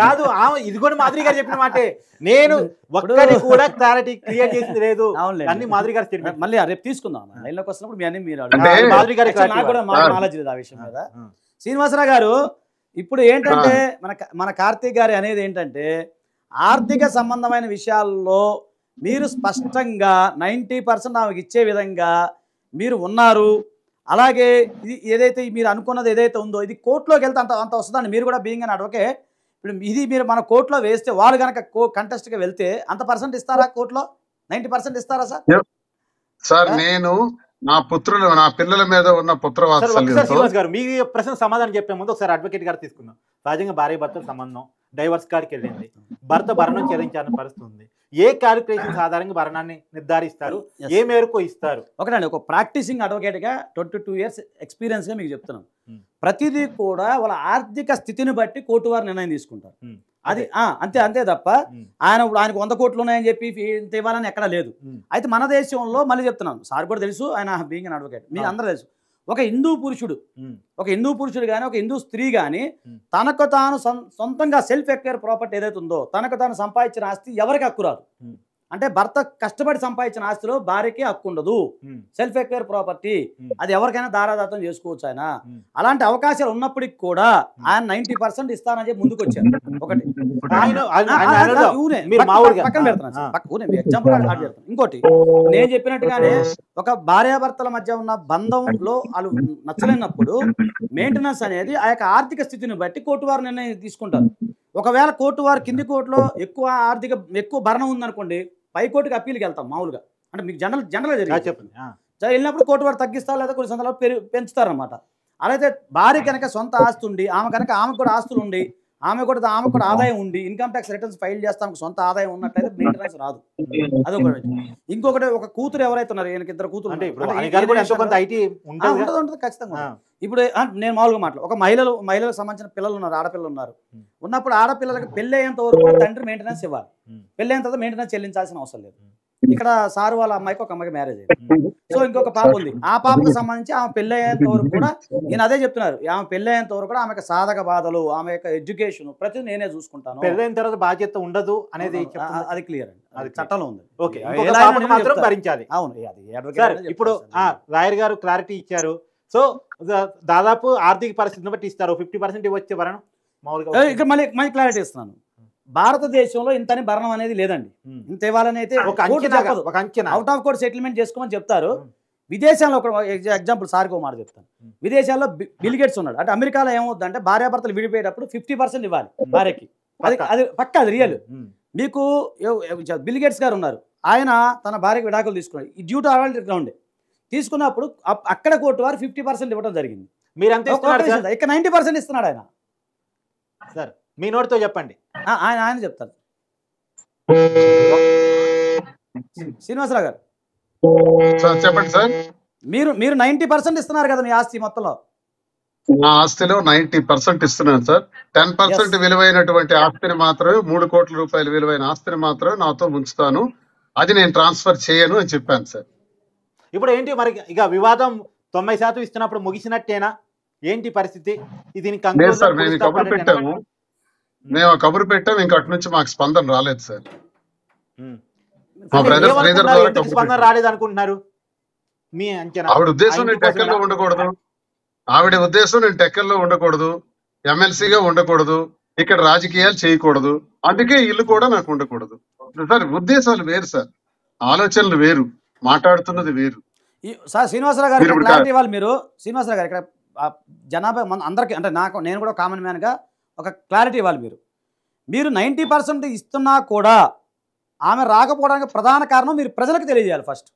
Speaker 2: కాదు. ఇది కూడా మాధురి గారు చెప్పిన మాటే, నేను ఒక్కటి కూడా క్లారిటీ క్రియేట్ చేసింది లేదు అన్ని మాధురి గారు స్టేట్మెంట్.
Speaker 3: మళ్ళీ రేపు తీసుకుందాం లైన్లోకి వస్తున్నప్పుడు మీ అన్ని మీరు
Speaker 2: మాధురి గారు
Speaker 3: నాలెడ్జ్ లేదు ఆ విషయం మీద. శ్రీనివాసరావు గారు ఇప్పుడు ఏంటంటే మన కార్తీక్ గారి అనేది ఏంటంటే ఆర్థిక సంబంధమైన విషయాల్లో మీరు స్పష్టంగా 90% ఆమెకి ఇచ్చే విధంగా మీరు ఉన్నారు. అలాగే ఇది ఏదైతే మీరు అనుకున్నది ఏదైతే ఉందో ఇది కోర్టులోకి వెళ్తే అంత వస్తుందండి. మీరు కూడా బీయింగ్ అన్ అడ్వకేట్, ఇప్పుడు ఇది మీరు మన కోర్టులో వేస్తే వాళ్ళు కనుక కంటెస్ట్గా వెళ్తే అంత పర్సెంట్ ఇస్తారా కోర్టులో? 90% ఇస్తారా సార్?
Speaker 4: సార్ నేను నా పిల్లల మీద ఉన్న
Speaker 2: శ్రీనివాస్ గారు మీ ప్రశ్న సమాధానం చెప్పే ముందు ఒకసారి అడ్వకేట్ గారు తీసుకుందాం. సహజంగా భార్య భర్తల సంబంధం డైవర్స్ కాడికి వెళ్ళింది, భర్త భరణం చెల్లించాలని పరిస్థితి ఉంది. ఏ క్యాలిక్యులేషన్స్ ఆధారంగా భరణాన్ని నిర్ధారిస్తారు, ఏ మేరకు ఇస్తారు?
Speaker 3: ఒకటండి, ఒక ప్రాక్టీసింగ్ అడ్వకేట్గా 22 years ఎక్స్పీరియన్స్గా మీకు చెప్తున్నాను. ప్రతిదీ కూడా వాళ్ళ ఆర్థిక స్థితిని బట్టి కోర్టు వారు నిర్ణయం తీసుకుంటారు. అది అంతే తప్ప ఆయనకు 100 కోట్లు ఉన్నాయని చెప్పి ఇంత ఇవ్వాలని ఎక్కడ లేదు. అయితే మన దేశంలో మళ్ళీ చెప్తున్నాను, సార్ కూడా తెలుసు, ఆయన బీయింగ్ అన్ అడ్వకేట్, మీకు అందరూ తెలుసు, ఒక హిందూ పురుషుడు కానీ ఒక హిందూ స్త్రీ కానీ తనకు తాను సొంతంగా సెల్ఫ్ ఎక్వైర్ ప్రాపర్టీ ఏదైతే ఉందో తనకు తాను సంపాదించిన ఆస్తి ఎవరికి హక్కు రాదు. అంటే భర్త కష్టపడి సంపాదించిన ఆస్తిలో భార్యకి హక్కు ఉండదు, సెల్ఫ్ ఎక్వైర్ ప్రాపర్టీ, అది ఎవరికైనా దారాదాతం చేసుకోవచ్చు ఆయన. అలాంటి అవకాశాలు ఉన్నప్పటికి కూడా ఆయన 90% ఇస్తానని చెప్పి ముందుకు వచ్చారు. ఒకటి ఎగ్జాంపుల్ పెడతాను. ఇంకోటి నేను చెప్పినట్టుగానే ఒక భార్యాభర్తల మధ్య ఉన్న బంధంలో వాళ్ళు నచ్చలేనప్పుడు మెయింటెనెన్స్ అనేది ఆ యొక్క ఆర్థిక స్థితిని బట్టి కోర్టు వారు నిర్ణయం తీసుకుంటారు. ఒకవేళ కోర్టు వారు కింది కోర్టులో ఎక్కువ భరణం ఉందనుకోండి, పై కోర్టుకి అప్పీల్కి వెళ్తాం మామూలుగా. అంటే మీకు జనరల్గా జరిగింది వెళ్ళినప్పుడు కోర్టు వారు తగ్గిస్తారు, లేదా కొన్ని సందర్భాలు పెంచుతారనమాట. అలాగే భార్య కనుక సొంత ఆస్తి ఉండి ఆమెకు కూడా ఆస్తులు ఉండి ఆమెకు కూడా ఆదాయం ఉండి ఇన్కమ్ ట్యాక్స్ రిటర్న్స్ ఫైల్ చేస్తాం, సొంత ఆదాయం ఉన్నట్లయితే మెయింటెనెన్స్ రాదు. అదొకటి. ఇంకొకటి ఒక కూతురు ఎవరైతే ఉన్నారు, ఈయనకి 2 కూతురు ఉంటుంది ఖచ్చితంగా. ఇప్పుడు నేను మామూలుగా మాట్లాడు, ఒక మహిళలకు సంబంధించిన పిల్లలు ఉన్నారు, ఆడపిల్లలు ఉన్నారు. ఉన్నప్పుడు ఆడపిల్లలకి పెళ్లి అయ్యేంత వరకు తండ్రి మెయింటెనెన్స్ ఇవ్వాలి. పెళ్లి అయిన తర్వాత మెయింటెనెన్స్ చెల్లించాల్సిన అవసరం లేదు. ఇక్కడ సారు వాళ్ళ అమ్మాయికి ఒక అమ్మాయికి మ్యారేజ్ అయింది. సో ఇంకొక పాప ఉంది, ఆ పాపకు సంబంధించి ఆమె పెళ్లి అయ్యేంత వరకు కూడా నేను అదే చెప్తున్నారు, ఆమె పెళ్లి అయ్యేంత వరకు కూడా ఆమెకు సాధక బాధలు, ఆమె యొక్క ఎడ్యుకేషన్ ప్రతిదీ నేనే చూసుకుంటాను.
Speaker 2: పెళ్ళైన తర్వాత బాధ్యత ఉండదు అనేది
Speaker 3: అది క్లియర్ అండి, అది చట్టంలో ఉంది.
Speaker 2: భరించాలి.
Speaker 3: అవును.
Speaker 2: ఇప్పుడు లాయర్ గారు క్లారిటీ ఇచ్చారు. సో దాదాపు ఆర్థిక పరిస్థితిని బట్టి ఇస్తారు. 50% ఇవ్వచ్చు భరణం మామూలుగా.
Speaker 3: ఇక్కడ మళ్ళీ క్లారిటీ ఇస్తున్నాను. భారతదేశంలో ఇంతని భరణం అనేది లేదండి. ఇంత ఇవ్వాలని అయితే అవుట్ ఆఫ్ కోర్ట్ సెటిల్మెంట్ చేసుకోమని చెప్తారు. విదేశాల్లో ఒక ఎగ్జాంపుల్ సార్కి ఒక మాట చెప్తాను. విదేశాల్లో బిల్ గేట్స్ ఉన్నాడు. అంటే అమెరికాలో ఏమవుతుందంటే భార్యాభర్తలు విడిపోయేటప్పుడు 50% ఇవ్వాలి భార్యకి. అది పక్క, అది రియల్. మీకు బిల్ గేట్స్ గారు ఉన్నారు, ఆయన తన భార్యకి విడాకులు తీసుకున్నాడు. ఈ డ్యూ టు ఆర్డర్ గ్రౌండ్ తీసుకున్నప్పుడు అక్కడ కోర్టు వారు 50% ఇవ్వడం జరిగింది.
Speaker 2: మీరు అంతే
Speaker 3: ఇక్కడ 90% ఇస్తున్నాడు ఆయన.
Speaker 2: సార్ మీ నోటితో చెప్పండి.
Speaker 3: ఆయన చెప్తారు. శ్రీనివాసరావు గారు
Speaker 4: చెప్పండి సార్.
Speaker 3: మీరు 90% ఇస్తున్నారు కదా మీ ఆస్తి మొత్తంలో.
Speaker 4: నా ఆస్తిలో 90% ఇస్తున్నాను సార్. 10% విలువైనటువంటి ఆస్తిని మాత్రమే, 3 కోట్ల రూపాయల విలువైన ఆస్తిని మాత్రమే నాతో ఉంచుతాను, అది నేను ట్రాన్స్ఫర్ చేయను అని చెప్పాను సార్.
Speaker 2: ఇప్పుడు ఏంటి మరి, ఇక వివాదం 90% ఇస్తున్నప్పుడు ముగిసినట్టేనా ఏంటి పరిస్థితి?
Speaker 4: లేదు సార్, మేము కబురు పెట్టాము, ఇంకా అటు నుంచి మాకు స్పందన రాలేదు సార్. మా బ్రదర్ శ్రీధర్
Speaker 2: స్పందన రాలేదు అనుకుంటున్నారు మీ అంచనా?
Speaker 4: ఆవిడ ఉద్దేశం నేను టెక్కల్లో ఉండకూడదు, ఆవిడ ఉద్దేశం నేను టెక్కల్లో ఉండకూడదు, ఎమ్మెల్సీగా ఉండకూడదు, ఇక్కడ రాజకీయాలు చేయకూడదు, అందుకే ఇల్లు కూడా నాకు ఉండకూడదు సార్. ఉద్దేశాలు వేరు సార్, ఆలోచనలు వేరు, మాట్లాడుతున్నది వేరు
Speaker 3: సార్. శ్రీనివాసరావు గారు క్లారిటీ ఇవ్వాలి మీరు. శ్రీనివాసరావు గారు ఇక్కడ జనాభా మన అందరికీ, అంటే నేను కూడా కామన్ మ్యాన్గా ఒక క్లారిటీ ఇవ్వాలి. మీరు 90% ఇస్తున్నా కూడా ఆమె రాకపోవడానికి ప్రధాన కారణం మీరు ప్రజలకు తెలియజేయాలి ఫస్ట్.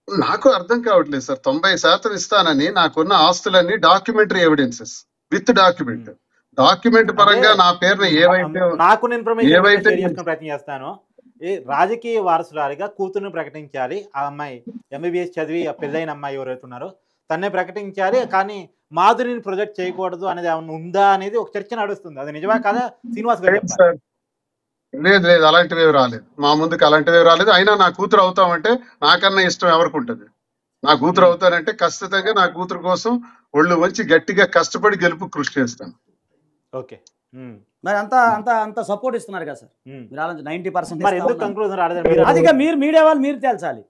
Speaker 4: నాకు అర్థం కావట్లేదు సార్. 90% ఇస్తానని నాకున్న ఆస్తులన్నీ డాక్యుమెంటరీ ఎవిడెన్సెస్ విత్ డాక్యుమెంట్ పరంగా నా పేరున ఏవైతే
Speaker 2: ప్రయత్నం చేస్తాను. ఈ రాజకీయ వారసురాలిగా కూతురుని ప్రకటించాలి. ఆ అమ్మాయి MBBS చదివి ఆ పెళ్ళైన అమ్మాయి ఎవరైతే ఉన్నారో తన్నే ప్రకటించాలి, కానీ మాధురిని ప్రొజెక్ట్ చేయకూడదు అనేది ఏమన్నా ఉందా అనేది ఒక చర్చ నడుస్తుంది. అది నిజమా కదా శ్రీనివాస్ గారు?
Speaker 4: లేదు, అలాంటివి రాలేదు మా ముందుకు, అలాంటివి రాలేదు. అయినా నా కూతురు అవుతామంటే నాకన్నా ఇష్టం ఎవరికి ఉంటుంది? నా కూతురు అవుతానంటే ఖచ్చితంగా నా కూతురు కోసం ఒళ్ళు వచ్చి గట్టిగా కష్టపడి గెలుపు కృషి చేస్తాను.
Speaker 2: ఓకే,
Speaker 3: మరి అంత సపోర్ట్ ఇస్తున్నారు కదా సార్ మీరు. అలా 90%
Speaker 2: అదిగా
Speaker 3: మీరు మీడియా వాళ్ళు మీరు తేల్చాలి.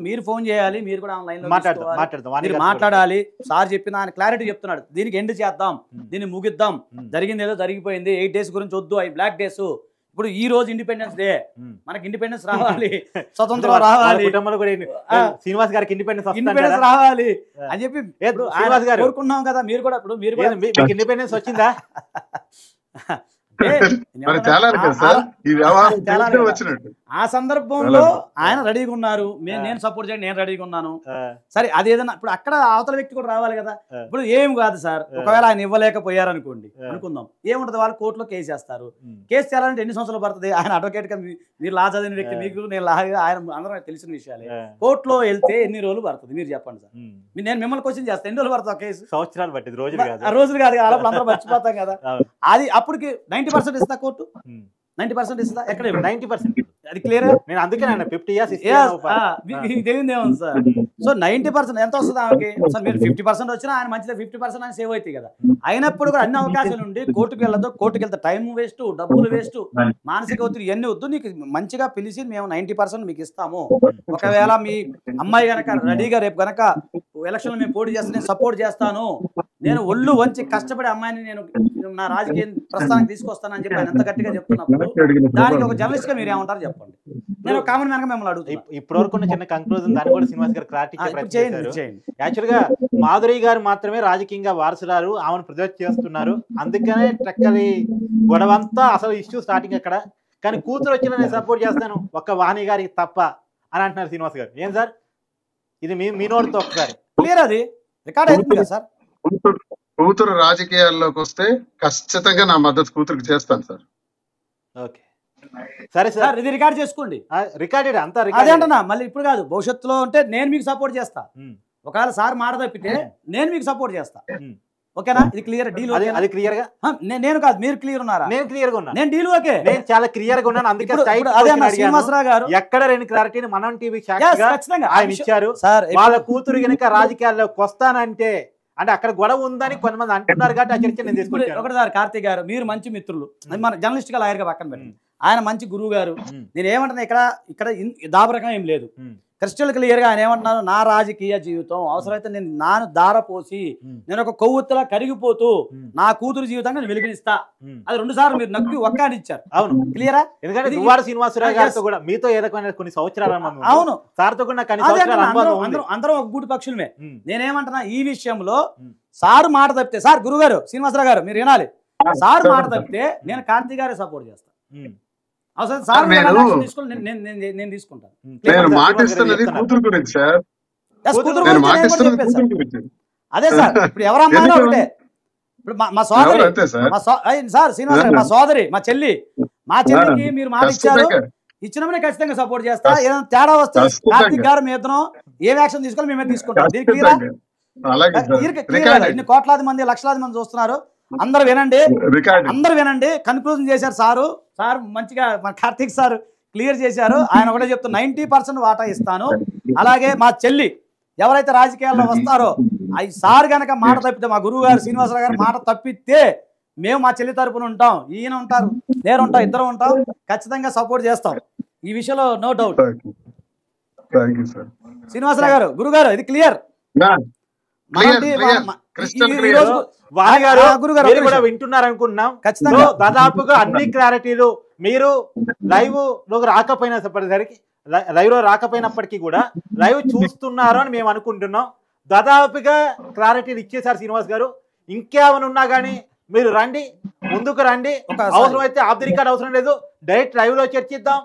Speaker 3: మీరు ఫోన్ చేయాలి, మీరు కూడా ఆన్లైన్ లో మాట్లాడాలి. సార్ చెప్పిన ఆయన క్లారిటీ చెప్తున్నాడు, దీనికి ఎండ్ చేద్దాం, దీన్ని ముగిద్దాం, జరిగింది ఏదో జరిగిపోయింది, 8 days గురించి వద్దు, అవి బ్లాక్ డేస్. ఇప్పుడు ఈ రోజు ఇండిపెండెన్స్ డే, మనకి ఇండిపెండెన్స్ రావాలి, స్వతంత్రం రావాలి,
Speaker 2: శ్రీనివాస్ గారికి
Speaker 3: ఇండిపెండెన్స్ రావాలి అని చెప్పి కోరుకున్నాం కదా. మీరు కూడా
Speaker 2: ఇండిపెండెన్స్ వచ్చిందా?
Speaker 3: ఆ సందర్భంలో ఆయన రెడీగా ఉన్నారు, నేను సపోర్ట్ చేయండి, నేను రెడీగా ఉన్నాను. సరే అదేదన్నా ఇప్పుడు అక్కడ అవతల వ్యక్తి కూడా రావాలి కదా. ఇప్పుడు ఏం కాదు సార్, ఒకవేళ ఆయన ఇవ్వలేకపోయారు అనుకోండి, అనుకుందాం, ఏముంటది, వాళ్ళు కోర్టులో కేసు చేస్తారు. కేసు చేయాలంటే ఎన్ని సంవత్సరాలు పడుతుంది? ఆయన అడ్వకేట్ గా మీరు లా చదివిన వ్యక్తి, మీకు నేను లా, ఆయన అందరూ తెలిసిన విషయాలే. కోర్టులో వెళ్తే ఎన్ని రోజులు పడుతుంది మీరు చెప్పండి సార్. నేను మిమ్మల్ని క్వశ్చన్ చేస్తాను, ఎన్ని రోజులు పడుతుంది కేసు?
Speaker 2: సంవత్సరాలు పట్టింది,
Speaker 3: రోజులు కాదు, అందరూ మర్చిపోతాం కదా. అది అప్పటికి 90% ఇస్తా కోర్టు, 90% ఇస్తా. ఎక్కడ
Speaker 2: 90%
Speaker 3: అది క్లియర్.
Speaker 2: నేను అందుకే 50 years
Speaker 3: తెలియదు ఏముంది సార్. సో 90% ఎంత వస్తుంది ఆమెకి? సార్ మీరు 50% వచ్చినా ఆయన మంచిదే, 50% ఆయన సేవ్ అవుతాయి కదా. అయినప్పుడు కూడా అన్ని అవకాశాలు ఉండి కోర్టుకు వెళ్ళదు, కోర్టుకు వెళ్తే టైం వేస్ట్, డబ్బులు వేస్ట్, మానసిక ఒత్తిడి ఇవన్నీ వద్దు. నీకు మంచిగా పిలిచి మేము 90% మీకు ఇస్తాము. ఒకవేళ మీ అమ్మాయి గనక రెడీగా రేపు గనక ఎలక్షన్ మేము పోటీ చేస్తే నేను సపోర్ట్ చేస్తాను, నేను ఒళ్ళు వంచి కష్టపడి అమ్మాయిని నేను నా రాజకీయ ప్రస్థానానికి తీసుకొస్తానని చెప్పి ఆయన ఎంత గట్టిగా చెప్తున్నప్పుడు దానికి ఒక జర్నలిస్ట్ గా మీరు ఏమంటారు చెప్పండి. నేను కామన్ మ్యాన్ గా మిమ్మల్ని అడుగుతాను.
Speaker 2: ఇప్పటి వరకు ఉన్న చిన్న కంక్లూజన్ దాన్ని కూడా శ్రీనివాస్ గారు క్లారిటీ యాక్చువల్ గా మాధురి గారు మాత్రమే రాజకీయంగా వారసురారు, ఆమెను ప్రొజెక్ట్ చేస్తున్నారు. అందుకనే ట్రక్కలి గొడవంతా అసలు ఇష్యూ స్టార్టింగ్ అక్కడ. కానీ కూతురు వచ్చిన నేను సపోర్ట్ చేస్తాను ఒక్క వాణి గారికి తప్ప అని అంటున్నారు శ్రీనివాస్ గారు. ఏం సార్ ఇది మీ నోటితో ఒకసారి క్లియర్, అది రికార్డ్ అవుతుంది కదా సార్.
Speaker 4: కూతురు రాజకీయాల్లోకి వస్తే ఖచ్చితంగా నా మద్దతు కూతురికి చేస్తాను సార్.
Speaker 2: ఓకే సరే సార్,
Speaker 3: ఇది రికార్డ్ చేసుకోండి.
Speaker 2: రికార్డెడ్ అంతా
Speaker 3: అదే అంటున్నా, మళ్ళీ ఇప్పుడు కాదు భవిష్యత్తులో ఉంటే నేను మీకు సపోర్ట్ చేస్తా. ఒకవేళ సార్ మాట తప్పితే నేను మీకు సపోర్ట్ చేస్తా. ఓకేనా? ఇది క్లియర్ డీల్?
Speaker 2: అది క్లియర్ గా
Speaker 3: నేను కాదు, మీరు క్లియర్ ఉన్నారా?
Speaker 2: నేను క్లియర్ గా ఉన్నా,
Speaker 3: నేను డీల్ ఓకే,
Speaker 2: నేను చాలా క్లియర్ గా ఉన్నాను. అందుకే
Speaker 3: శ్రీనివాసరావు గారు
Speaker 2: ఎక్కడ లేని క్లారిటీని మనం టీవీ సాక్షిగా ఆయన ఇచ్చారు. వాళ్ళ కూతురు గనక రాజకీయాల్లోకి వస్తానంటే అంటే అక్కడ గొడవ ఉందని కొంతమంది అంటున్నారు కాబట్టి ఆ చర్చ నేను తీసుకుంటాను.
Speaker 3: ఒకటి సార్, కార్తీక్ గారు మీరు మంచి మిత్రులు, మన జర్నలిస్ట్ గా లాయర్ గా పక్కన పెట్టండి, ఆయన మంచి గురువు గారు. నేను ఏమంటున్నా, ఇక్కడ దాబరకం ఏం లేదు, క్రిస్టల్ క్లియర్ గా ఆయన ఏమంటున్నారు, నా రాజకీయ జీవితం అవసరమైతే నేను నాను దారపోసి నేను ఒక కొవ్వొత్తులా కరిగిపోతూ నా కూతురు జీవితాన్ని నేను వెలిగిస్తా. అది 2 సార్లు మీరు నక్కి ఒక్కని ఇచ్చారు.
Speaker 2: అవును
Speaker 3: క్లియరా?
Speaker 2: ఎందుకంటే దువ్వాడ శ్రీనివాసరావు గారితో కూడా మీతో ఏదో కొన్ని సంవత్సరాల
Speaker 3: అవును
Speaker 2: సార్తో కూడా
Speaker 3: అందరం ఒక గూటి పక్షులమే. నేనేమంటున్నా, ఈ విషయంలో సార్ మాట తప్పితే, సార్ గురుగారు శ్రీనివాసరావు గారు మీరు వినాలి, సార్ మాట తప్పితే నేను కార్తీక్ గారే సపోర్ట్ చేస్తాను. నేను తీసుకుంటాను. అదే సార్, ఇప్పుడు ఎవరమ్మా ఒకటే, ఇప్పుడు మా సోదరి సార్ శ్రీనివాసరావు, మా సోదరి, మా చెల్లికి మీరు మాట ఇచ్చారు, ఇచ్చినప్పుడే ఖచ్చితంగా సపోర్ట్ చేస్తా. ఏదైనా తేడా వస్తే కార్తీక్ గారు మీ ఇద్దరం ఏం యాక్షన్ తీసుకోవాలి మేమే తీసుకుంటాం. ఇన్ని కోట్లాది మంది లక్షలాది మంది చూస్తున్నారు, అందరు వినండి. కన్క్లూజన్ చేశారు సార్ మంచిగా, మన కార్తీక్ సార్ క్లియర్ చేశారు. ఆయన ఒకటే చెప్తాను, 90% వాటా ఇస్తాను. అలాగే మా చెల్లి ఎవరైతే రాజకీయాల్లో వస్తారో అవి సార్ గనక మాట తప్పితే, మా గురువు గారు శ్రీనివాసరావు గారు మాట తప్పితే మేము మా చెల్లి తరపున ఉంటాం, ఈయన ఉంటారు, నేను ఉంటాం, ఇద్దరం ఉంటాం, ఖచ్చితంగా సపోర్ట్ చేస్తాం. ఈ విషయంలో నో డౌట్. శ్రీనివాసరావు గారు, గురుగారు ఇది క్లియర్.
Speaker 2: వింటున్నారు అనుకుంటున్నాం. దాదాపుగా అన్ని క్లారిటీలు మీరు లైవ్ లోకి రాకపోయినప్పటికీ కూడా లైవ్ చూస్తున్నారు అని మేము అనుకుంటున్నాం. దాదాపుగా క్లారిటీలు ఇచ్చేసారు శ్రీనివాస్ గారు. ఇంకేమైనా ఉన్నా కానీ మీరు రండి, ముందుకు రండి. అవసరం అయితే ఆఫ్ ది రికార్డ్ అవసరం లేదు, డైరెక్ట్ లైవ్ లో చర్చిద్దాం.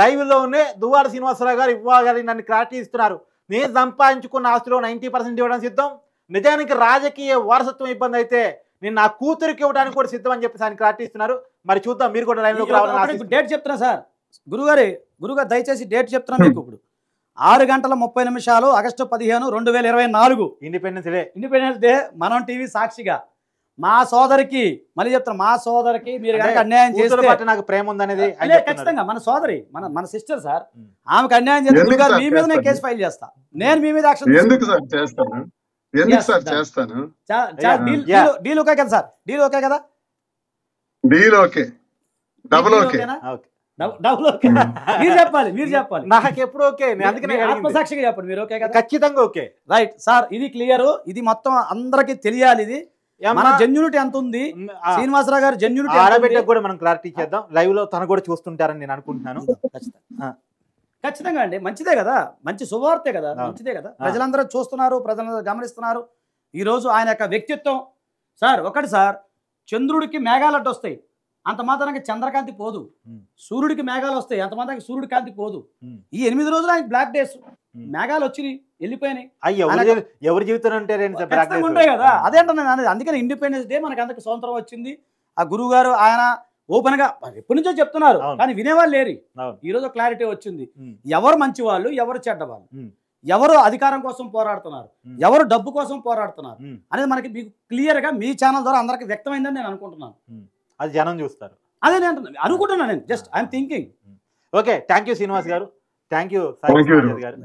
Speaker 2: లైవ్ లోనే దువ్వాడ శ్రీనివాసరావు గారు ఇవ్వగాలి నన్ను క్లారిటీ ఇస్తున్నారు. నేను సంపాదించుకున్న ఆస్తిలో 90% ఇవ్వడం సిద్ధం. నిజానికి రాజకీయ వారసత్వం ఇబ్బంది అయితే నేను నా కూతురికి ఇవ్వడానికి కూడా సిద్ధం అని చెప్పి ఆయన క్లారిటీ ఇస్తున్నారు. మరి చూద్దాం, మీరు కూడా లైన్ లోకి రావాలని
Speaker 3: డేట్ చెప్తున్నా సార్. గురుగారు దయచేసి డేట్ చెప్తున్నా మీకు. ఇప్పుడు 6:30 ఆగస్టు 15, 2024 ఇండిపెండెన్స్ డే మనం టీవీ సాక్షిగా మా సోదరికి, మళ్ళీ చెప్తాను, మా సోదరికి మీరు కనుక అన్యాయం చేస్తే నాకు ప్రేమ ఉందనేది ఖచ్చితంగా మన సోదరి, మన సిస్టర్ సార్, ఆమెకు అన్యాయం చేస్తే మీ మీద నేను కేసు ఫైల్ చేస్తా. నేను మీ మీద యాక్షన్
Speaker 4: చేస్తాను.
Speaker 3: డీల్ ఓకే కదా సార్? డీల్ ఓకే కదా?
Speaker 4: Deal okay, double okay,
Speaker 3: double okay. మీరు చెప్పాలి
Speaker 2: నాకు ఎప్పుడు ఓకే.
Speaker 3: ఆత్మసాక్షిగా చెప్పండి మీరు ఓకే కదా?
Speaker 2: ఖచ్చితంగా ఓకే.
Speaker 3: రైట్ సార్, ఇది క్లియర్. ఇది మొత్తం అందరికి తెలియాలి. ఇది మన జెన్యూనిటీ ఎంత ఉంది, శ్రీనివాసరావు గారు జెన్యూనిటీ
Speaker 2: ఆడబిడ్డకు కూడా మనం క్లారిటీ చేద్దాం. లైవ్ లో తను కూడా చూస్తుంటారని నేను అనుకుంటున్నాను.
Speaker 3: ఖచ్చితంగా అండి, మంచిదే కదా, మంచి శుభవార్తే కదా, మంచిదే కదా. ప్రజలందరూ చూస్తున్నారు, ప్రజలందరూ గమనిస్తున్నారు. ఈ రోజు ఆయన యొక్క వ్యక్తిత్వం సార్. ఒకటి సార్, చంద్రుడికి మేఘాలు అడ్డు వస్తాయి, అంత మాత్రానికి చంద్రకాంతి పోదు. సూర్యుడికి మేఘాలు వస్తాయి, అంత మాత్రానికి సూర్యుడి కాంతి పోదు. ఈ 8 రోజులు ఆయన బ్లాక్ డేస్, మేఘాలు వచ్చినాయి వెళ్ళిపోయినాయి.
Speaker 2: ఎవరి జీవితం
Speaker 3: ఉంటాయి కదా, అదేంటే అందుకని ఇండిపెండెన్స్ డే మనకి అందరికి స్వతంత్రం వచ్చింది. ఆ గురువు గారు ఆయన ఓపెన్ గా ఎప్పటి నుంచో చెప్తున్నారు, కానీ వినేవాళ్ళు లేరు. ఈ రోజు క్లారిటీ వచ్చింది, ఎవరు మంచి వాళ్ళు, ఎవరు చెడ్డ వాళ్ళు, ఎవరు అధికారం కోసం పోరాడుతున్నారు, ఎవరు డబ్బు కోసం పోరాడుతున్నారు అనేది మనకి మీకు క్లియర్ గా మీ ఛానల్ ద్వారా అందరికి వ్యక్తమైందని నేను అనుకుంటున్నాను.
Speaker 2: అది జనం చూస్తారు,
Speaker 3: అదే నేను అనుకుంటున్నాను. నేను just I'm thinking.
Speaker 2: Okay, thank you Srinivas గారు, థ్యాంక్ యూ
Speaker 4: Thank you.
Speaker 2: గారు.